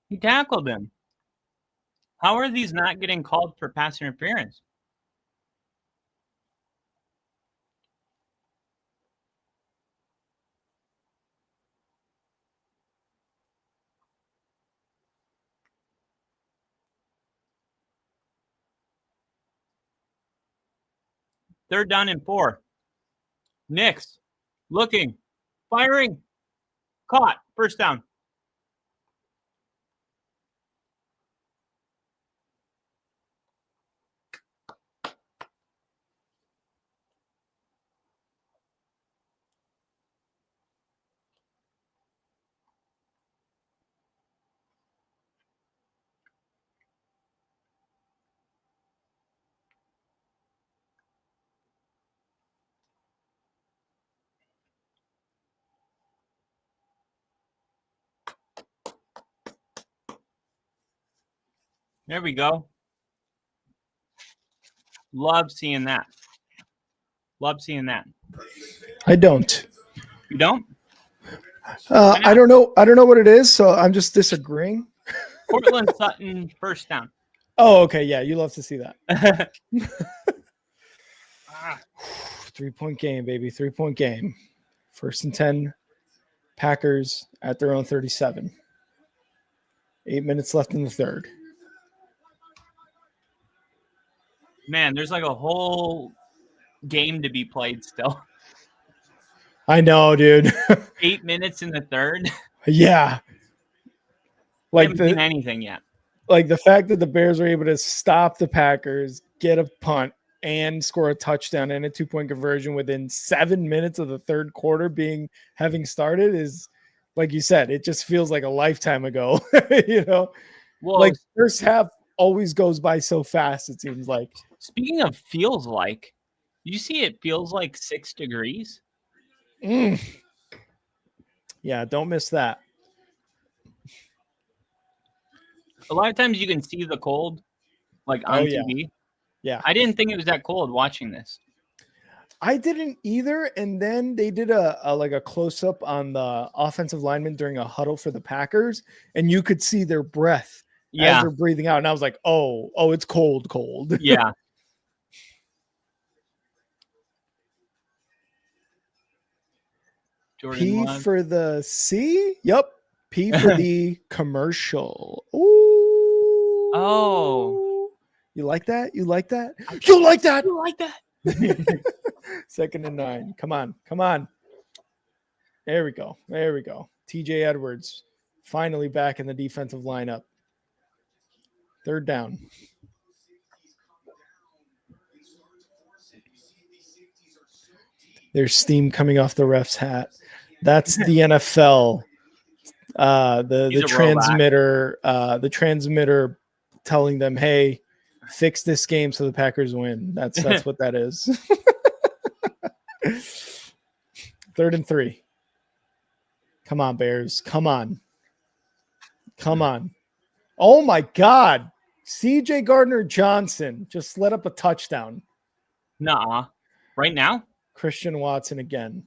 Speaker 4: He tackled him. How are these not getting called for pass interference? Third down and 4. Nix looking, firing, caught, first down. There we go. Love seeing that. Love seeing that.
Speaker 1: I don't.
Speaker 4: You don't?
Speaker 1: I don't know. I don't know what it is, so I'm just disagreeing.
Speaker 4: Cortland Sutton, first down.
Speaker 1: Oh, okay. Yeah, you love to see that. 3-point game, baby. 3-point game. 1st and 10. Packers at their own 37. 8 minutes left in the third.
Speaker 4: Man, there's like a whole game to be played still.
Speaker 1: I know, dude.
Speaker 4: 8 minutes in the third.
Speaker 1: Yeah.
Speaker 4: We
Speaker 1: Like
Speaker 4: haven't seen anything yet.
Speaker 1: like the fact that the Bears were able to stop the Packers, get a punt, and score a touchdown and a 2-point conversion within 7 minutes of the third quarter having started is, like you said, it just feels like a lifetime ago. You know,
Speaker 4: Well,
Speaker 1: like first half always goes by so fast, it seems like.
Speaker 4: speaking of feels like, you see it feels like 6 degrees?
Speaker 1: Yeah, don't miss that.
Speaker 4: A lot of times you can see the cold, like on TV.
Speaker 1: Yeah.
Speaker 4: I didn't think it was that cold watching this.
Speaker 1: I didn't either. And then they did a close up on the offensive lineman during a huddle for the Packers, and you could see their breath as
Speaker 4: Yeah.
Speaker 1: they're breathing out. And I was like, oh, it's cold.
Speaker 4: Yeah. Jordan
Speaker 1: P
Speaker 4: Love.
Speaker 1: for the C. Yep. P for the commercial. Ooh.
Speaker 4: Oh.
Speaker 1: You like that? You like that? You like that?
Speaker 4: You like that?
Speaker 1: 2nd and 9. Come on. There we go. TJ Edwards finally back in the defensive lineup. 3rd down. There's steam coming off the ref's hat. That's the NFL. The transmitter telling them, hey, fix this game so the Packers win. That's what that is. 3rd and 3. Come on, Bears. Come on. Come on. Oh, my God. CJ Gardner-Johnson just let up a touchdown.
Speaker 4: Nah. Right now?
Speaker 1: Christian Watson again.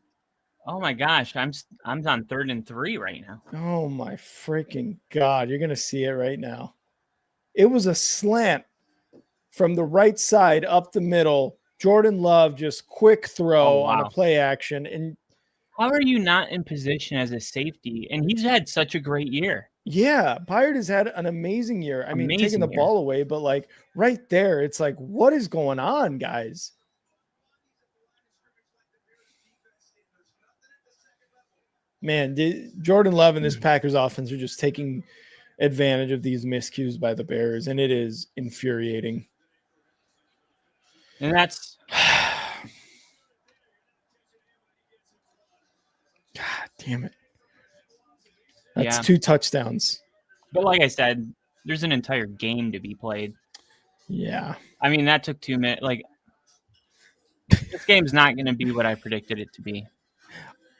Speaker 4: Oh my gosh, I'm on 3rd and 3 right now.
Speaker 1: Oh, my freaking God. You're going to see it right now. It was a slant from the right side up the middle. Jordan Love just quick throw on a play action. And
Speaker 4: how are you not in position as a safety? And he's had such a great year.
Speaker 1: Yeah, Byard has had an amazing year. I mean, taking the ball away, but like right there, it's like, what is going on, guys? Man, Jordan Love and this Packers offense are just taking advantage of these miscues by the Bears, and it is infuriating.
Speaker 4: And that's
Speaker 1: God damn it. That's 2 touchdowns.
Speaker 4: But like I said, there's an entire game to be played.
Speaker 1: Yeah.
Speaker 4: I mean, that took 2 minutes. Like, this game's not going to be what I predicted it to be.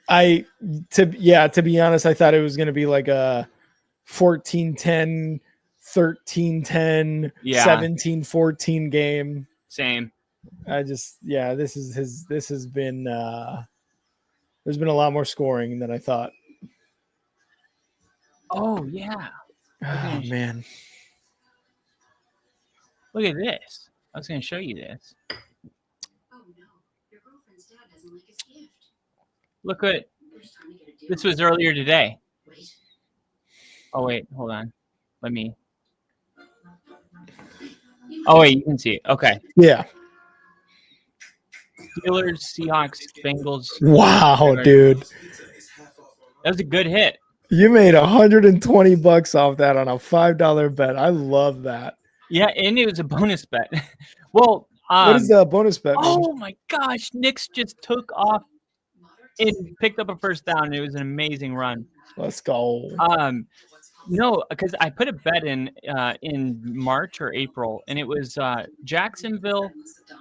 Speaker 1: To be honest, I thought it was going to be like a 14-10, 13-10, 17-14 game.
Speaker 4: Same.
Speaker 1: This has been there's been a lot more scoring than I thought.
Speaker 4: Oh yeah.
Speaker 1: Oh man.
Speaker 4: Look at this. I was going to show you this.
Speaker 6: Oh no, your girlfriend's dad doesn't like his gift.
Speaker 4: Look what this was earlier today. Oh wait, hold on. Let me. Oh wait, you can see it. Okay.
Speaker 1: Yeah.
Speaker 4: Steelers, Seahawks, Bengals.
Speaker 1: Wow, dude.
Speaker 4: That was a good hit.
Speaker 1: You made $120 off that on a $5 bet. I love that.
Speaker 4: Yeah, and it was a bonus bet. Well,
Speaker 1: what is the bonus bet?
Speaker 4: Oh my gosh, Knicks just took off and picked up a first down. And it was an amazing run.
Speaker 1: Let's go.
Speaker 4: No, because I put a bet in March or April, and it was Jacksonville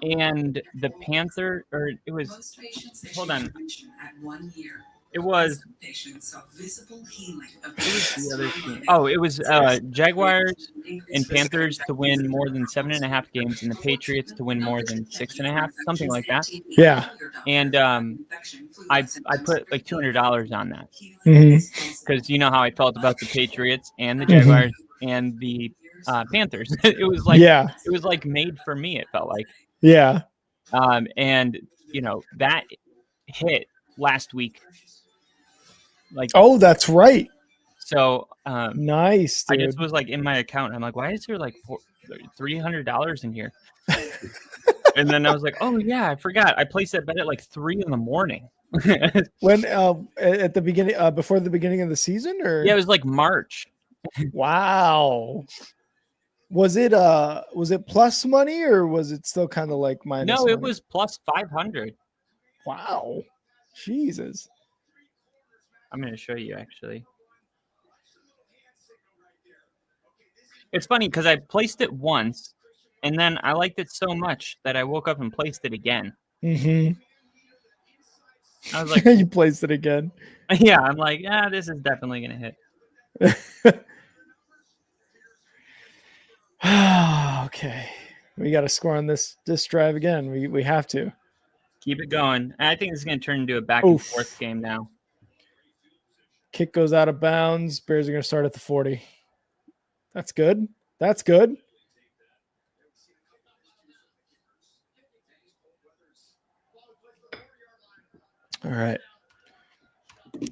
Speaker 4: and the Panther, or it was. Hold on. It was the other team. Oh, it was Jaguars and Panthers to win more than 7.5 games, and the Patriots to win more than 6.5, something like that.
Speaker 1: Yeah.
Speaker 4: And I put like $200 on that because you know how I felt about the Patriots and the Jaguars and the Panthers. It was like made for me. It felt like.
Speaker 1: Yeah.
Speaker 4: And you know that hit last week. Like,
Speaker 1: oh, that's right.
Speaker 4: So
Speaker 1: nice, dude.
Speaker 4: I just was like in my account. I'm like, why is there like $300 in here? And then I was like, oh yeah, I forgot. I placed that bet at like 3 a.m.
Speaker 1: When at the beginning, before the beginning of the season, or
Speaker 4: yeah, it was like March.
Speaker 1: Wow. Was it plus money or was it still kind of like minus?
Speaker 4: No,
Speaker 1: money?
Speaker 4: It was plus 500.
Speaker 1: Wow, Jesus.
Speaker 4: I'm going to show you, actually. It's funny because I placed it once, and then I liked it so much that I woke up and placed it again.
Speaker 1: Mm-hmm.
Speaker 4: I was like...
Speaker 1: You placed it again?
Speaker 4: Yeah, I'm like, yeah, this is definitely going to hit.
Speaker 1: Okay. We got to score on this drive again. We have to.
Speaker 4: Keep it going. I think it's going to turn into a back-and-forth game now.
Speaker 1: Kick goes out of bounds. Bears are going to start at the 40. That's good. That's good. All right.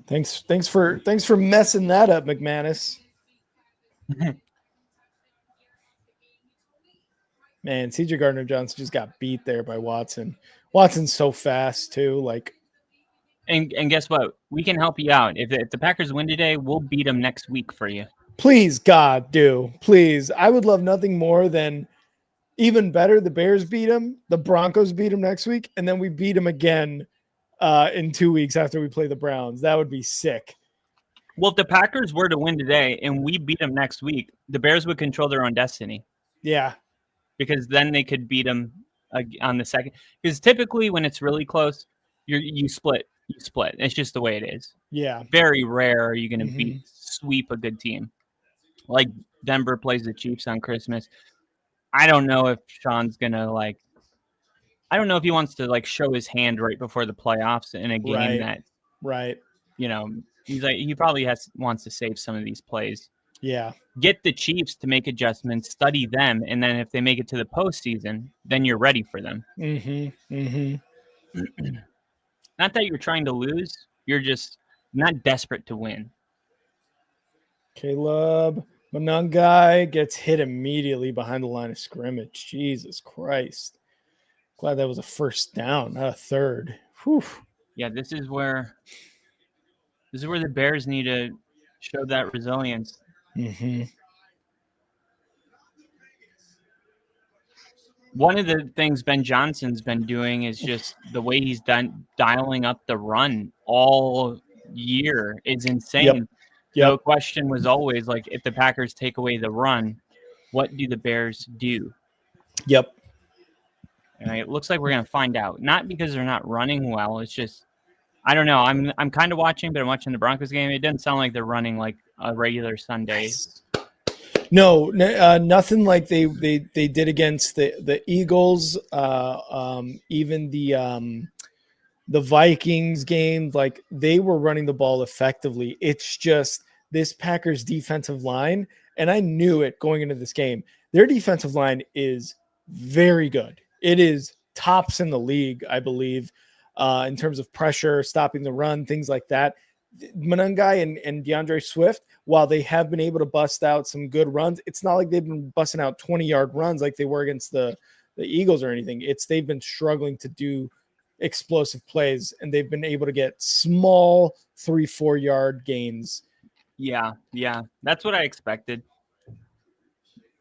Speaker 1: Thanks for messing that up, McManus. Man, CJ Gardner-Johnson just got beat there by Watson. Watson's so fast too. Like,
Speaker 4: and guess what? We can help you out. If the Packers win today, we'll beat them next week for you.
Speaker 1: Please, God, do. Please. I would love nothing more than, even better, the Bears beat them, the Broncos beat them next week, and then we beat them again in 2 weeks after we play the Browns. That would be sick.
Speaker 4: Well, if the Packers were to win today and we beat them next week, the Bears would control their own destiny.
Speaker 1: Yeah.
Speaker 4: Because then they could beat them on the second. Because typically when it's really close, you split. you split. It's just the way it is.
Speaker 1: Yeah.
Speaker 4: Very rare are you going to sweep a good team. Like Denver plays the Chiefs on Christmas. I don't know if Sean's going to I don't know if he wants to show his hand right before the playoffs in a game that,
Speaker 1: Right.
Speaker 4: he's he probably wants to save some of these plays.
Speaker 1: Yeah.
Speaker 4: Get the Chiefs to make adjustments, study them, and then if they make it to the postseason, then you're ready for them. Not that you're trying to lose, you're just not desperate to win.
Speaker 1: Caleb Monangai gets hit immediately behind the line of scrimmage. Jesus Christ. Glad that was a first down, not a third. Whew.
Speaker 4: Yeah, this is where the Bears need to show that resilience. One of the things Ben Johnson's been doing is just the way he's done dialing up the run all year is insane.
Speaker 1: Yep.
Speaker 4: The question was always if the Packers take away the run, what do the Bears do?
Speaker 1: Yep.
Speaker 4: And it looks like we're going to find out. Not because they're not running well. It's just, I don't know. I'm kind of watching, but I'm watching the Broncos game. It doesn't sound like they're running like a regular Sunday.
Speaker 1: No, nothing like they did against the Eagles, even the Vikings game. Like, they were running the ball effectively. It's just this Packers defensive line, and I knew it going into this game. Their defensive line is very good. It is tops in the league, I believe, in terms of pressure, stopping the run, things like that. Monangai and DeAndre Swift, while they have been able to bust out some good runs, it's not like they've been busting out 20-yard runs like they were against the Eagles or anything. They've been struggling to do explosive plays, and they've been able to get small 3-4 yard gains.
Speaker 4: Yeah, that's what I expected.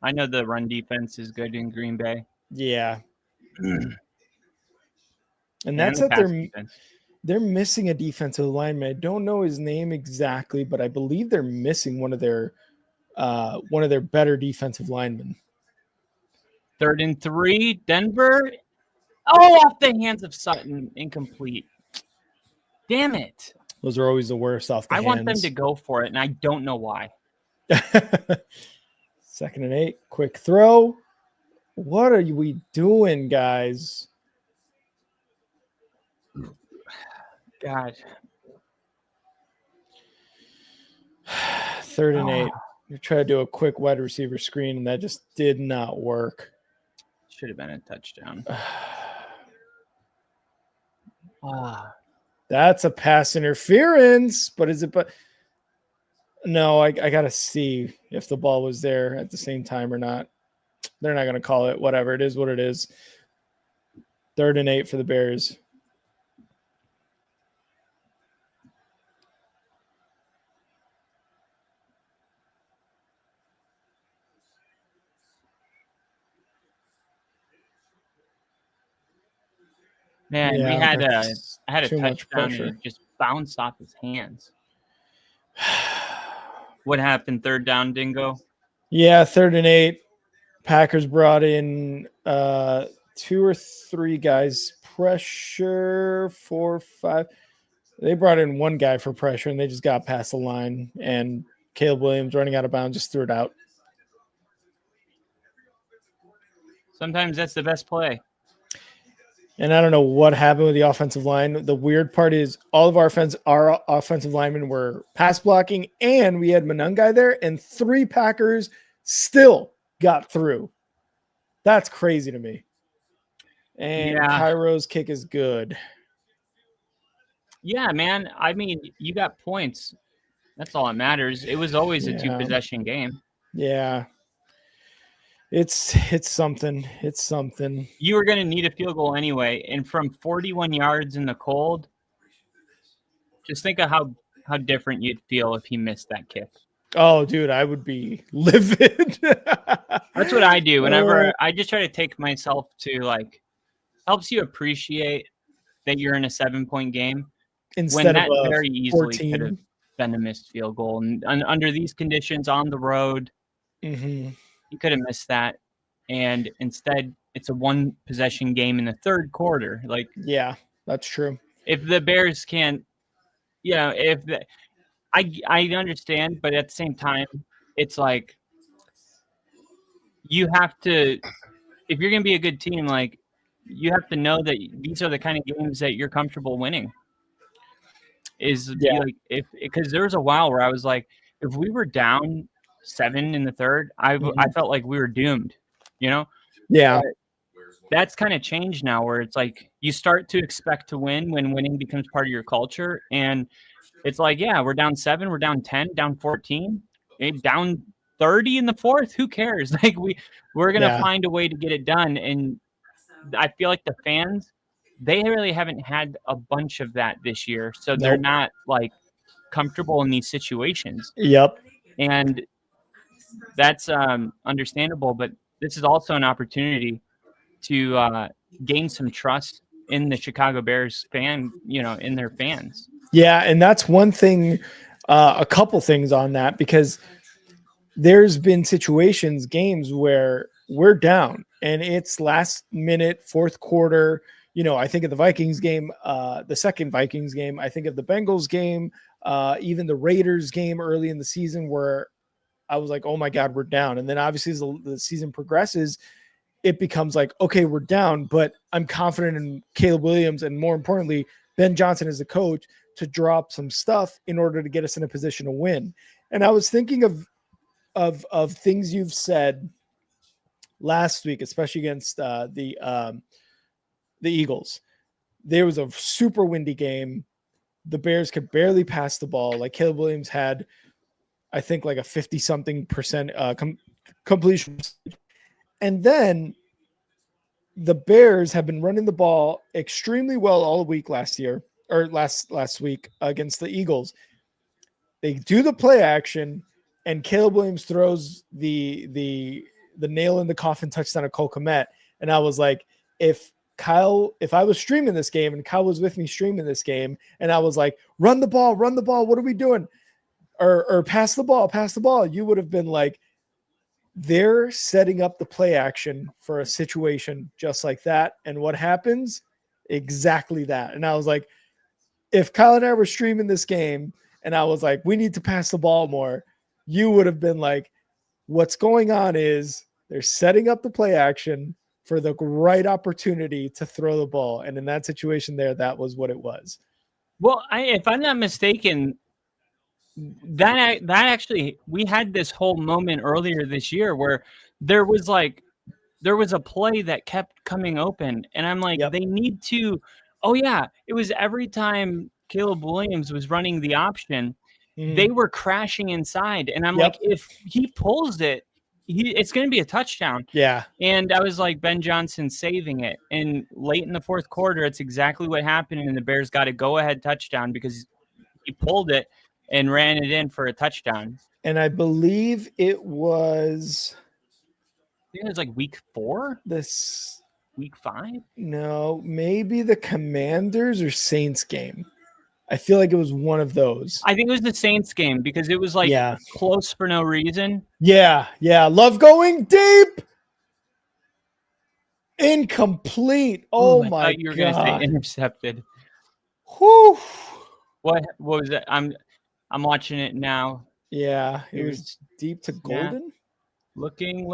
Speaker 4: I know the run defense is good in Green Bay.
Speaker 1: Yeah. And that's at they're missing a defensive lineman. I don't know his name exactly, but I believe they're missing one of their better defensive linemen.
Speaker 4: 3rd and 3, Denver. Oh, off the hands of Sutton, incomplete. Damn it!
Speaker 1: Those are always the worst off the hands.
Speaker 4: I want them to go for it, and I don't know why.
Speaker 1: 2nd and 8, quick throw. What are we doing, guys?
Speaker 4: God.
Speaker 1: 3rd and 8. We tried to do a quick wide receiver screen, and that just did not work.
Speaker 4: Should have been a touchdown.
Speaker 1: That's a pass interference, but is it? But no, I got to see if the ball was there at the same time or not. They're not going to call it. Whatever. It is what it is. 3rd and 8 for the Bears.
Speaker 4: Man,
Speaker 1: Yeah,
Speaker 4: I had a
Speaker 1: too much
Speaker 4: touchdown
Speaker 1: pressure.
Speaker 4: and it just bounced off his hands. What happened? 3rd down, Dingo?
Speaker 1: Yeah, 3rd and 8. Packers brought in 2 or 3 guys. Pressure, 4, 5. They brought in 1 guy for pressure, and they just got past the line. And Caleb Williams, running out of bounds, just threw it out.
Speaker 4: Sometimes that's the best play.
Speaker 1: And I don't know what happened with the offensive line. The weird part is all of our offensive linemen were pass blocking, and we had Monangai there, and 3 Packers still got through. That's crazy to me. And Cairo's kick is good.
Speaker 4: Yeah, man. I mean, you got points. That's all that matters. It was always a 2-possession game.
Speaker 1: Yeah. It's something. It's something.
Speaker 4: You were going to need a field goal anyway, and from 41 yards in the cold, just think of how different you'd feel if he missed that kick.
Speaker 1: Oh, dude, I would be livid.
Speaker 4: That's what I do. Whenever I just try to take myself to helps you appreciate that you're in a 7-point game
Speaker 1: instead
Speaker 4: when that
Speaker 1: of
Speaker 4: very easily
Speaker 1: 14.
Speaker 4: could have been a missed field goal. And under these conditions on the road, you could have missed that. And instead, it's a 1-possession game in the 3rd quarter.
Speaker 1: Yeah, that's true.
Speaker 4: if the Bears can't, if the, I understand, but at the same time, it's like you have to, if you're going to be a good team, like you have to know that these are the kind of games that you're comfortable winning.
Speaker 1: Yeah.
Speaker 4: Like because there was a while where I was like, if we were down 7 in the third, I felt like we were doomed, you know.
Speaker 1: Yeah.
Speaker 4: That's kind of changed now, where it's like you start to expect to win when winning becomes part of your culture, and it's like, yeah, we're down 7, we're down 10, down 14, down 30 in the fourth. Who cares? Like we're gonna
Speaker 1: Yeah.
Speaker 4: find a way to get it done, and I feel like the fans, they really haven't had a bunch of that this year, so they're
Speaker 1: Nope.
Speaker 4: not like comfortable in these situations,
Speaker 1: Yep.
Speaker 4: and that's understandable. But this is also an opportunity to gain some trust in the Chicago Bears in their fans.
Speaker 1: Yeah, and that's one thing, a couple things on that, because there's been situations, games where we're down and it's last minute, fourth quarter. I think of the Vikings game, the second Vikings game. I think of the Bengals game, even the Raiders game early in the season, where I was like, oh my God, we're down. And then obviously as the season progresses, it becomes like, okay, we're down, but I'm confident in Caleb Williams and, more importantly, Ben Johnson as the coach to drop some stuff in order to get us in a position to win. And I was thinking of things you've said last week, especially against the Eagles. There was a super windy game. The Bears could barely pass the ball. Like Caleb Williams had, I think, like a 50-something percent completion. And then the Bears have been running the ball extremely well all week last week against the Eagles. They do the play action, and Caleb Williams throws the nail in the coffin touchdown to Cole Kmet. And I was like, if I was streaming this game and Kyle was with me streaming this game, and I was like, run the ball, what are we doing? Or pass the ball, you would have been like, they're setting up the play action for a situation just like that. And what happens? Exactly that. And I was like, if Kyle and I were streaming this game and I was like, we need to pass the ball more, you would have been like, what's going on is they're setting up the play action for the right opportunity to throw the ball. And in that situation there, that was what it was.
Speaker 4: Well, if I'm not mistaken, that actually, we had this whole moment earlier this year where there was a play that kept coming open, and I'm like,
Speaker 1: Yep.
Speaker 4: They need to. Oh yeah, it was every time Caleb Williams was running the option, they were crashing inside, and I'm like, if he pulls it, it's going to be a touchdown.
Speaker 1: Yeah.
Speaker 4: And I was like, Ben Johnson saving it, and late in the fourth quarter, it's exactly what happened, and the Bears got a go-ahead touchdown because he pulled it and ran it in for a touchdown.
Speaker 1: And I believe it was
Speaker 4: like week 4, week 5.
Speaker 1: No, maybe the Commanders or Saints game. I feel like it was one of those.
Speaker 4: I think it was the Saints game because it was like close for no reason.
Speaker 1: Yeah. Love going deep. Incomplete. Oh my God.
Speaker 4: You were going to say intercepted.
Speaker 1: Whew.
Speaker 4: What was that? I'm watching it now.
Speaker 1: Yeah, it was deep to golden.
Speaker 4: Looking,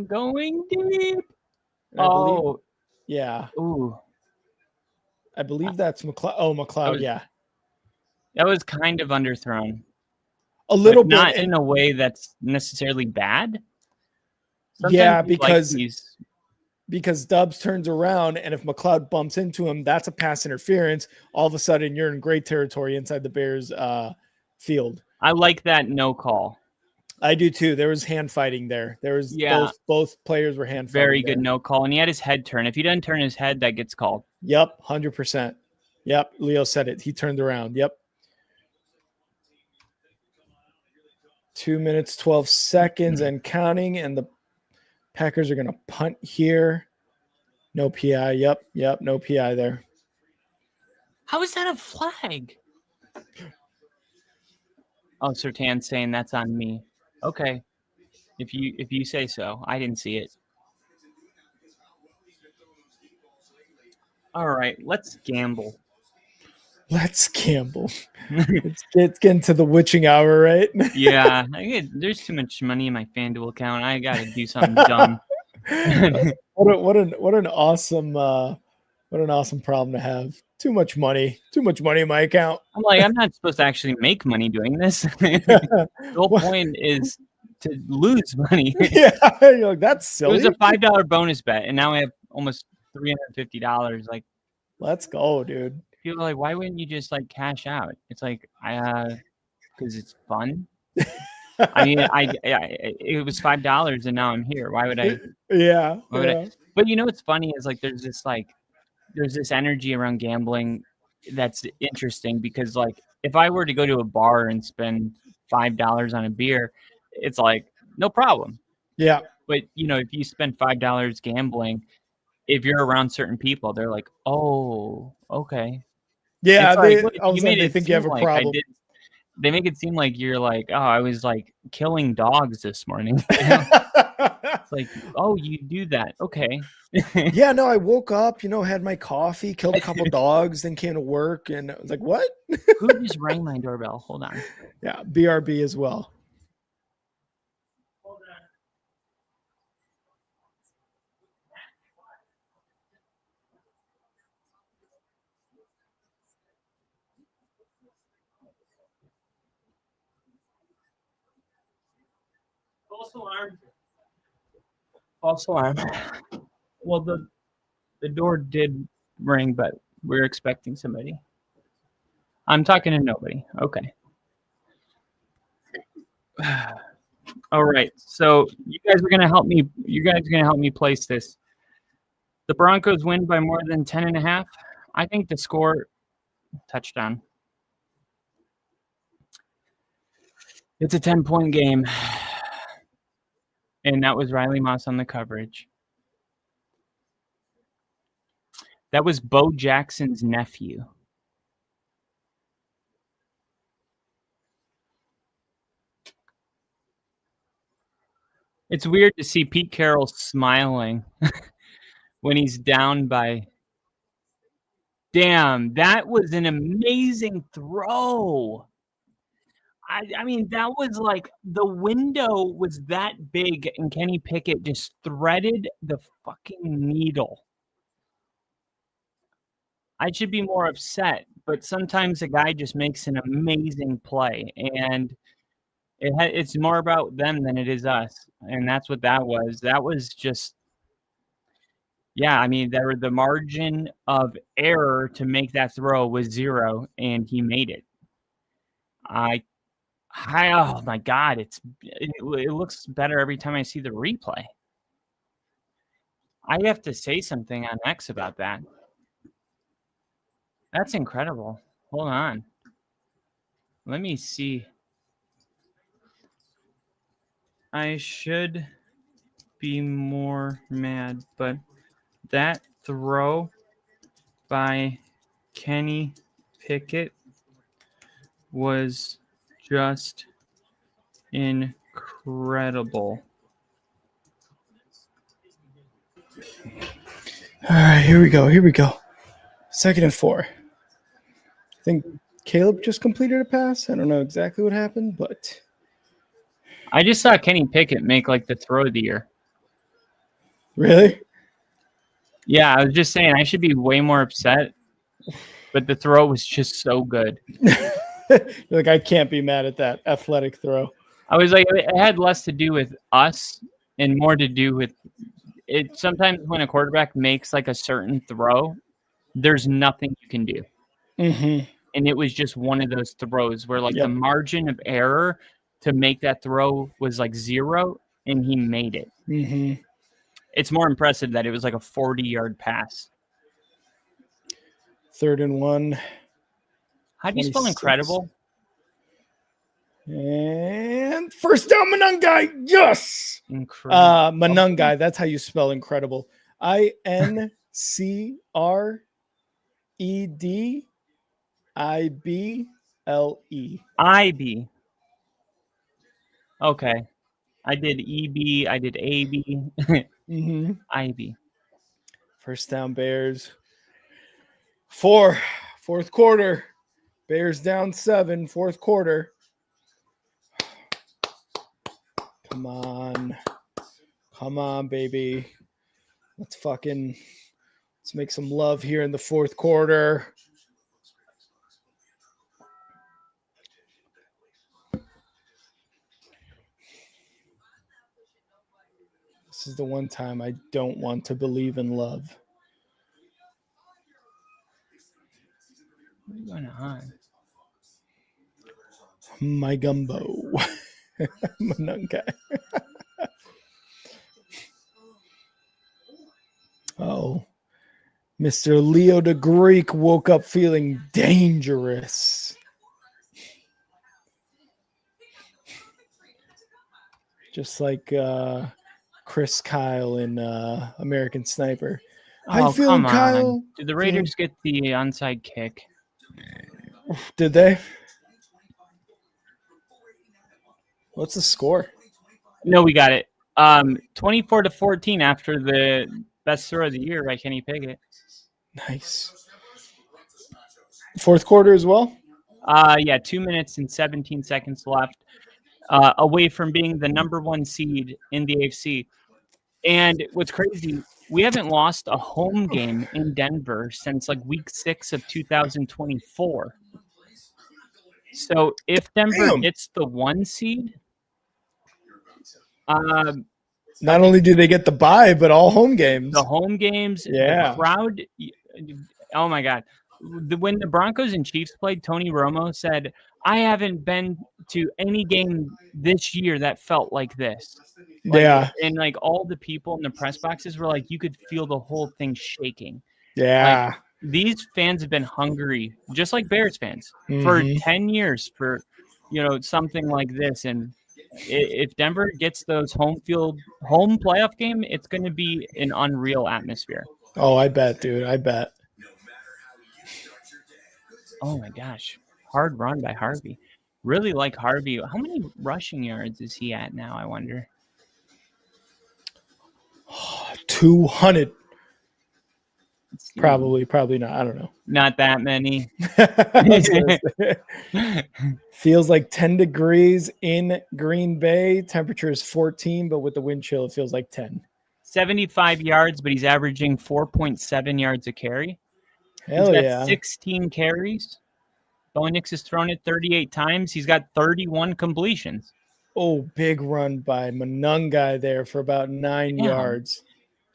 Speaker 4: going deep.
Speaker 1: Believe, yeah.
Speaker 4: Ooh.
Speaker 1: I believe that's McLeod. Oh, McLeod, yeah.
Speaker 4: That was kind of underthrown.
Speaker 1: A little bit.
Speaker 4: Not in a way that's necessarily bad.
Speaker 1: Sometimes because Dubs turns around, and if McLeod bumps into him, that's a pass interference. All of a sudden, you're in great territory inside the Bears field.
Speaker 4: I like that no call.
Speaker 1: I do too. There was hand fighting there. There was both players were hand fighting.
Speaker 4: Very good no call, and he had his head turned. If he doesn't turn his head, that gets called.
Speaker 1: Yep, 100%. Yep, Leo said it. He turned around. Yep. 2 minutes, 12 seconds and counting, and the Packers are going to punt here. No PI. Yep, no PI there.
Speaker 4: How is that a flag? Oh, Sertan's saying that's on me. Okay. If you say so. I didn't see it. All right, let's gamble.
Speaker 1: Let's gamble. It's getting to the witching hour, right?
Speaker 4: Yeah, there's too much money in my FanDuel account. I got to do something dumb.
Speaker 1: What an awesome problem to have. Too much money in my account.
Speaker 4: I'm like, I'm not supposed to actually make money doing this. The whole point is to lose money.
Speaker 1: Yeah, you're like, that's
Speaker 4: It was
Speaker 1: silly.
Speaker 4: a $5 bonus bet, and now I have almost $350. Like,
Speaker 1: Let's go, dude.
Speaker 4: people are like, why wouldn't you just like cash out? It's like, because it's fun. I mean, it was $5, and now I'm here. Why would I?
Speaker 1: Yeah.
Speaker 4: Why would I? But you know what's funny is like there's this energy around gambling that's interesting because like if I were to go to a bar and spend $5 on a beer, it's like no problem.
Speaker 1: Yeah.
Speaker 4: But you know, if you spend $5 gambling, if you're around certain people, they're like, "Oh, okay."
Speaker 1: Yeah,
Speaker 4: It's like, what,
Speaker 1: all of a
Speaker 4: you
Speaker 1: sudden
Speaker 4: made
Speaker 1: they
Speaker 4: it
Speaker 1: think you
Speaker 4: seem
Speaker 1: have a
Speaker 4: like I
Speaker 1: problem.
Speaker 4: did. They make it seem like you're like, "Oh, I was like killing dogs this morning." It's like, "Oh, you do that, okay."
Speaker 1: Yeah, no, I woke up, had my coffee, killed a couple dogs, then came to work, and I was like, what?
Speaker 4: Who just rang my doorbell? Hold on.
Speaker 1: Yeah, BRB as well.
Speaker 4: False alarm. False alarm. Well, the door did ring, but we're expecting somebody. I'm talking to nobody. Okay. All right. So you guys are gonna help me. You guys are gonna help me place this. The Broncos win by more than 10.5. I think the score touchdown. It's a 10-point game. And that was Riley Moss on the coverage. That was Bo Jackson's nephew. It's weird to see Pete Carroll smiling when he's down by. Damn, that was an amazing throw. I mean, that was like the window was that big, and Kenny Pickett just threaded the fucking needle. I should be more upset, but sometimes a guy just makes an amazing play, and it's more about them than it is us, and that's what that was. That was just, yeah. I mean, the margin of error to make that throw was 0, and he made it. Oh my God, it looks better every time I see the replay. I have to say something on X about that. That's incredible. Hold on. Let me see. I should be more mad, but that throw by Kenny Pickett was just incredible.
Speaker 1: All right, here we go. 2nd and 4. I think Caleb just completed a pass. I don't know exactly what happened, but
Speaker 4: I just saw Kenny Pickett make like the throw of the year.
Speaker 1: really?
Speaker 4: Yeah, I was just saying I should be way more upset, but the throw was just so good.
Speaker 1: You're like, I can't be mad at that athletic throw.
Speaker 4: I was like, it had less to do with us and more to do with it. Sometimes when a quarterback makes like a certain throw, there's nothing you can do.
Speaker 1: Mm-hmm.
Speaker 4: And it was just one of those throws where like
Speaker 1: Yep.
Speaker 4: the margin of error to make that throw was like 0, and he made it.
Speaker 1: Mm-hmm.
Speaker 4: It's more impressive that it was like a 40-yard pass.
Speaker 1: 3rd and 1.
Speaker 4: How do you spell
Speaker 1: 26.
Speaker 4: incredible?
Speaker 1: And first down, Manungai. Yes.
Speaker 4: Incredible.
Speaker 1: Manungai. That's how you spell incredible. INCREDIBLE.
Speaker 4: IB. Okay. I did EB. I did AB.
Speaker 1: Mm-hmm.
Speaker 4: IB.
Speaker 1: First down, Bears. 4, 4th quarter. Bears down 7, fourth quarter. Come on. Come on, baby. Let's make some love here in the fourth quarter. This is the one time I don't want to believe in love.
Speaker 4: What's going on?
Speaker 1: My gumbo. Manunka. Oh. Mr. Leo the Greek woke up feeling dangerous. Just like Chris Kyle in American Sniper. How you feeling,
Speaker 4: come
Speaker 1: Kyle?
Speaker 4: on. Did the Raiders get the onside kick?
Speaker 1: Did they? What's the score?
Speaker 4: No, we got it. 24-14 after the best throw of the year by Kenny Pickett.
Speaker 1: Nice. Fourth quarter as well?
Speaker 4: Yeah, 2 minutes and 17 seconds left. Away from being the number 1 seed in the AFC. And what's crazy, we haven't lost a home game in Denver since like week 6 of 2024. So if Denver gets the 1 seed,
Speaker 1: not only do they get the bye, but all home games.
Speaker 4: The home games,
Speaker 1: yeah.
Speaker 4: The crowd. Oh my God. When the Broncos and Chiefs played, Tony Romo said, I haven't been to any game this year that felt like this.
Speaker 1: Yeah.
Speaker 4: And like all the people in the press boxes were like, you could feel the whole thing shaking.
Speaker 1: Yeah.
Speaker 4: Like, these fans have been hungry, just like Bears fans, for 10 years for, something like this. And if Denver gets those home playoff game, it's going to be an unreal atmosphere.
Speaker 1: Oh, I bet, dude. I bet.
Speaker 4: Oh my gosh. Hard run by Harvey. Really like Harvey. How many rushing yards is he at now, I wonder?
Speaker 1: 200. Probably not. I don't know.
Speaker 4: Not that many.
Speaker 1: Feels like 10 degrees in Green Bay. Temperature is 14, but with the wind chill, it feels like 10.
Speaker 4: 75 yards, but he's averaging 4.7 yards a carry.
Speaker 1: Hell
Speaker 4: he's got
Speaker 1: yeah.
Speaker 4: 16 carries. Bo Nix has thrown it 38 times. He's got 31 completions.
Speaker 1: Oh, big run by Manunga there for about 9 yards.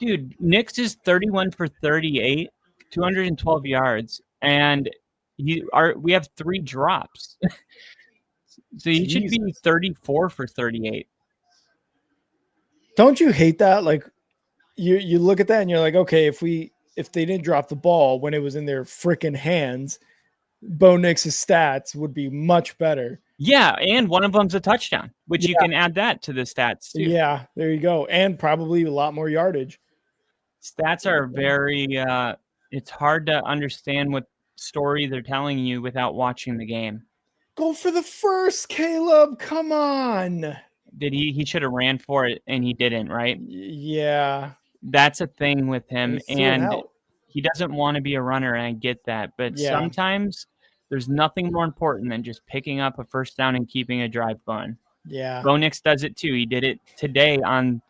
Speaker 4: Dude, Nix is 31 for 38, 212 yards, and we have 3 drops. So he should be 34 for 38.
Speaker 1: Don't you hate that? Like you look at that and you're like, okay, if they didn't drop the ball when it was in their freaking hands, Bo Nix's stats would be much better.
Speaker 4: Yeah, and one of them's a touchdown, which you can add that to the stats too.
Speaker 1: Yeah, there you go. And probably a lot more yardage.
Speaker 4: Stats are very it's hard to understand what story they're telling you without watching the game.
Speaker 1: Go for the first, Caleb. Come on.
Speaker 4: Did he should have ran for it and he didn't, right?
Speaker 1: Yeah.
Speaker 4: That's a thing with him, and he doesn't want to be a runner, and I get that. But sometimes there's nothing more important than just picking up a first down and keeping a drive going.
Speaker 1: Yeah.
Speaker 4: Bo Nix does it too. He did it today on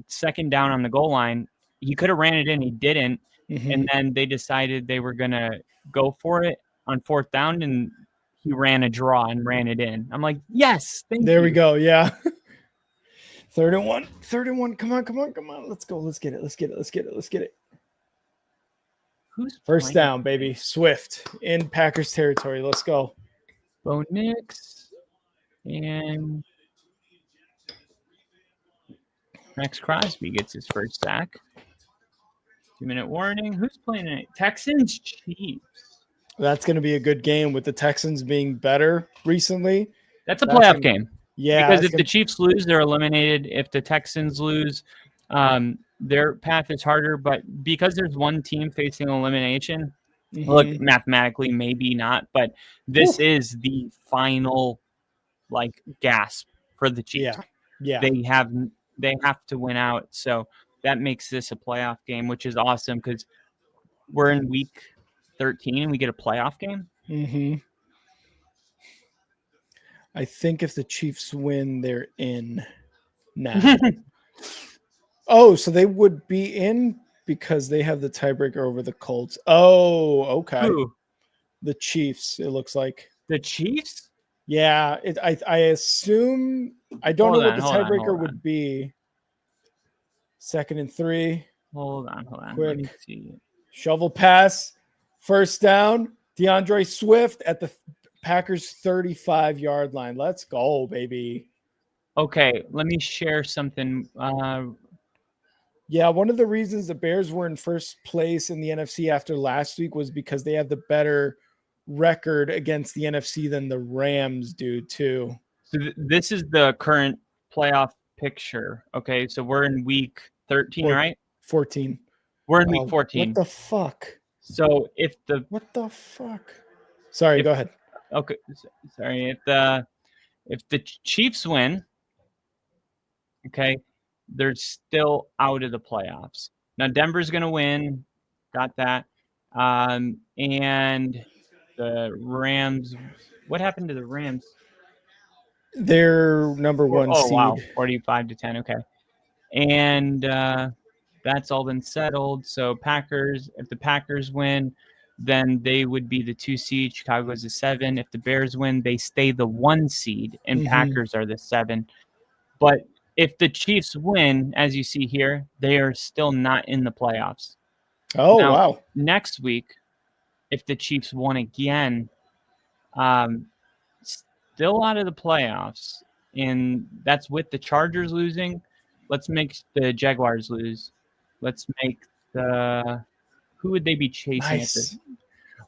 Speaker 4: second down on the goal line. He could have ran it in, he didn't. And then they decided they were going to go for it on fourth down, and he ran a draw and ran it in. I'm like, yes,
Speaker 1: there we go. Yeah. 31. Come on. Let's go. Let's get it.
Speaker 4: Who's
Speaker 1: first down, baby? Swift in Packers territory. Let's go.
Speaker 4: Bo Nix and Max Crosby gets his first sack. 2-minute warning. Who's playing it? Texans, Chiefs.
Speaker 1: That's going to be a good game with the Texans being better recently.
Speaker 4: That's a playoff game.
Speaker 1: Yeah.
Speaker 4: Because if the Chiefs lose, they're eliminated. If the Texans lose, their path is harder. But because there's one team facing elimination, look, mathematically, maybe not. But this is the final, gasp for the Chiefs.
Speaker 1: Yeah.
Speaker 4: They have to win out. So that makes this a playoff game, which is awesome because we're in week 13 and we get a playoff game.
Speaker 1: Mm-hmm. I think if the Chiefs win, they're in now. Oh, so they would be in because they have the tiebreaker over the Colts. Oh, okay.
Speaker 4: Who?
Speaker 1: The Chiefs, it looks like.
Speaker 4: The Chiefs?
Speaker 1: Yeah, I assume I don't know what the
Speaker 4: Hold
Speaker 1: tiebreaker
Speaker 4: on.
Speaker 1: would be. 2nd and 3.
Speaker 4: Hold on. Let
Speaker 1: Quick.
Speaker 4: me see.
Speaker 1: Shovel pass. First down. DeAndre Swift at the Packers 35-yard line. Let's go, baby.
Speaker 4: Okay, let me share something.
Speaker 1: Yeah, one of the reasons the Bears were in first place in the NFC after last week was because they have the better record against the NFC than the Rams do, too.
Speaker 4: So this is the current playoff picture. Okay, so we're in week 13, right?
Speaker 1: 14.
Speaker 4: We're in week 14.
Speaker 1: What the fuck?
Speaker 4: So if the
Speaker 1: What the fuck? Sorry, go ahead.
Speaker 4: Okay, sorry. If the Chiefs win, okay, they're still out of the playoffs. Now Denver's going to win, got that. And the Rams. What happened to the Rams?
Speaker 1: They're number one seed.
Speaker 4: Wow, 45-10. Okay, and that's all been settled. So Packers, if the Packers win, then they would be the 2 seed. Chicago's the 7. If the Bears win, they stay the 1 seed, and Packers are the 7. But if the Chiefs win, as you see here, they are still not in the playoffs.
Speaker 1: Oh,
Speaker 4: Now,
Speaker 1: wow.
Speaker 4: Next week, if the Chiefs won again, still out of the playoffs, and that's with the Chargers losing. Let's make the Jaguars lose. Let's make who would they be chasing at this?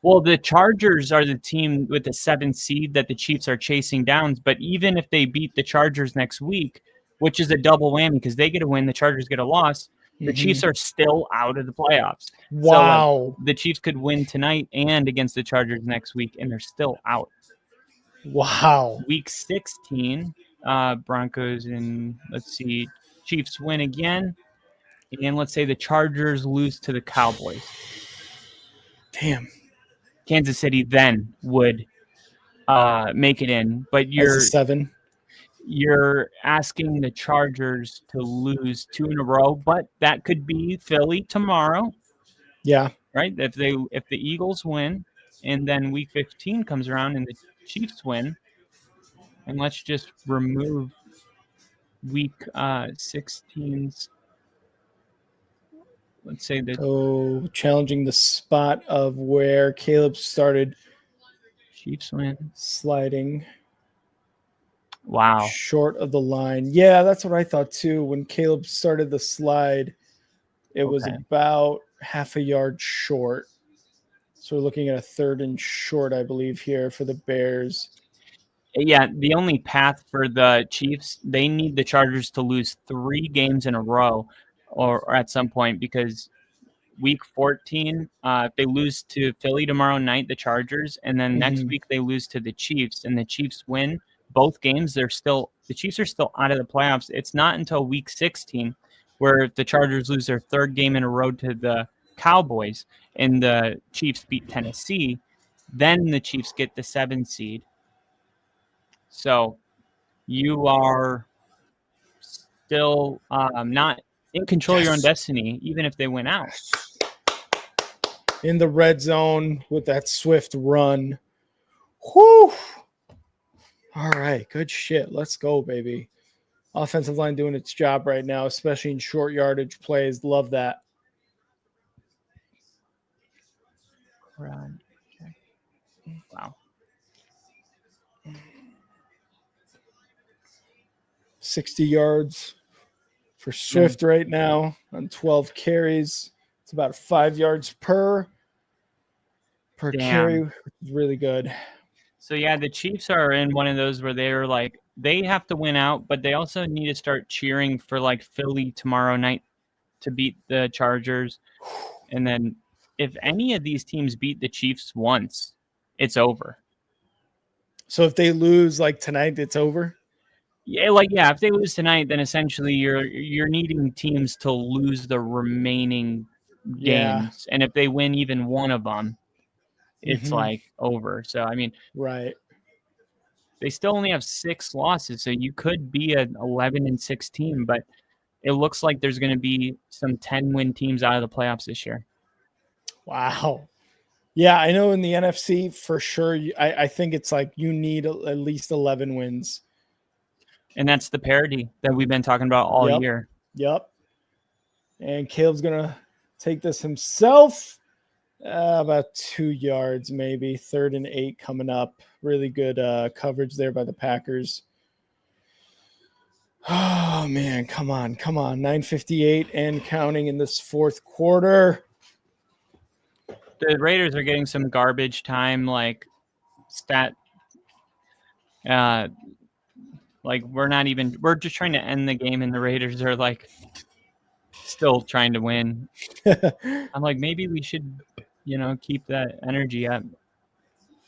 Speaker 4: Well, the Chargers are the team with the 7th seed that the Chiefs are chasing down. But even if they beat the Chargers next week, which is a double whammy because they get a win, the Chargers get a loss, the Chiefs are still out of the playoffs.
Speaker 1: Wow.
Speaker 4: So, the Chiefs could win tonight and against the Chargers next week, and they're still out.
Speaker 1: Wow.
Speaker 4: Week 16, Broncos and let's see, Chiefs win again. And let's say the Chargers lose to the Cowboys.
Speaker 1: Damn.
Speaker 4: Kansas City then would make it in. But
Speaker 1: As a 7.
Speaker 4: You're asking the Chargers to lose 2 in a row, but that could be Philly tomorrow.
Speaker 1: Yeah.
Speaker 4: Right? If the Eagles win and then week 15 comes around and the Chiefs win, and let's just remove week 16's. Let's say that
Speaker 1: challenging the spot of where Caleb started.
Speaker 4: Chiefs win.
Speaker 1: Sliding.
Speaker 4: Wow.
Speaker 1: Short of the line. Yeah, that's what I thought too. When Caleb started the slide, it was about half a yard short. So we're looking at a 3rd and short, I believe, here for the Bears.
Speaker 4: Yeah, the only path for the Chiefs, they need the Chargers to lose 3 games in a row or at some point, because week 14, if they lose to Philly tomorrow night, the Chargers, and then next week they lose to the Chiefs, and the Chiefs win both games, the Chiefs are still out of the playoffs. It's not until week 16 where if the Chargers lose their 3rd game in a row to the Cowboys and the Chiefs beat Tennessee, then the Chiefs get the 7 seed. So you are still not in control of your own destiny, even if they win out.
Speaker 1: In the red zone with that swift run. Whew. All right, good shit. Let's go, baby. Offensive line doing its job right now, especially in short yardage plays. Love that.
Speaker 4: Wow.
Speaker 1: 60 yards for Swift right now on 12 carries. It's about 5 yards per carry, which is really good.
Speaker 4: So, yeah, the Chiefs are in one of those where they're like, they have to win out, but they also need to start cheering for like Philly tomorrow night to beat the Chargers. And then if any of these teams beat the Chiefs once, it's over.
Speaker 1: So if they lose like tonight, it's over?
Speaker 4: Yeah, if they lose tonight, then essentially you're needing teams to lose the remaining games. And if they win even one of them, it's like over. So I mean,
Speaker 1: Right.
Speaker 4: they still only have 6 losses, so you could be an 11-6 team, but it looks like there's going to be some 10-win teams out of the playoffs this year.
Speaker 1: Wow. Yeah, I know in the NFC for sure. I think it's like you need at least 11 wins.
Speaker 4: And that's the parity that we've been talking about all year.
Speaker 1: Yep. And Caleb's going to take this himself. About 2 yards, maybe. 3rd and 8 coming up. Really good coverage there by the Packers. Oh, man. Come on. 9:58 and counting in this fourth quarter.
Speaker 4: The Raiders are getting some garbage time, like like we're just trying to end the game, and the Raiders are like still trying to win. I'm like, maybe we should, keep that energy up.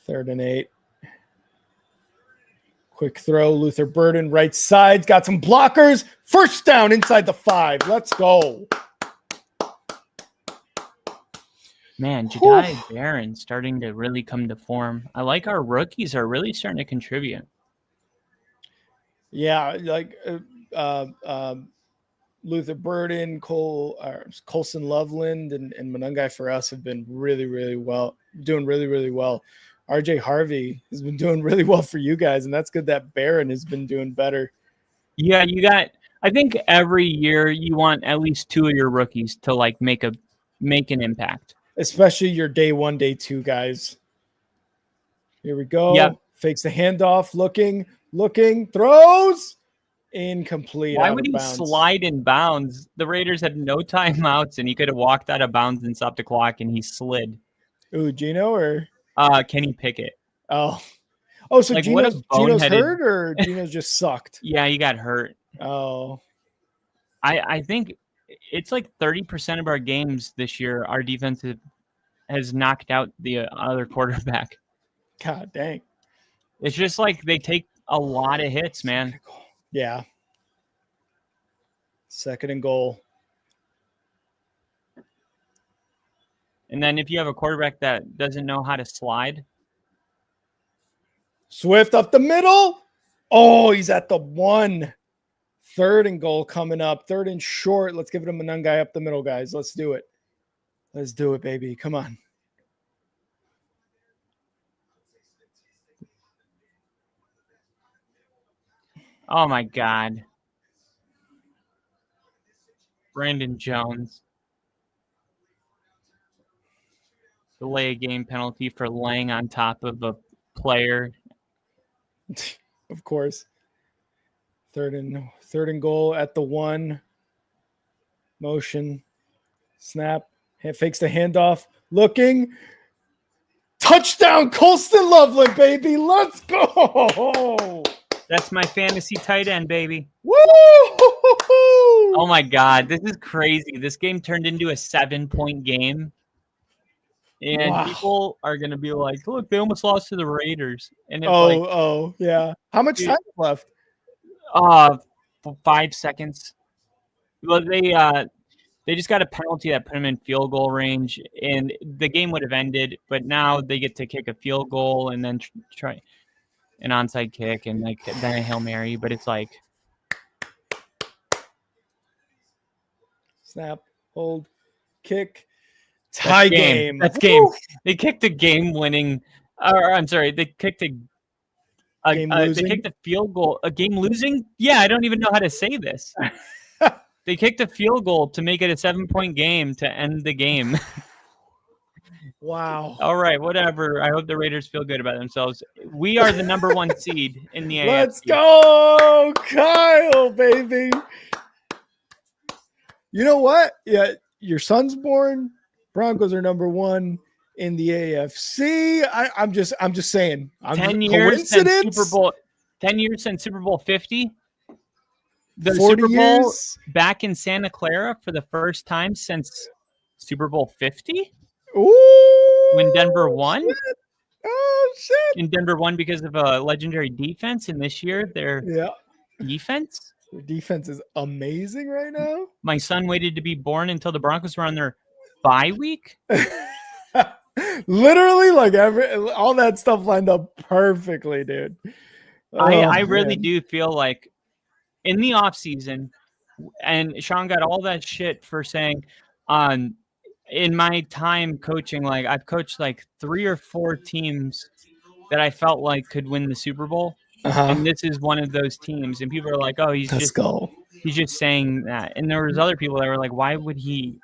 Speaker 1: 3rd and 8. Quick throw, Luther Burden, right side, got some blockers. First down inside the 5. Let's go.
Speaker 4: Man, Jedi Barron starting to really come to form. I like our rookies are really starting to contribute.
Speaker 1: Yeah, like Luther Burden, Colson Loveland, and Monungai for us have been doing really well. RJ Harvey has been doing really well for you guys, and that's good that Barron has been doing better.
Speaker 4: Yeah, I think every year you want at least 2 of your rookies to like make an impact. Especially
Speaker 1: your day 1, day 2 guys. Here we go.
Speaker 4: Yep.
Speaker 1: Fakes the handoff, looking, throws, incomplete.
Speaker 4: Why would he slide in bounds? The Raiders had no timeouts, and he could have walked out of bounds and stopped the clock, and he slid.
Speaker 1: Ooh, Gino or
Speaker 4: Kenny Pickett?
Speaker 1: So like, Gino's hurt or Gino just sucked?
Speaker 4: Yeah, he got hurt.
Speaker 1: Oh,
Speaker 4: I think it's like 30% of our games this year, our defense has knocked out the other quarterback.
Speaker 1: God dang.
Speaker 4: It's just like they take a lot of hits, man.
Speaker 1: Yeah. 2nd and goal.
Speaker 4: And then if you have a quarterback that doesn't know how to slide.
Speaker 1: Swift up the middle. Oh, he's at the 1. 3rd and goal coming up. 3rd and short. Let's give it a Monungai up the middle, guys. Let's do it. Let's do it, baby. Come on.
Speaker 4: Oh, my God. Brandon Jones. Delay a game penalty for laying on top of a player.
Speaker 1: Of course. 3rd and goal at the 1. Motion. Snap. Fakes the handoff. Looking. Touchdown, Colston Loveland, baby. Let's go.
Speaker 4: That's my fantasy tight end, baby.
Speaker 1: Woo!
Speaker 4: Oh, my God. This is crazy. This game turned into a 7-point game. And people are going to be like, look, they almost lost to the Raiders. And it's
Speaker 1: yeah. How much time left?
Speaker 4: 5 seconds. Well, they just got a penalty that put them in field goal range, and the game would have ended. But now they get to kick a field goal and then try an onside kick and then a Hail Mary. But it's like
Speaker 1: snap, hold, kick. Tie game.
Speaker 4: That's game. They kicked a game-winning. I'm sorry. They kicked a game losing. They kicked a field goal. A game losing? Yeah, I don't even know how to say this. They kicked a field goal to make it a 7-point game to end the game.
Speaker 1: Wow.
Speaker 4: All right, whatever. I hope the Raiders feel good about themselves. We are the number 1 seed in the AFC.
Speaker 1: Let's go, Kyle, baby. You know what? Yeah, your son's born. Broncos are number 1 in the AFC. I'm just saying.
Speaker 4: 10 years since Super Bowl. 10 years since Super Bowl 50. The Super Bowl years? Back in Santa Clara for the first time since Super Bowl 50.
Speaker 1: Ooh,
Speaker 4: when Denver won.
Speaker 1: Shit. Oh shit!
Speaker 4: And Denver won because of a legendary defense. And this year, their defense.
Speaker 1: Their defense is amazing right now.
Speaker 4: My son waited to be born until the Broncos were on their bye week.
Speaker 1: Literally, like all that stuff lined up perfectly, dude.
Speaker 4: I
Speaker 1: Oh,
Speaker 4: really
Speaker 1: man.
Speaker 4: do feel like in the off season, and Sean got all that shit for saying, um, in my time coaching, like I've coached like 3 or 4 teams that I felt like could win the Super Bowl,
Speaker 1: Uh-huh.
Speaker 4: and this is one of those teams. And people are like, "Oh,
Speaker 1: Let's go.
Speaker 4: he's just saying that." And there was other people that were like, "Why would he?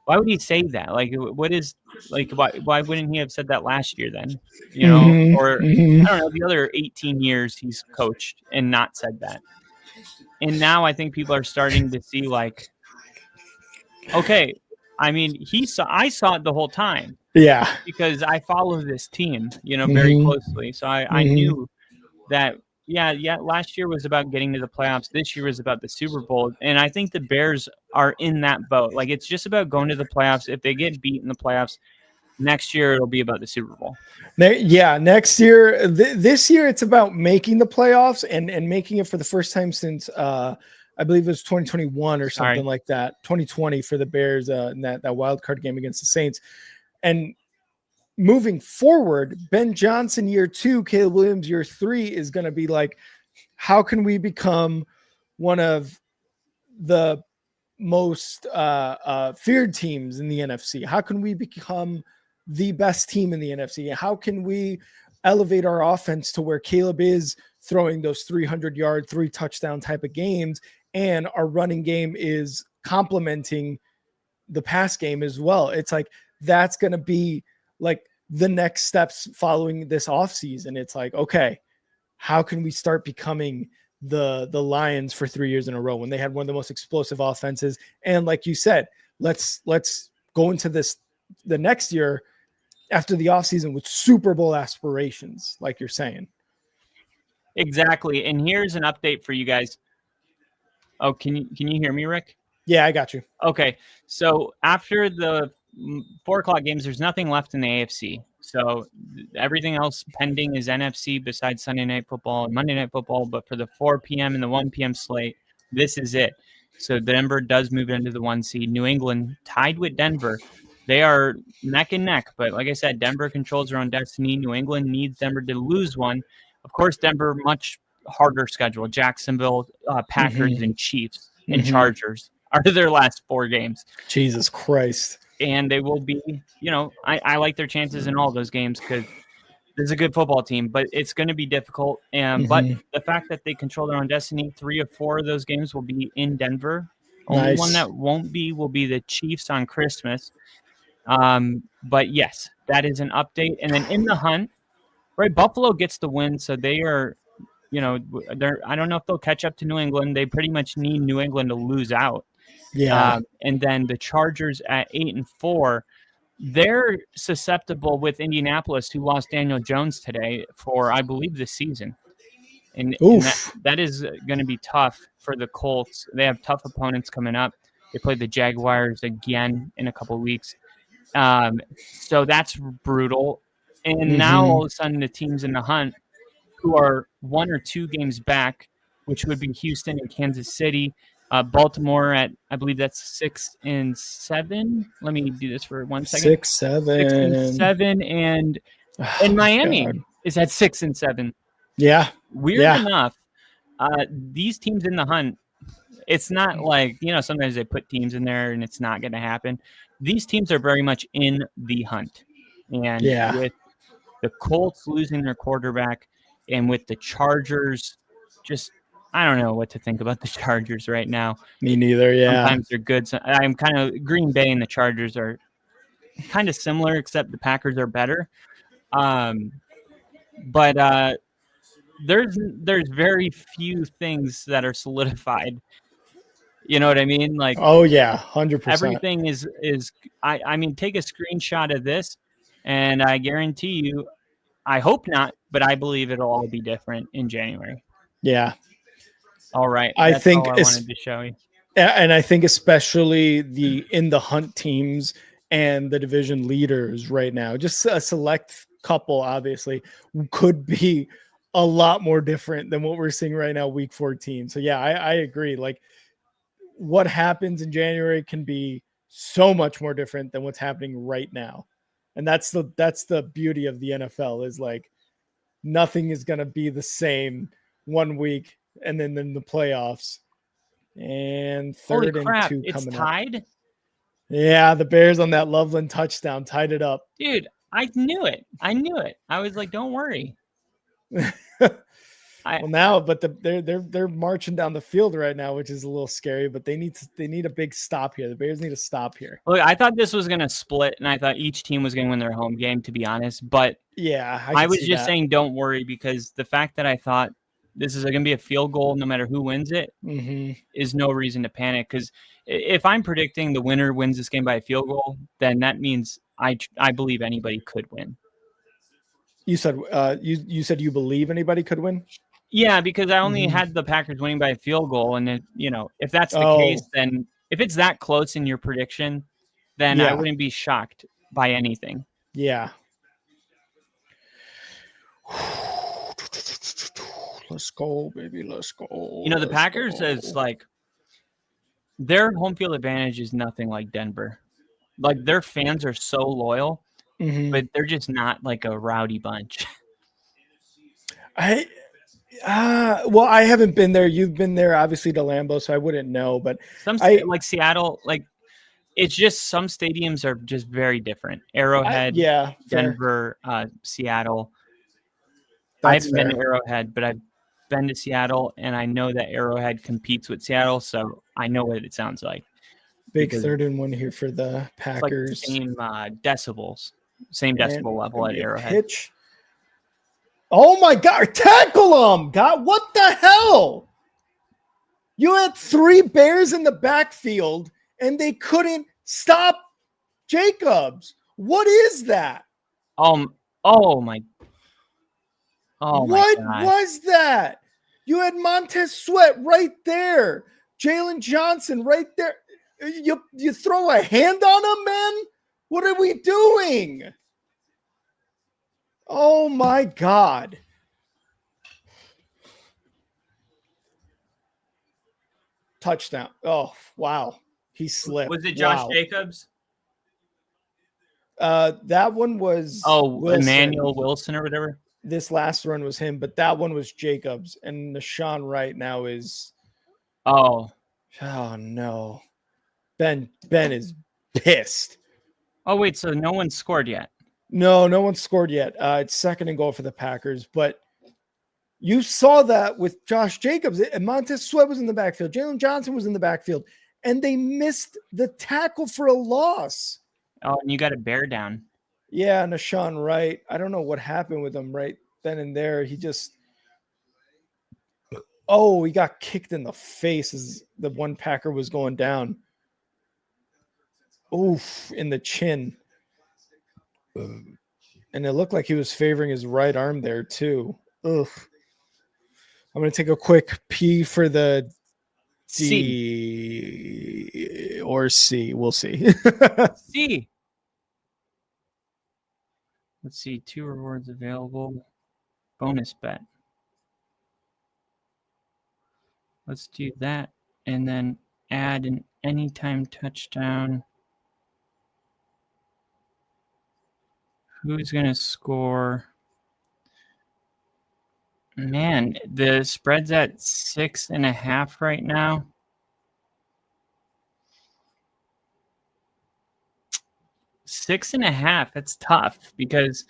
Speaker 4: Why would he say that? Like, what is like? Why wouldn't he have said that last year then? You know, or I don't know, the other 18 years he's coached and not said that." And now I think people are starting to see like, okay, I mean, I saw it the whole time
Speaker 1: Yeah.
Speaker 4: because I follow this team, very
Speaker 1: hmm
Speaker 4: closely. So I
Speaker 1: hmm
Speaker 4: knew that, yeah, last year was about getting to the playoffs. This year was about the Super Bowl. And I think the Bears are in that boat. Like, it's just about going to the playoffs. If they get beat in the playoffs, next year it'll be about the Super Bowl.
Speaker 1: Yeah, next year, this year it's about making the playoffs and making it for the first time since I believe it was 2021 or something
Speaker 4: Sorry.
Speaker 1: like that. 2020 for the Bears in that wild card game against the Saints. And moving forward, Ben Johnson year 2, Caleb Williams year 3 is going to be like, how can we become one of the most feared teams in the NFC? How can we become the best team in the NFC? How can we elevate our offense to where Caleb is throwing those 300-yard, 3-touchdown type of games, and our running game is complementing the pass game as well? It's like that's going to be like the next steps following this offseason. It's like, okay, how can we start becoming the Lions for 3 years in a row when they had one of the most explosive offenses? And like you said, let's go into the next year after the offseason with Super Bowl aspirations, like you're saying.
Speaker 4: Exactly. And here's an update for you guys. Oh, can you hear me, Rick?
Speaker 1: Yeah, I got you.
Speaker 4: Okay, so after the 4:00 games, there's nothing left in the AFC. So everything else pending is NFC besides Sunday Night Football and Monday Night Football. But for the 4 p.m. and the 1 p.m. slate, this is it. So Denver does move into the 1 seed. New England tied with Denver. They are neck and neck. But like I said, Denver controls their own destiny. New England needs Denver to lose one. Of course, Denver, much harder schedule. Jacksonville, Packers, and Chiefs and Chargers are their last 4 games.
Speaker 1: Jesus Christ.
Speaker 4: And they will be, I like their chances in all those games because there's a good football team, but it's going to be difficult. But the fact that they control their own destiny, 3 or 4 of those games will be in Denver. Only one that won't will be the Chiefs on Christmas. But yes, that is an update. And then in the hunt, right, Buffalo gets the win, so they are, I don't know if they'll catch up to New England. They pretty much need New England to lose out.
Speaker 1: Yeah.
Speaker 4: And then the Chargers at 8-4, they're susceptible with Indianapolis, who lost Daniel Jones today for, I believe, this season. And that is going to be tough for the Colts. They have tough opponents coming up. They play the Jaguars again in a couple of weeks. So that's brutal. And now all of a sudden the teams in the hunt who are 1 or 2 games back, which would be Houston and Kansas City, Baltimore at, I believe that's 6-7. Let me do this for 1 second. 6-7, and Miami is at 6-7.
Speaker 1: Yeah.
Speaker 4: Weird enough, these teams in the hunt, it's not like, sometimes they put teams in there and it's not going to happen. These teams are very much in the hunt. And with the Colts losing their quarterback and with the Chargers, I don't know what to think about the Chargers right now.
Speaker 1: Me neither, yeah.
Speaker 4: Sometimes they're good. So I'm kind of Green Bay and the Chargers are kind of similar, except the Packers are better. But there's very few things that are solidified. You know what I mean? Like,
Speaker 1: oh yeah, 100%.
Speaker 4: Everything is. I mean, take a screenshot of this, and I guarantee you, I hope not, but I believe it'll all be different in January.
Speaker 1: Yeah.
Speaker 4: All right.
Speaker 1: I think
Speaker 4: all I wanted to show you.
Speaker 1: And I think especially the in the hunt teams and the division leaders right now, just a select couple, obviously, could be a lot more different than what we're seeing right now, week 14. So yeah, I agree. Like, what happens in January can be so much more different than what's happening right now. And that's the beauty of the NFL is like nothing is going to be the same one week and then in the playoffs. And
Speaker 4: Holy
Speaker 1: third and
Speaker 4: crap!
Speaker 1: 2
Speaker 4: It's
Speaker 1: coming up.
Speaker 4: tied,
Speaker 1: Yeah, the Bears on that Loveland touchdown tied it up.
Speaker 4: dude. I knew it. I was like, don't worry.
Speaker 1: Well, now, but they're marching down the field right now, which is a little scary. But they need a big stop here. The Bears need a stop here.
Speaker 4: Look, I thought this was gonna split, and I thought each team was gonna win their home game. To be honest, but
Speaker 1: Yeah,
Speaker 4: I was just saying, don't worry, because the fact that I thought this is gonna be a field goal, no matter who wins it, is no reason to panic. Because if I'm predicting the winner wins this game by a field goal, then that means I believe anybody could win.
Speaker 1: You said you said you believe anybody could win.
Speaker 4: Yeah, because I only had the Packers winning by a field goal, and if that's the case, then if it's that close in your prediction, then I wouldn't be shocked by anything.
Speaker 1: Yeah. Let's go, baby. Let's go.
Speaker 4: The Packers is like their home field advantage is nothing like Denver. Like their fans are so loyal, but they're just not like a rowdy bunch.
Speaker 1: Well, I haven't been there. You've been there, obviously, to Lambeau, so I wouldn't know. But
Speaker 4: like Seattle, like it's just some stadiums are just very different. Arrowhead, Denver, Seattle. I haven't been to Arrowhead, but I've been to Seattle, and I know that Arrowhead competes with Seattle, so I know what it sounds like.
Speaker 1: Big 3rd and 1 here for the Packers.
Speaker 4: It's like same decibels, same decibel level at Arrowhead.
Speaker 1: Pitch. Oh my God! Tackle him! God, what the hell? You had 3 Bears in the backfield, and they couldn't stop Jacobs. What is that?
Speaker 4: Oh my! Oh
Speaker 1: what was that? You had Montez Sweat right there, Jalen Johnson right there. You throw a hand on him, man? What are we doing? Oh my God. Touchdown. Oh, wow. He slipped.
Speaker 4: Was it Josh Jacobs?
Speaker 1: That one was
Speaker 4: Wilson. Emmanuel Wilson or whatever.
Speaker 1: This last run was him, but that one was Jacobs. And Nashawn right now is oh no. Ben is pissed.
Speaker 4: Oh, wait, so no one scored yet?
Speaker 1: No one scored yet. It's 2nd and goal for the Packers, but you saw that with Josh Jacobs. And Montez Sweat was in the backfield. Jalen Johnson was in the backfield, and they missed the tackle for a loss.
Speaker 4: Oh, and you got a bear down.
Speaker 1: Yeah, Nashawn Wright. I don't know what happened with him right then and there. He got kicked in the face as the one Packer was going down. Oof, in the chin. And it looked like he was favoring his right arm there too. Oof. I'm going to take a quick pee for the D or C. We'll see.
Speaker 4: C. Let's see. 2 rewards available. Bonus bet. Let's do that. And then add an anytime touchdown. Who's going to score? Man, the spread's at 6.5 right now. Six and a half. That's tough because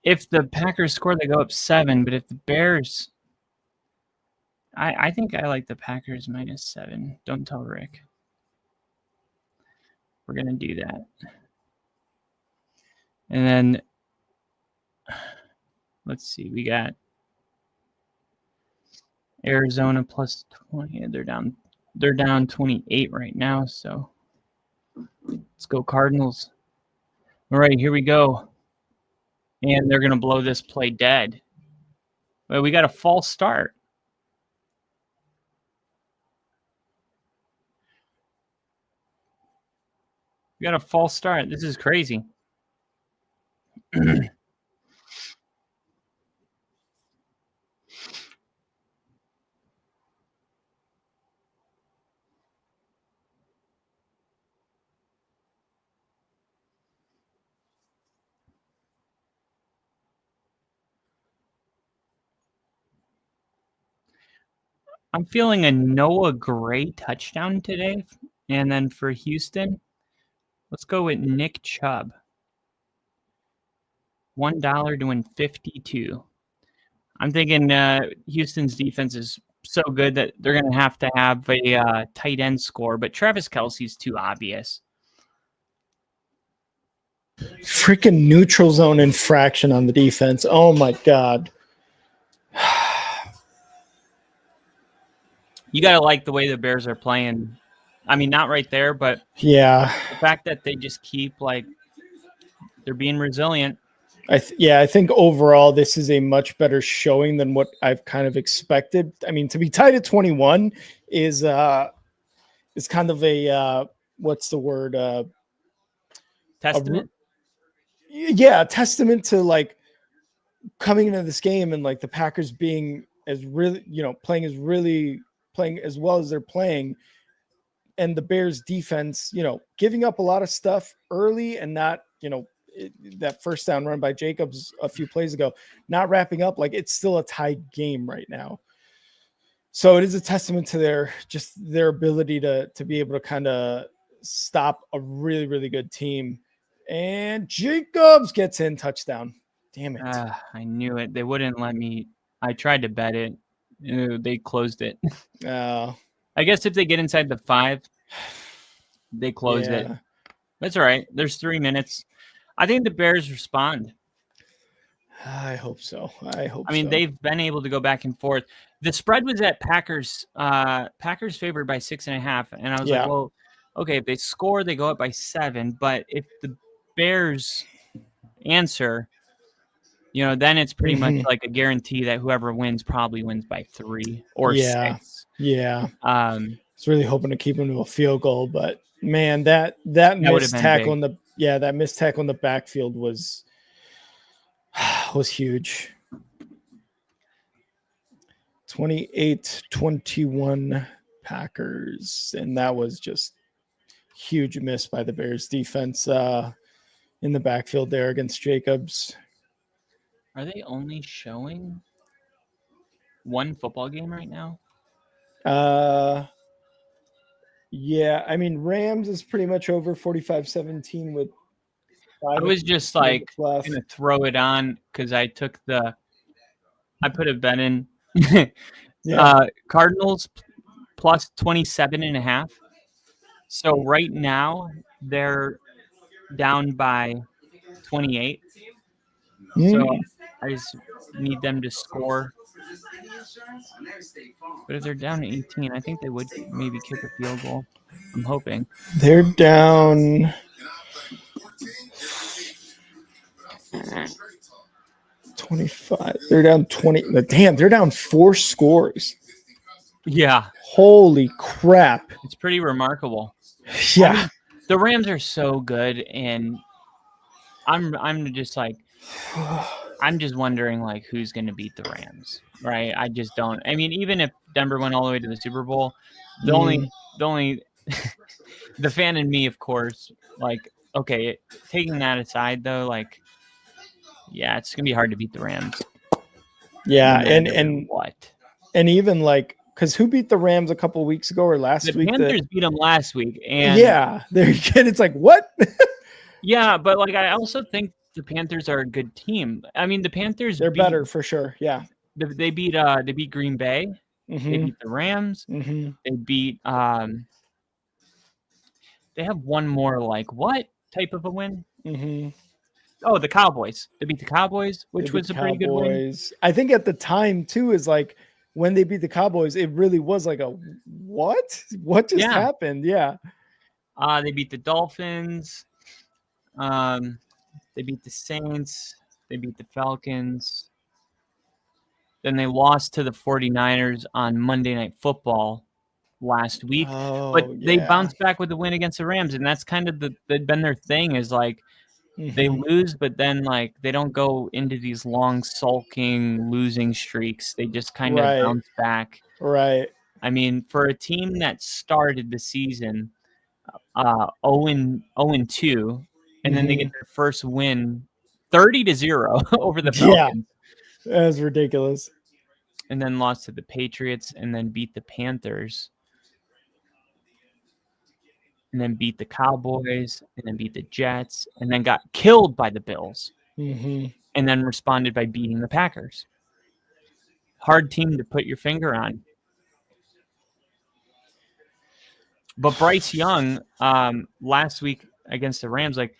Speaker 4: if the Packers score, they go up 7. But if the Bears, I think I like the Packers -7. Don't tell Rick. We're gonna do that. And then let's see. We got Arizona +20. They're down 28 right now. So let's go Cardinals. All right, here we go. And they're going to blow this play dead. Well, we got a false start. We got a false start. This is crazy. I'm feeling a Noah Gray touchdown today. And then for Houston, let's go with Nick Chubb. $1 to win 52. I'm thinking Houston's defense is so good that they're going to have a tight end score, but Travis Kelce's too obvious.
Speaker 1: Freaking neutral zone infraction on the defense. Oh my God.
Speaker 4: You got to like the way the Bears are playing. I mean, not right there, but
Speaker 1: Yeah.
Speaker 4: the fact that they just keep they're being resilient.
Speaker 1: I think overall this is a much better showing than what I've kind of expected. I mean, to be tied at 21 is kind of a what's the word?
Speaker 4: Testament.
Speaker 1: A testament to coming into this game and the Packers being playing as well as they're playing, and the Bears defense, giving up a lot of stuff early and not, that first down run by Jacobs a few plays ago, not wrapping up. It's still a tied game right now. So it is a testament to their ability to be able to kind of stop a really, really good team. And Jacobs gets in, touchdown. Damn it.
Speaker 4: I knew it. They wouldn't let me. I tried to bet it. They closed it. I guess if they get inside the 5, they closed it. That's all right. There's 3 minutes. I think the Bears respond.
Speaker 1: I hope so. I
Speaker 4: mean, they've been able to go back and forth. The spread was at Packers. Packers favored by 6.5, and I was like, well, okay, if they score, they go up by 7. But if the Bears answer, then it's pretty much like a guarantee that whoever wins probably wins by 3 or 6.
Speaker 1: Yeah. I was really hoping to keep him to a field goal, but man, that missed tackle in the backfield was huge. 28-21 Packers, and that was just huge miss by the Bears defense in the backfield there against Jacobs.
Speaker 4: Are they only showing one football game right now?
Speaker 1: Yeah, I mean, Rams is pretty much over 45-17 with 5.
Speaker 4: I was just going to throw it on because I put a bet in. Cardinals plus 27.5. So right now they're down by 28. So I just need them to score. But if they're down to 18, I think they would maybe kick a field goal. I'm hoping.
Speaker 1: They're down 25. They're down 20. Damn, they're down 4 scores.
Speaker 4: Yeah.
Speaker 1: Holy crap.
Speaker 4: It's pretty remarkable.
Speaker 1: Yeah.
Speaker 4: I mean, the Rams are so good, and I'm just I'm just wondering who's going to beat the Rams, right? I just don't. I mean, even if Denver went all the way to the Super Bowl, the only the fan in me, of course, okay, taking that aside though, yeah, it's going to be hard to beat the Rams.
Speaker 1: Yeah,
Speaker 4: no
Speaker 1: and
Speaker 4: what?
Speaker 1: And even because who beat the Rams a couple weeks ago or last week?
Speaker 4: The Panthers beat them last week, and
Speaker 1: it's what?
Speaker 4: Yeah, but I also think the Panthers are a good team. I mean, the Panthers
Speaker 1: better for sure. Yeah,
Speaker 4: they beat Green Bay.
Speaker 1: Mm-hmm.
Speaker 4: They beat the Rams.
Speaker 1: Mm-hmm.
Speaker 4: They beat they have one more what type of a win?
Speaker 1: Mm-hmm.
Speaker 4: Oh, the Cowboys. They beat the Cowboys, which was a pretty good win.
Speaker 1: I think at the time too is when they beat the Cowboys, it really was a what? What just happened? Yeah.
Speaker 4: They beat the Dolphins. They beat the Saints. They beat the Falcons. Then they lost to the 49ers on Monday Night Football last week. But they bounced back with the win against the Rams, and that's kind of been their thing is they lose, but then they don't go into these long sulking losing streaks. They just kind of bounce back.
Speaker 1: Right.
Speaker 4: I mean, for a team that started the season 0-2, and then they get their first win 30-0 over the Falcons.
Speaker 1: Yeah, that was ridiculous.
Speaker 4: and then lost to the Patriots, and then beat the Panthers, and then beat the Cowboys, and then beat the Jets, and then got killed by the Bills,
Speaker 1: Mm-hmm.
Speaker 4: and then responded by beating the Packers. Hard team to put your finger on. But Bryce Young, last week against the Rams, like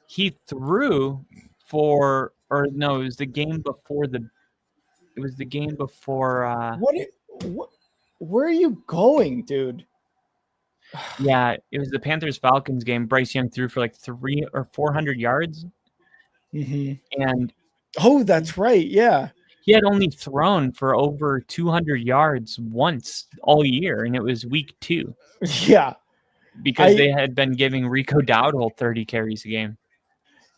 Speaker 4: he threw for, or no, it was the game before
Speaker 1: What? Where are you going, dude?
Speaker 4: Yeah, it was the Panthers-Falcons game. Bryce Young threw for like 300 or 400 yards,
Speaker 1: Mm-hmm.
Speaker 4: and
Speaker 1: Oh, that's right. Yeah.
Speaker 4: he had only thrown for over 200 yards once all year, and it was week 2
Speaker 1: Yeah.
Speaker 4: because they had been giving Rico Dowdle 30 carries a game.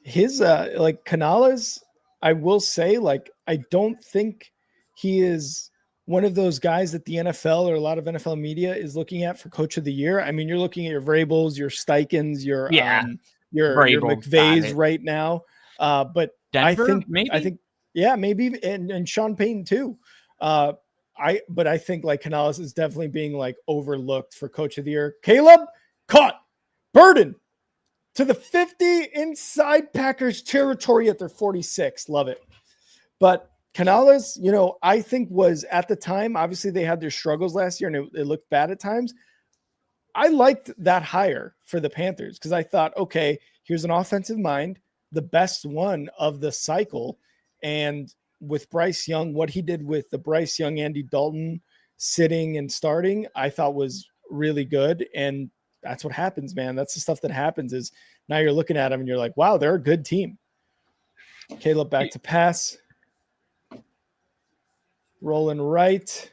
Speaker 1: His like Canales, I will say, like, I don't think he is one of those guys that the NFL or a lot of NFL media is looking at for coach of the year. I mean, you're looking at your Vrabels, your Steichens, your
Speaker 4: Vrabel,
Speaker 1: McVays right now. But
Speaker 4: Denver,
Speaker 1: I think maybe and Sean Payton too. But I think like Canales is definitely being like overlooked for coach of the year. Caleb caught Burden to the 50 inside Packers territory at their 46. Love it. But Canales, I think was at the time, obviously they had their struggles last year and it looked bad at times. I liked that hire for the Panthers because I thought, okay, here's an offensive mind, the best one of the cycle. And with Bryce Young, what he did with the Bryce Young, Andy Dalton sitting and starting, I thought was really good. And that's what happens, man. That's the stuff that happens is now you're looking at them and you're like, wow, they're a good team. Caleb back to pass. Rolling right.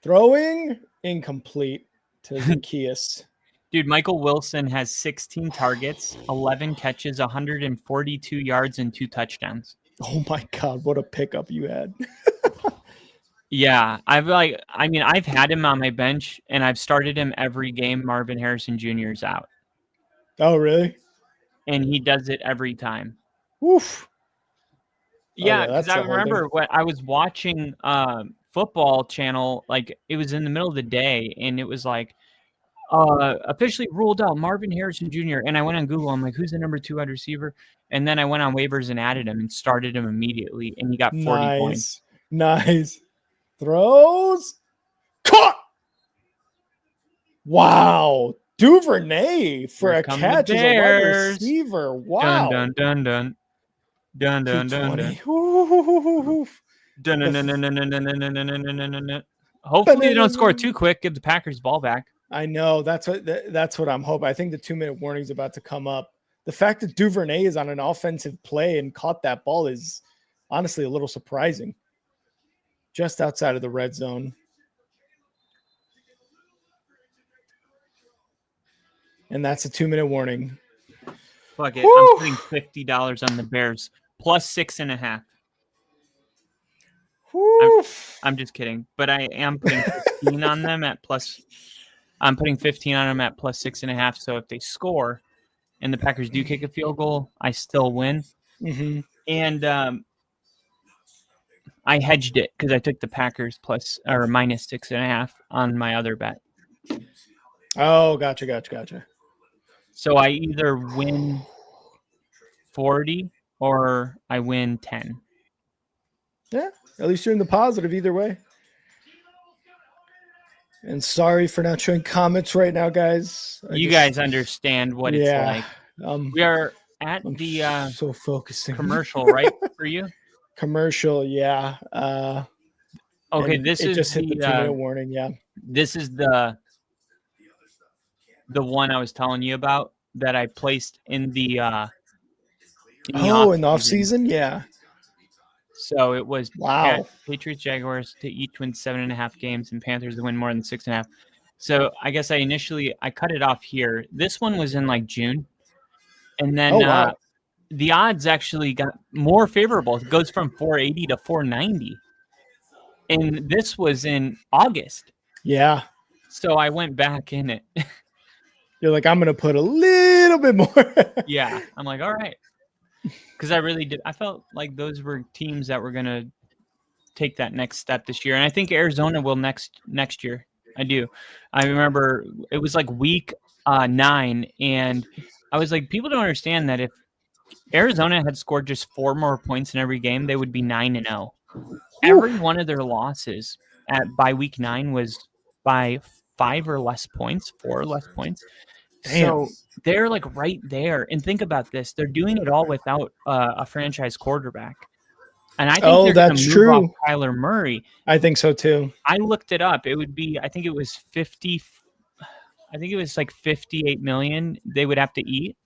Speaker 1: Throwing incomplete to Zacchaeus.
Speaker 4: Dude, Michael Wilson has 16 targets, 11 catches, 142 yards, and 2 touchdowns.
Speaker 1: Oh my God, what a pickup you had.
Speaker 4: Yeah, I've had him on my bench, and I've started him every game Marvin Harrison Jr. is out.
Speaker 1: Oh, really?
Speaker 4: And he does it every time.
Speaker 1: Oof.
Speaker 4: Yeah, because I remember when I was watching football channel, like it was in the middle of the day, and it was like officially ruled out Marvin Harrison Jr. And I went on Google. I'm like, who's the number 2 wide receiver? And then I went on waivers and added him and started him immediately, and he got 40 points.
Speaker 1: Nice. Throws. Caught. Wow. Duvernay for a catch as a wide receiver. Wow.
Speaker 4: Dun, dun, dun, dun. Dun, dun, dun, dun. Hopefully they don't score too quick. Give the Packers ball back.
Speaker 1: I know. That's what I'm hoping. I think the 2-minute warning is about to come up. The fact that Duvernay is on an offensive play and caught that ball is honestly a little surprising. Just outside of the red zone. And that's a 2-minute warning.
Speaker 4: Fuck it. Woo! I'm putting $50 on the Bears plus 6.5. I'm just kidding, but I am putting 15 on them at plus. I'm putting 15 on them at plus 6.5. So if they score and the Packers do kick a field goal, I still win.
Speaker 1: Mm-hmm.
Speaker 4: And I hedged it because I took the Packers plus or minus 6.5 on my other bet.
Speaker 1: Oh, gotcha.
Speaker 4: So I either win 40 or I win 10.
Speaker 1: Yeah, at least you're in the positive either way. And sorry for not showing comments right now, guys.
Speaker 4: You guys understand what it's like. We are at the
Speaker 1: so focusing
Speaker 4: commercial, right, for you?
Speaker 1: Commercial, yeah.
Speaker 4: Okay,
Speaker 1: it just hit the 2-minute warning, yeah.
Speaker 4: This is the one I was telling you about that I placed in the
Speaker 1: off season, yeah.
Speaker 4: So it was
Speaker 1: Patriots,
Speaker 4: Jaguars to each win 7.5 games and Panthers to win more than 6.5. So I guess I cut it off here. This one was in like June. And then the odds actually got more favorable. It goes from 480 to 490. And this was in August.
Speaker 1: Yeah.
Speaker 4: So I went back in it.
Speaker 1: You're like, I'm going to put a little bit more.
Speaker 4: Yeah. I'm like, all right. Because I really did. I felt like those were teams that were going to take that next step this year, and I think Arizona will next year. I do. I remember it was like week 9, and I was like, people don't understand that if Arizona had scored just 4 more points in every game, they would be 9-0. Every one of their losses by week 9 was by 5 or less points, 4 or less points.
Speaker 1: Damn.
Speaker 4: So they're like right there. And think about this: they're doing it all without a franchise quarterback. And I think they're going
Speaker 1: that's
Speaker 4: to move
Speaker 1: true.
Speaker 4: off Kyler Murray.
Speaker 1: I think so too.
Speaker 4: I looked it up. It would be, I think it was 50. I think it was like 58 million they would have to eat.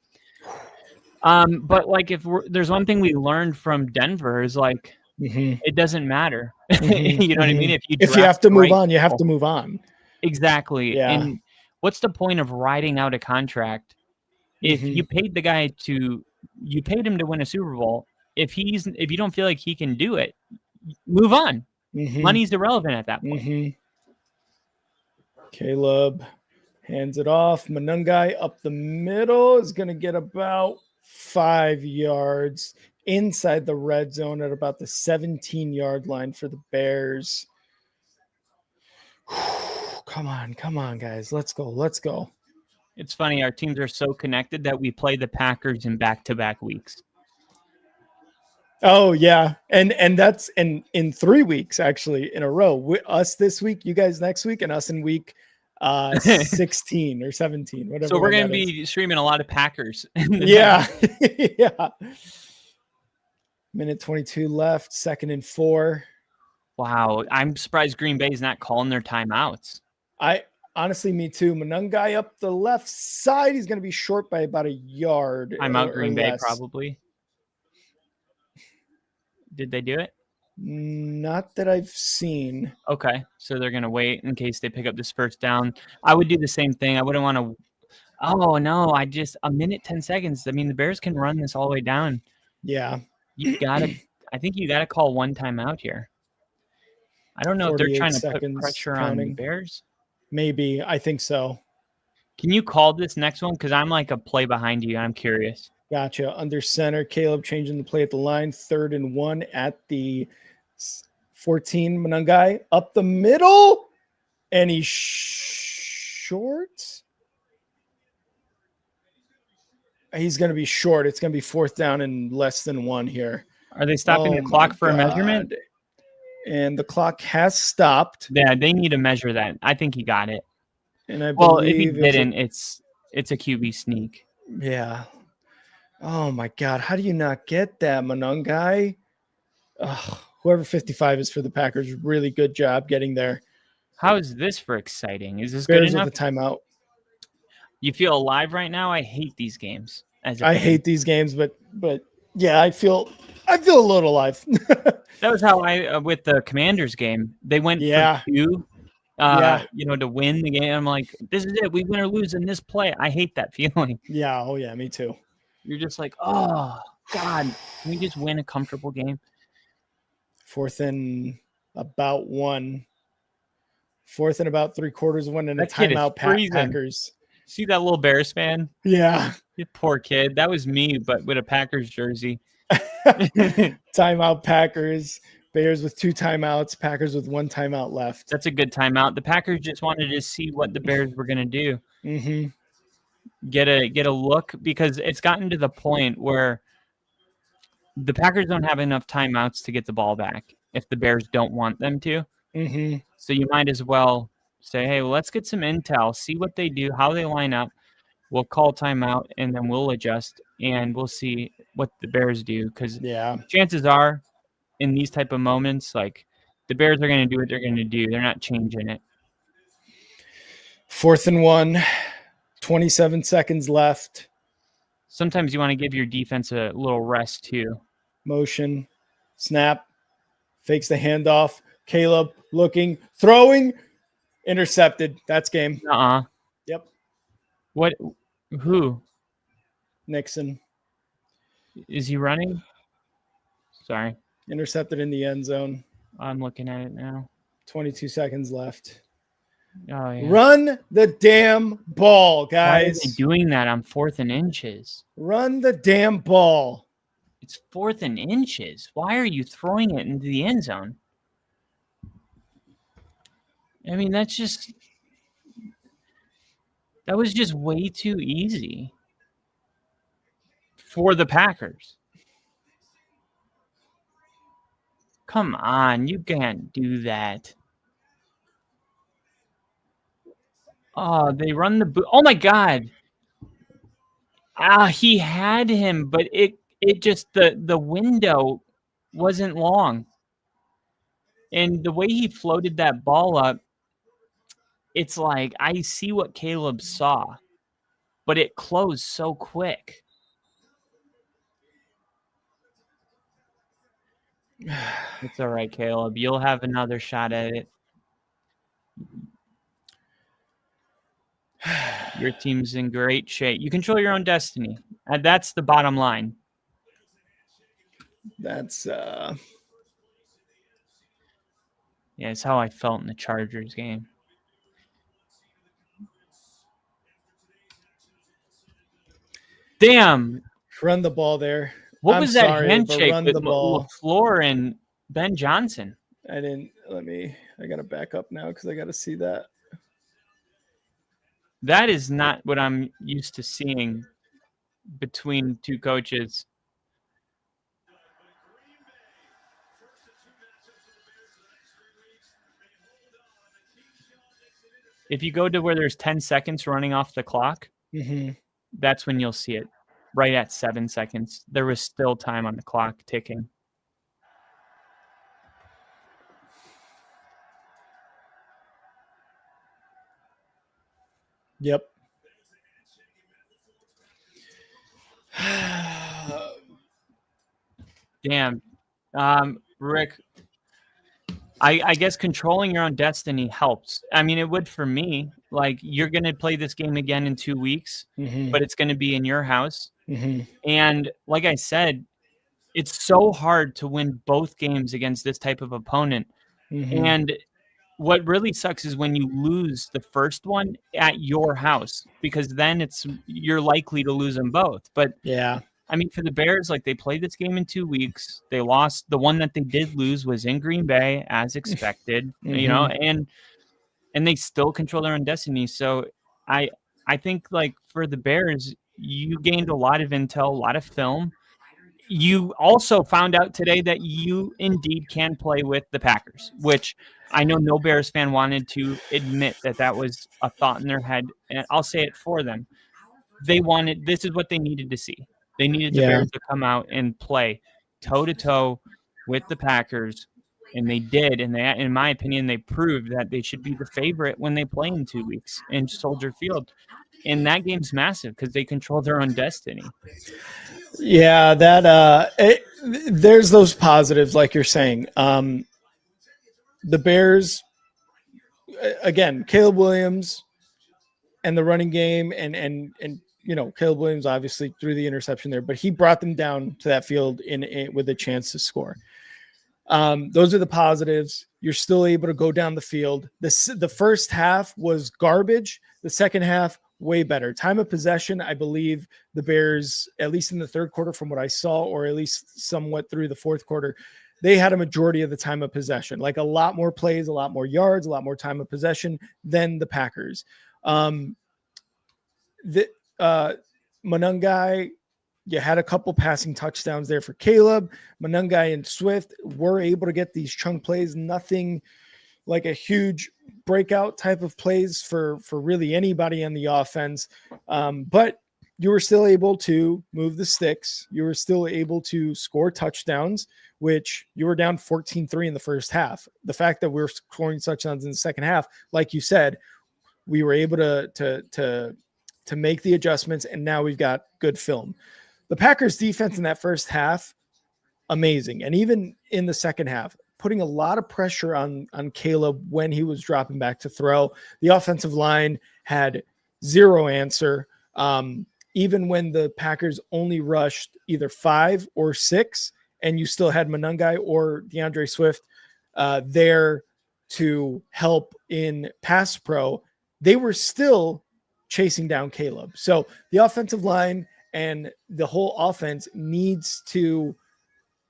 Speaker 4: But like there's one thing we learned from Denver is like it doesn't matter. You know what I mean?
Speaker 1: If you have to move on, you have to move on.
Speaker 4: Exactly.
Speaker 1: Yeah.
Speaker 4: And what's the point of riding out a contract if you paid the guy you paid him to win a Super Bowl? If you don't feel like he can do it, move on. Money's irrelevant at that point.
Speaker 1: Caleb hands it off. Manungai up the middle is going to get about 5 yards inside the red zone at about the 17-yard line for the Bears. Come on, guys. Let's go.
Speaker 4: It's funny. Our teams are so connected that we play the Packers in back-to-back weeks.
Speaker 1: Oh, yeah. And that's in 3 weeks, actually, in a row. Us this week, you guys next week, and us in week 16 or 17, whatever.
Speaker 4: So we're going to be streaming a lot of Packers.
Speaker 1: Yeah. Yeah. Minute 22 left, 2nd and 4.
Speaker 4: Wow. I'm surprised Green Bay's not calling their timeouts.
Speaker 1: Honestly, me too. Manungai up the left side. He's going to be short by about a yard.
Speaker 4: I'm out Green Bay,
Speaker 1: less.
Speaker 4: probably. Did they do it?
Speaker 1: Not that I've seen.
Speaker 4: Okay. So they're going to wait in case they pick up this first down. I would do the same thing. I wouldn't want to. Oh, no. A minute, 10 seconds. I mean, the Bears can run this all the way down.
Speaker 1: Yeah.
Speaker 4: I think you got to call one timeout here. I don't know if they're trying to put pressure on the Bears.
Speaker 1: Maybe. I think so.
Speaker 4: Can you call this next one? Because I'm like a play behind you. I'm curious.
Speaker 1: Gotcha. Under center, Caleb changing the play at the line. 3rd and 1 at the 14. Manungai up the middle. And he's short. He's going to be short. It's going to be 4th down and less than 1 here.
Speaker 4: Are they stopping the clock for a measurement?
Speaker 1: And the clock has stopped.
Speaker 4: Yeah, they need to measure that. I think he got it.
Speaker 1: And I
Speaker 4: if he
Speaker 1: believe
Speaker 4: didn't, it's a QB sneak.
Speaker 1: Yeah. Oh my God. How do you not get that, Manungai? Whoever 55 is for the Packers, really good job getting there.
Speaker 4: How is this for exciting? Is this
Speaker 1: Bears
Speaker 4: good enough?
Speaker 1: With the timeout.
Speaker 4: You feel alive right now? I hate these games.
Speaker 1: I hate these games, but yeah, I feel a little alive.
Speaker 4: That was how I with the Commanders game. They went for 2, to win the game. I'm like, this is it. We win or lose in this play. I hate that feeling.
Speaker 1: Yeah. Oh yeah, me too.
Speaker 4: You're just like, oh God, can we just win a comfortable game?
Speaker 1: 4th and about 1. 4th and about 3/4 of 1 and a timeout. Packers.
Speaker 4: See that little Bears fan?
Speaker 1: Yeah.
Speaker 4: You poor kid. That was me, but with a Packers jersey.
Speaker 1: Timeout Packers. Bears with 2 timeouts. Packers with 1 timeout left.
Speaker 4: That's a good timeout. The Packers just wanted to see what the Bears were going to do. Get a look, because it's gotten to the point where the Packers don't have enough timeouts to get the ball back if the Bears don't want them to. So you might as well say, hey, well, let's get some intel, see what they do, how they line up. We'll call timeout, and then we'll adjust, and we'll see what the Bears do. Because chances are, in these type of moments, like, the Bears are going to do what they're going to do. They're not changing it.
Speaker 1: 4th and 1, 27 seconds left.
Speaker 4: Sometimes you want to give your defense a little rest too.
Speaker 1: Motion, snap, fakes the handoff. Caleb looking, throwing, intercepted. That's game. Yep.
Speaker 4: What? Who?
Speaker 1: Nixon.
Speaker 4: Is he running? Sorry.
Speaker 1: Intercepted in the end zone.
Speaker 4: I'm looking at it now.
Speaker 1: 22 seconds left.
Speaker 4: Oh, yeah.
Speaker 1: Run the damn ball, guys.
Speaker 4: Why are they doing that on 4th and inches?
Speaker 1: Run the damn ball.
Speaker 4: It's 4th and inches. Why are you throwing it into the end zone? I mean, that was just way too easy for the Packers. Come on, you can't do that. Oh, they run the boot. Oh my God. He had him, but it just the window wasn't long. And the way he floated that ball up, it's like I see what Caleb saw, but it closed so quick. It's all right, Caleb. You'll have another shot at it. Your team's in great shape. You control your own destiny. And that's the bottom line.
Speaker 1: That's
Speaker 4: Yeah, it's how I felt in the Chargers game. Damn.
Speaker 1: run the ball there.
Speaker 4: What
Speaker 1: I'm
Speaker 4: was that
Speaker 1: sorry, but
Speaker 4: handshake
Speaker 1: run
Speaker 4: with
Speaker 1: the ball.
Speaker 4: LaFleur and Ben Johnson?
Speaker 1: I gotta back up now because I gotta see that.
Speaker 4: That is not what I'm used to seeing between two coaches. If you go to where there's 10 seconds running off the clock, that's when you'll see it. Right at 7 seconds. There was still time on the clock ticking.
Speaker 1: Yep.
Speaker 4: Damn. Rick, I guess controlling your own destiny helps. I mean, it would for me. Like, you're going to play this game again in 2 weeks, but it's going to be in your house. And like I said, it's so hard to win both games against this type of opponent. And what really sucks is when you lose the first one at your house, because then you're likely to lose them both. But
Speaker 1: yeah,
Speaker 4: I mean, for the Bears, like, they played this game in 2 weeks. They lost. The one that they did lose was in Green Bay, as expected, you know, and they still control their own destiny. So I think, like, for the Bears, you gained a lot of intel, a lot of film. You also found out today that you indeed can play with the Packers, which I know no Bears fan wanted to admit that was a thought in their head, and I'll say it for them. This is what they needed to see. They needed the Bears to come out and play toe-to-toe with the Packers, and they did. And they, in my opinion, they proved that they should be the favorite when they play in 2 weeks in Soldier Field. And that game's massive because they control their own destiny.
Speaker 1: Yeah, there's those positives, like you're saying. The Bears, again, Caleb Williams and the running game, and you know, Caleb Williams obviously threw the interception there, but he brought them down to that field with a chance to score. Those are the positives. You're still able to go down the field. The first half was garbage. The second half, way better. Time of possession, I believe the Bears, at least in the third quarter from what I saw, or at least somewhat through the fourth quarter, they had a majority of the time of possession, like a lot more plays, a lot more yards, a lot more time of possession than the Packers. Monungai, you had a couple passing touchdowns there for Caleb. Monungai and Swift were able to get these chunk plays, nothing like a huge breakout type of plays for really anybody on the offense. But you were still able to move the sticks. You were still able to score touchdowns, which you were down 14-3 in the first half. The fact that we're scoring touchdowns in the second half, like you said, we were able to make the adjustments, and now we've got good film. The Packers defense in that first half, amazing. And even in the second half, putting a lot of pressure on Caleb when he was dropping back to throw. The offensive line had zero answer. Even when the Packers only rushed either 5 or 6, and you still had Monungai or DeAndre Swift there to help in pass pro, they were still chasing down Caleb. So the offensive line and the whole offense needs to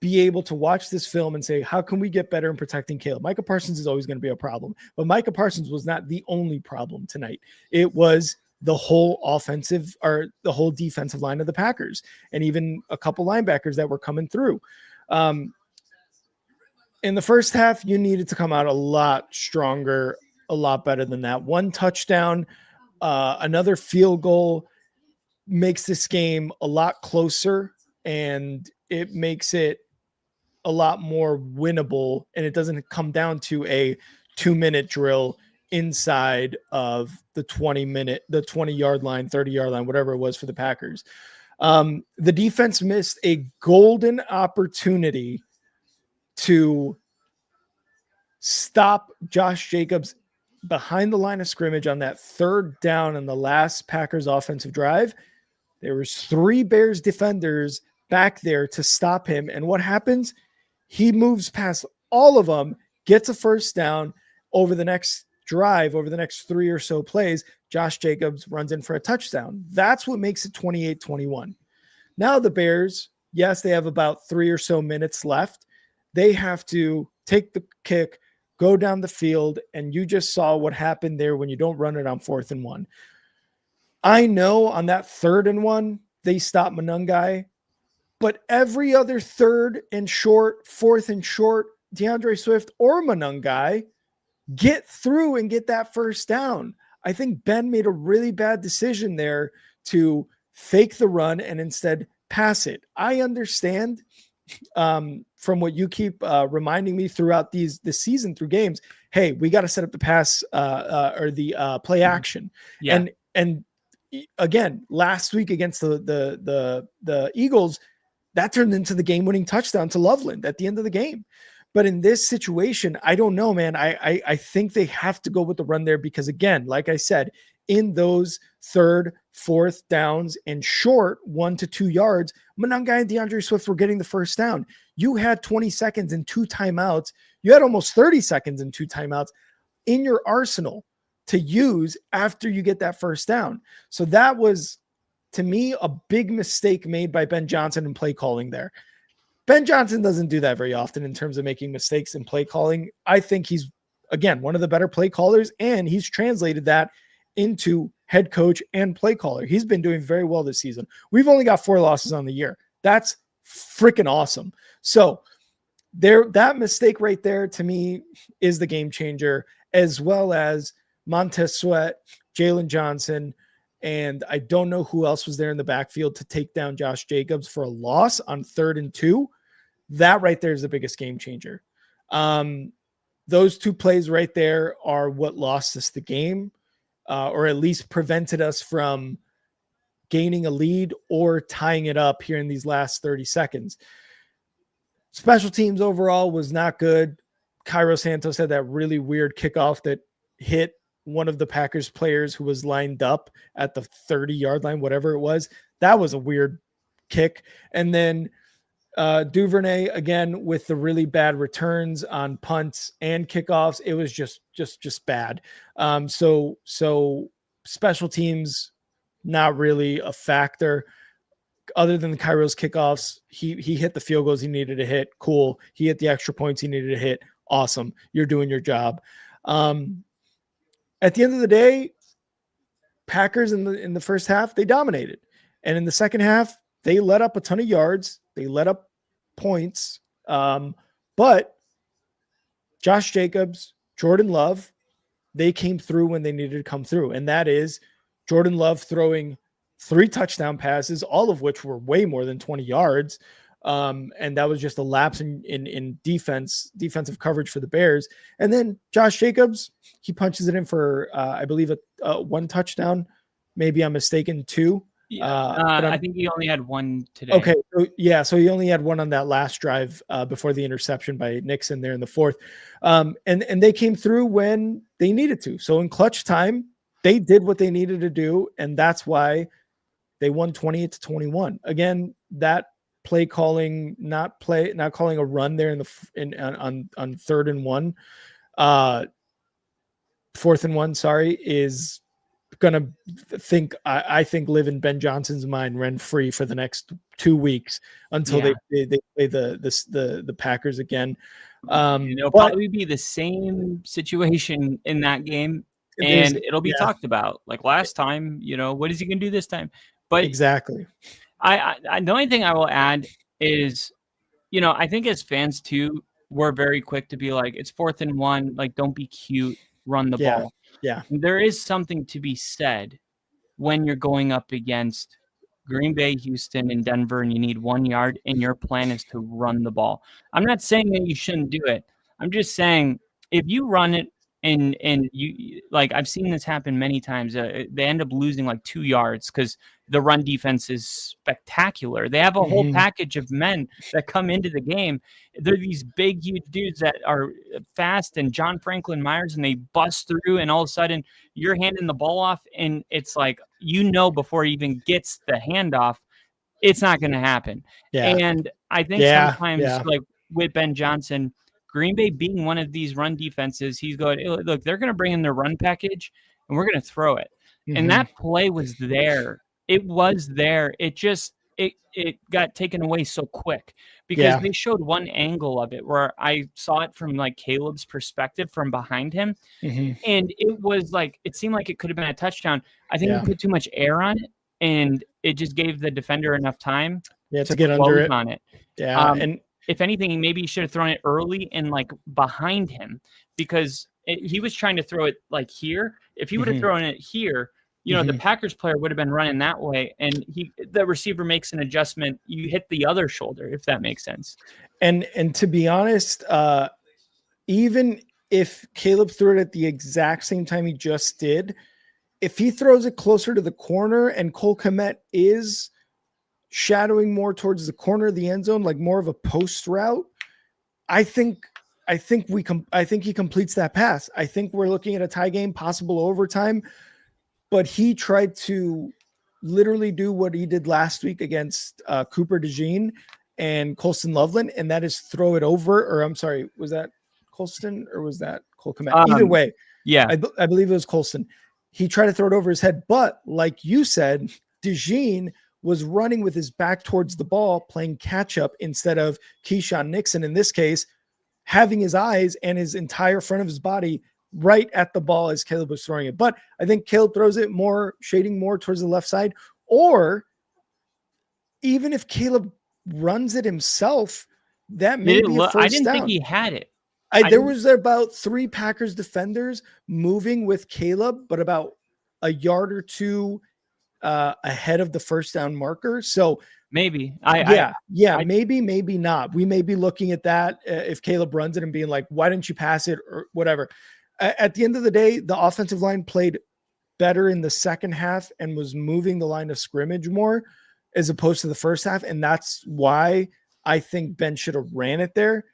Speaker 1: be able to watch this film and say, how can we get better in protecting Caleb? Micah Parsons is always going to be a problem, but Micah Parsons was not the only problem tonight. It was the whole offensive or the whole defensive line of the Packers, and even a couple linebackers that were coming through. In the first half, you needed to come out a lot stronger, a lot better than that. One touchdown, another field goal makes this game a lot closer, and it makes it a lot more winnable, and it doesn't come down to a 2-minute drill inside of the 20-yard line, 30-yard line, whatever it was for the Packers. The defense missed a golden opportunity to stop Josh Jacobs behind the line of scrimmage on that third down in the last Packers offensive drive. There was 3 Bears defenders back there to stop him. And what happens? He moves past all of them, gets a first down. Over the next drive, over the next 3 or so plays, Josh Jacobs runs in for a touchdown. That's what makes it 28-21. Now the Bears, yes, they have about 3 or so minutes left. They have to take the kick, go down the field, and you just saw what happened there when you don't run it on 4th and 1. I know on that 3rd and 1, they stopped Monangai, but every other 3rd and short, 4th and short, DeAndre Swift or Monangai get through and get that first down. I think Ben made a really bad decision there to fake the run and instead pass it. I understand from what you keep reminding me throughout this season through games, hey, we got to set up the pass or the play action.
Speaker 4: Yeah.
Speaker 1: And again, last week against the Eagles, that turned into the game-winning touchdown to Loveland at the end of the game. But in this situation, I don't know, man. I think they have to go with the run there because, again, like I said, in those 3rd, 4th downs and short 1 to 2 yards, Monangai and DeAndre Swift were getting the first down. You had 20 seconds and 2 timeouts. You had almost 30 seconds and 2 timeouts in your arsenal to use after you get that first down. So that was, to me, a big mistake made by Ben Johnson in play calling there. Ben Johnson doesn't do that very often in terms of making mistakes in play calling. I think he's, again, one of the better play callers, and he's translated that into head coach and play caller. He's been doing very well this season. We've only got 4 losses on the year. That's freaking awesome. So that mistake right there, to me, is the game changer, as well as Montez Sweat, Jalen Johnson, and I don't know who else was there in the backfield to take down Josh Jacobs for a loss on 3rd and 2. That right there is the biggest game changer. Those 2 plays right there are what lost us the game, or at least prevented us from gaining a lead or tying it up here in these last 30 seconds. Special teams overall was not good. Cairo Santos had that really weird kickoff that hit one of the Packers players who was lined up at the 30-yard line, whatever it was. That was a weird kick. And then Duvernay, again, with the really bad returns on punts and kickoffs, it was just bad. So special teams, not really a factor. Other than the Cairo's kickoffs, he hit the field goals he needed to hit. Cool. He hit the extra points he needed to hit. Awesome. You're doing your job. At the end of the day, Packers in the first half, they dominated. And in the second half, they let up a ton of yards. They let up points. But Josh Jacobs, Jordan Love, they came through when they needed to come through. And that is Jordan Love throwing 3 touchdown passes, all of which were way more than 20 yards. And that was just a lapse in defensive coverage for the Bears. And then Josh Jacobs, he punches it in for, I believe, a 1 touchdown. Maybe I'm mistaken, 2.
Speaker 4: I think he only had 1 today.
Speaker 1: Okay. So he only had 1 on that last drive before the interception by Nixon there in the 4th. And they came through when they needed to. So in clutch time, they did what they needed to do. And that's why they won 28-21. Again, that play calling, not calling a run there on 3rd and 1, 4th and 1, sorry, is gonna think I think live in Ben Johnson's mind rent free for the next 2 weeks until
Speaker 4: Yeah.
Speaker 1: they play the Packers again.
Speaker 4: It'll
Speaker 1: But
Speaker 4: probably be the same situation in that game,
Speaker 1: there's
Speaker 4: and it'll be
Speaker 1: yeah,
Speaker 4: talked about. Like last time, what is he gonna do this time? But
Speaker 1: exactly.
Speaker 4: the only thing I will add is, I think as fans too, we're very quick to be like, it's 4th and 1, like don't be cute, run the
Speaker 1: Yeah.
Speaker 4: ball.
Speaker 1: Yeah.
Speaker 4: There is something to be said when you're going up against Green Bay, Houston, and Denver, and you need 1 yard, and your plan is to run the ball. I'm not saying that you shouldn't do it. I'm just saying if you run it and you like, I've seen this happen many times. They end up losing like 2 yards because the run defense is spectacular. They have a whole
Speaker 1: Mhm.
Speaker 4: package of men that come into the game. They're these big, huge dudes that are fast and John Franklin Myers, and they bust through, and all of a sudden you're handing the ball off, and it's like, before he even gets the handoff, it's not going to happen.
Speaker 1: Yeah.
Speaker 4: And I think
Speaker 1: Yeah.
Speaker 4: sometimes,
Speaker 1: Yeah.
Speaker 4: like with Ben Johnson, Green Bay being one of these run defenses, he's going, look, they're going to bring in their run package, and we're going to throw it. And
Speaker 1: Mhm.
Speaker 4: that play was there. It was there. It just it got taken away so quick because
Speaker 1: Yeah.
Speaker 4: they showed one angle of it where I saw it from like Caleb's perspective from behind him.
Speaker 1: Mhm.
Speaker 4: And it was like, it seemed like it could have been a touchdown. I think
Speaker 1: Yeah.
Speaker 4: he put too much air on it, and it just gave the defender enough time
Speaker 1: Yeah, to get under
Speaker 4: close
Speaker 1: it.
Speaker 4: on it.
Speaker 1: Yeah. And
Speaker 4: If anything, maybe he should have thrown it early and like behind him, because he was trying to throw it like here. If he would have
Speaker 1: Mhm.
Speaker 4: thrown it here, the
Speaker 1: Mhm.
Speaker 4: Packers player would have been running that way, and the receiver makes an adjustment. You hit the other shoulder, if that makes sense.
Speaker 1: And to be honest, even if Caleb threw it at the exact same time he just did, if he throws it closer to the corner and Cole Kmet is shadowing more towards the corner of the end zone, like more of a post route, I think he completes that pass. I think we're looking at a tie game, possible overtime, but he tried to literally do what he did last week against Cooper DeJean and Colston Loveland, and that is throw it over, or I'm sorry, was that Colston or was that Cole Kmet? Either way,
Speaker 4: Yeah.
Speaker 1: I believe it was Colston. He tried to throw it over his head, but like you said, DeJean was running with his back towards the ball, playing catch up instead of Keyshawn Nixon in this case, having his eyes and his entire front of his body right at the ball as Caleb was throwing it. But I think Caleb throws it more, shading more towards the left side, or even if Caleb runs it himself, that may be a
Speaker 4: I
Speaker 1: first
Speaker 4: didn't
Speaker 1: down.
Speaker 4: think he had it.
Speaker 1: There was about 3 Packers defenders moving with Caleb, but about a yard or two ahead of the first down marker. So
Speaker 4: Maybe.
Speaker 1: maybe not. We may be looking at that if Caleb runs it and being like, why didn't you pass it or whatever. At the end of the day, the offensive line played better in the second half and was moving the line of scrimmage more as opposed to the first half. And that's why I think Ben should have ran it there.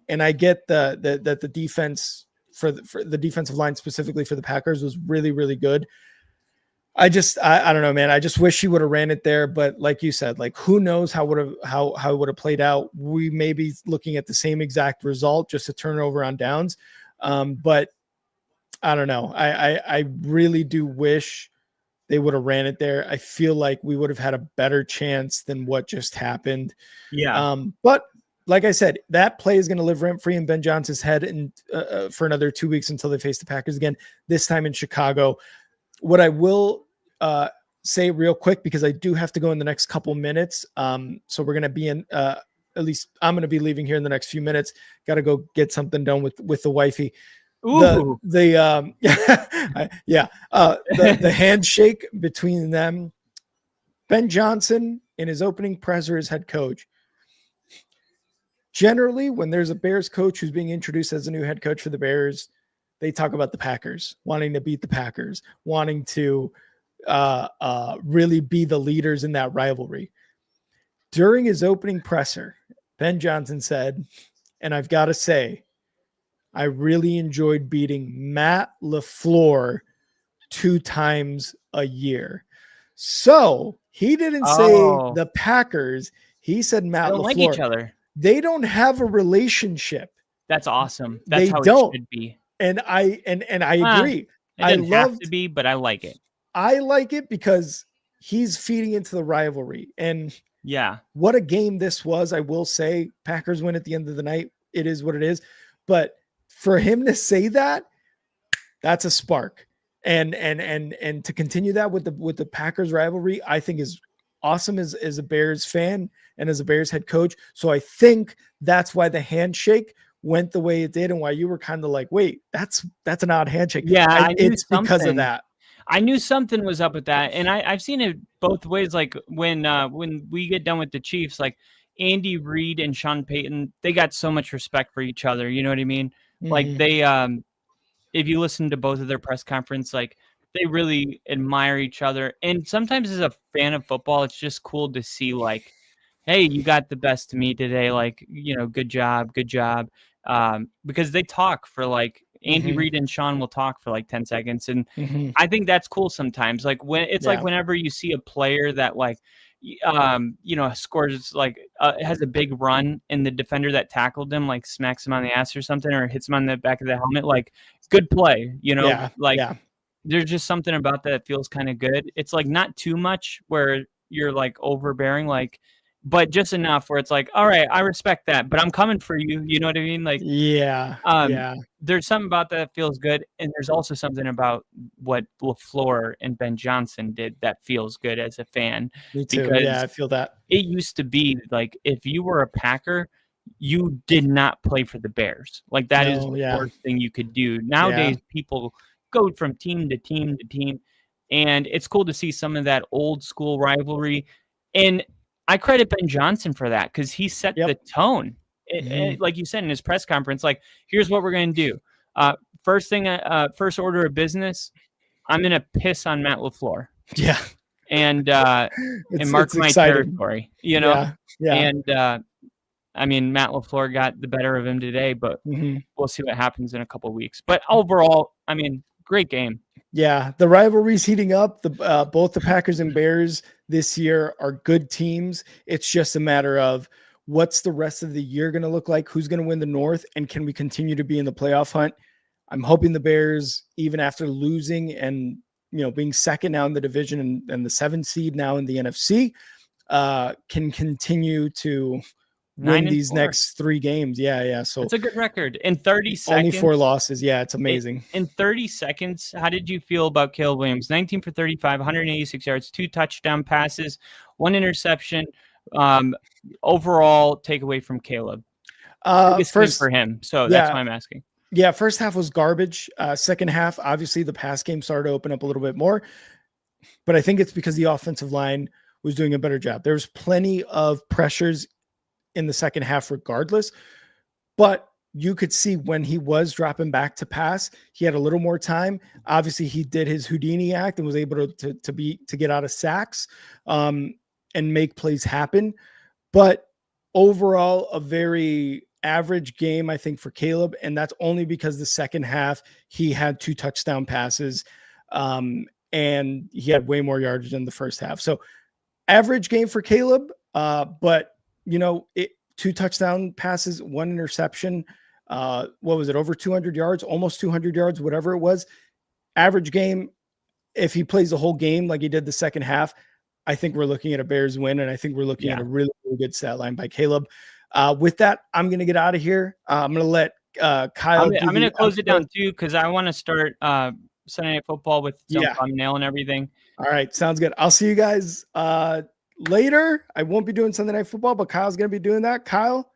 Speaker 1: And I get that the defense for the defensive line specifically for the Packers was really, really good. I don't know, man. I just wish he would have ran it there. But like you said, like who knows how it would have played out. We may be looking at the same exact result, just a turnover on downs. But I don't know. I really do wish they would have ran it there. I feel like we would have had a better chance than what just happened.
Speaker 4: Yeah.
Speaker 1: But like I said, that play is going to live rent free in Ben Johnson's head and for another 2 weeks until they face the Packers again, this time in Chicago. What I will say real quick, because I do have to go in the next couple minutes. So we're going to be in, at least I'm going to be leaving here in the next few minutes. Got to go get something done with the wifey.
Speaker 4: Ooh.
Speaker 1: The handshake between them, Ben Johnson in his opening presser as head coach. Generally, when there's a Bears coach who's being introduced as a new head coach for the Bears, they talk about the Packers, wanting to beat the Packers, wanting to really be the leaders in that rivalry. During his opening presser, Ben Johnson said, and I've got to say, I really enjoyed beating Matt LaFleur 2 times a year. So he didn't say the Packers. He said Matt
Speaker 4: They don't
Speaker 1: LaFleur.
Speaker 4: like each other.
Speaker 1: They don't have a relationship.
Speaker 4: That's awesome. That's
Speaker 1: They
Speaker 4: how
Speaker 1: don't.
Speaker 4: it should be.
Speaker 1: And I agree.
Speaker 4: It doesn't have to be, but I like it.
Speaker 1: I like it because he's feeding into the rivalry. And
Speaker 4: Yeah.
Speaker 1: what a game this was. I will say Packers win at the end of the night. It is what it is. But for him to say that, that's a spark. And to continue that with the Packers rivalry, I think is awesome as a Bears fan and as a Bears head coach. So I think that's why the handshake went the way it did, and why you were kind of like, wait, that's an odd handshake.
Speaker 4: Yeah, I knew
Speaker 1: it's because of
Speaker 4: something.
Speaker 1: that.
Speaker 4: I knew something was up with that, and I've seen it both ways. Like when we get done with the Chiefs, like Andy Reid and Sean Payton, they got so much respect for each other. You know what I mean? Like
Speaker 1: Mhm.
Speaker 4: they, if you listen to both of their press conference, like they really admire each other. And sometimes as a fan of football, it's just cool to see like, hey, you got the best of me today. Like, you know, good job, good job. Because they talk for like Andy
Speaker 1: Mhm.
Speaker 4: Reid and Sean will talk for like 10 seconds. And
Speaker 1: Mhm.
Speaker 4: I think that's cool sometimes. Like when it's like
Speaker 1: Yeah.
Speaker 4: whenever you see a player that like, you know, scores like has a big run and the defender that tackled him like smacks him on the ass or something or hits him on the back of the helmet, like good play, you know,
Speaker 1: Yeah.
Speaker 4: like
Speaker 1: Yeah.
Speaker 4: there's just something about that feels kind of good. It's like not too much where you're like overbearing, like, but just enough where it's like, all right, I respect that, but I'm coming for you. You know what I mean? Like,
Speaker 1: Yeah.
Speaker 4: um,
Speaker 1: Yeah.
Speaker 4: there's something about that feels good, and there's also something about what LaFleur and Ben Johnson did that feels good as a fan
Speaker 1: Me too. Yeah,
Speaker 4: because
Speaker 1: I feel that.
Speaker 4: it used to be like if you were a Packer, you did not play for the Bears. Like that is
Speaker 1: No,
Speaker 4: the
Speaker 1: yeah.
Speaker 4: worst thing you could do.
Speaker 1: Yeah.
Speaker 4: Nowadays, people go from team to team to team, and it's cool to see some of that old school rivalry. And I credit Ben Johnson for that because he set the
Speaker 1: Yep.
Speaker 4: tone.
Speaker 1: Mhm.
Speaker 4: Like you said in his press conference, like here's what we're going to do. First order of business, I'm going to piss on Matt LaFleur
Speaker 1: Yeah.
Speaker 4: and mark
Speaker 1: It's
Speaker 4: my
Speaker 1: exciting.
Speaker 4: territory, you know?
Speaker 1: Yeah. Yeah.
Speaker 4: And I mean, Matt LaFleur got the better of him today, but
Speaker 1: Mhm.
Speaker 4: we'll see what happens in a couple of weeks. But overall, I mean, great game.
Speaker 1: Yeah, the rivalry's heating up. Both the Packers and Bears this year are good teams. It's just a matter of what's the rest of the year going to look like, who's going to win the North, and can we continue to be in the playoff hunt? I'm hoping the Bears, even after losing and being second now in the division and the 7th seed now in the NFC, can continue to win these
Speaker 4: 9-4.
Speaker 1: next 3 games. Yeah, yeah. So
Speaker 4: That's a good record. In 30
Speaker 1: only 4
Speaker 4: seconds.
Speaker 1: losses. Yeah, it's amazing.
Speaker 4: In 30 seconds, how did you feel about Caleb Williams? 19 for 35, 186 yards, 2 touchdown passes, 1 interception. Overall takeaway from Caleb. Biggest game for him. So that's why I'm asking.
Speaker 1: Yeah, first half was garbage. Second half, obviously, the pass game started to open up a little bit more. But I think it's because the offensive line was doing a better job. There's plenty of pressures in the second half regardless. But you could see when he was dropping back to pass, he had a little more time. Obviously, he did his Houdini act and was able to get out of sacks and make plays happen. But overall, a very average game, I think, for Caleb. And that's only because the second half, he had 2 touchdown passes and he had way more yardage than the first half. So average game for Caleb. But, 2 touchdown passes, 1 interception. What was it? Over 200 yards, almost 200 yards, whatever it was. Average game. If he plays the whole game like he did the second half, I think we're looking at a Bears win, and I think we're looking at a really, really good stat line by Caleb. With that, I'm going to get out of here. I'm going to let Kyle.
Speaker 4: I'm going to close it down too because I want to start Sunday Night Football with some thumbnail and everything.
Speaker 1: All right, sounds good. I'll see you guys later. I won't be doing Sunday Night Football, but Kyle's going to be doing that. Kyle,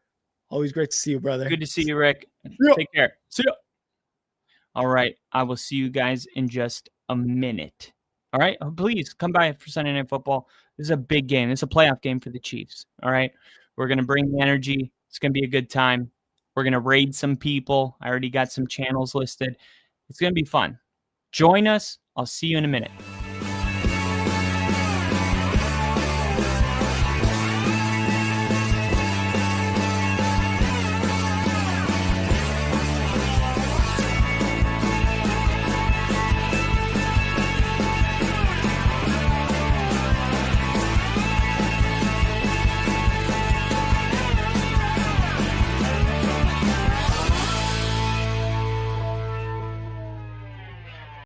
Speaker 1: always great to see you, brother.
Speaker 4: Good to see you, Rick. Take care. See ya. All right, I will see you guys in just a minute. All right, please come by for Sunday Night Football. This is a big game. This is a playoff game for the Chiefs. All right, we're going to bring the energy. It's going to be a good time. We're going to raid some people. I already got some channels listed. It's going to be fun. Join us. I'll see you in a minute.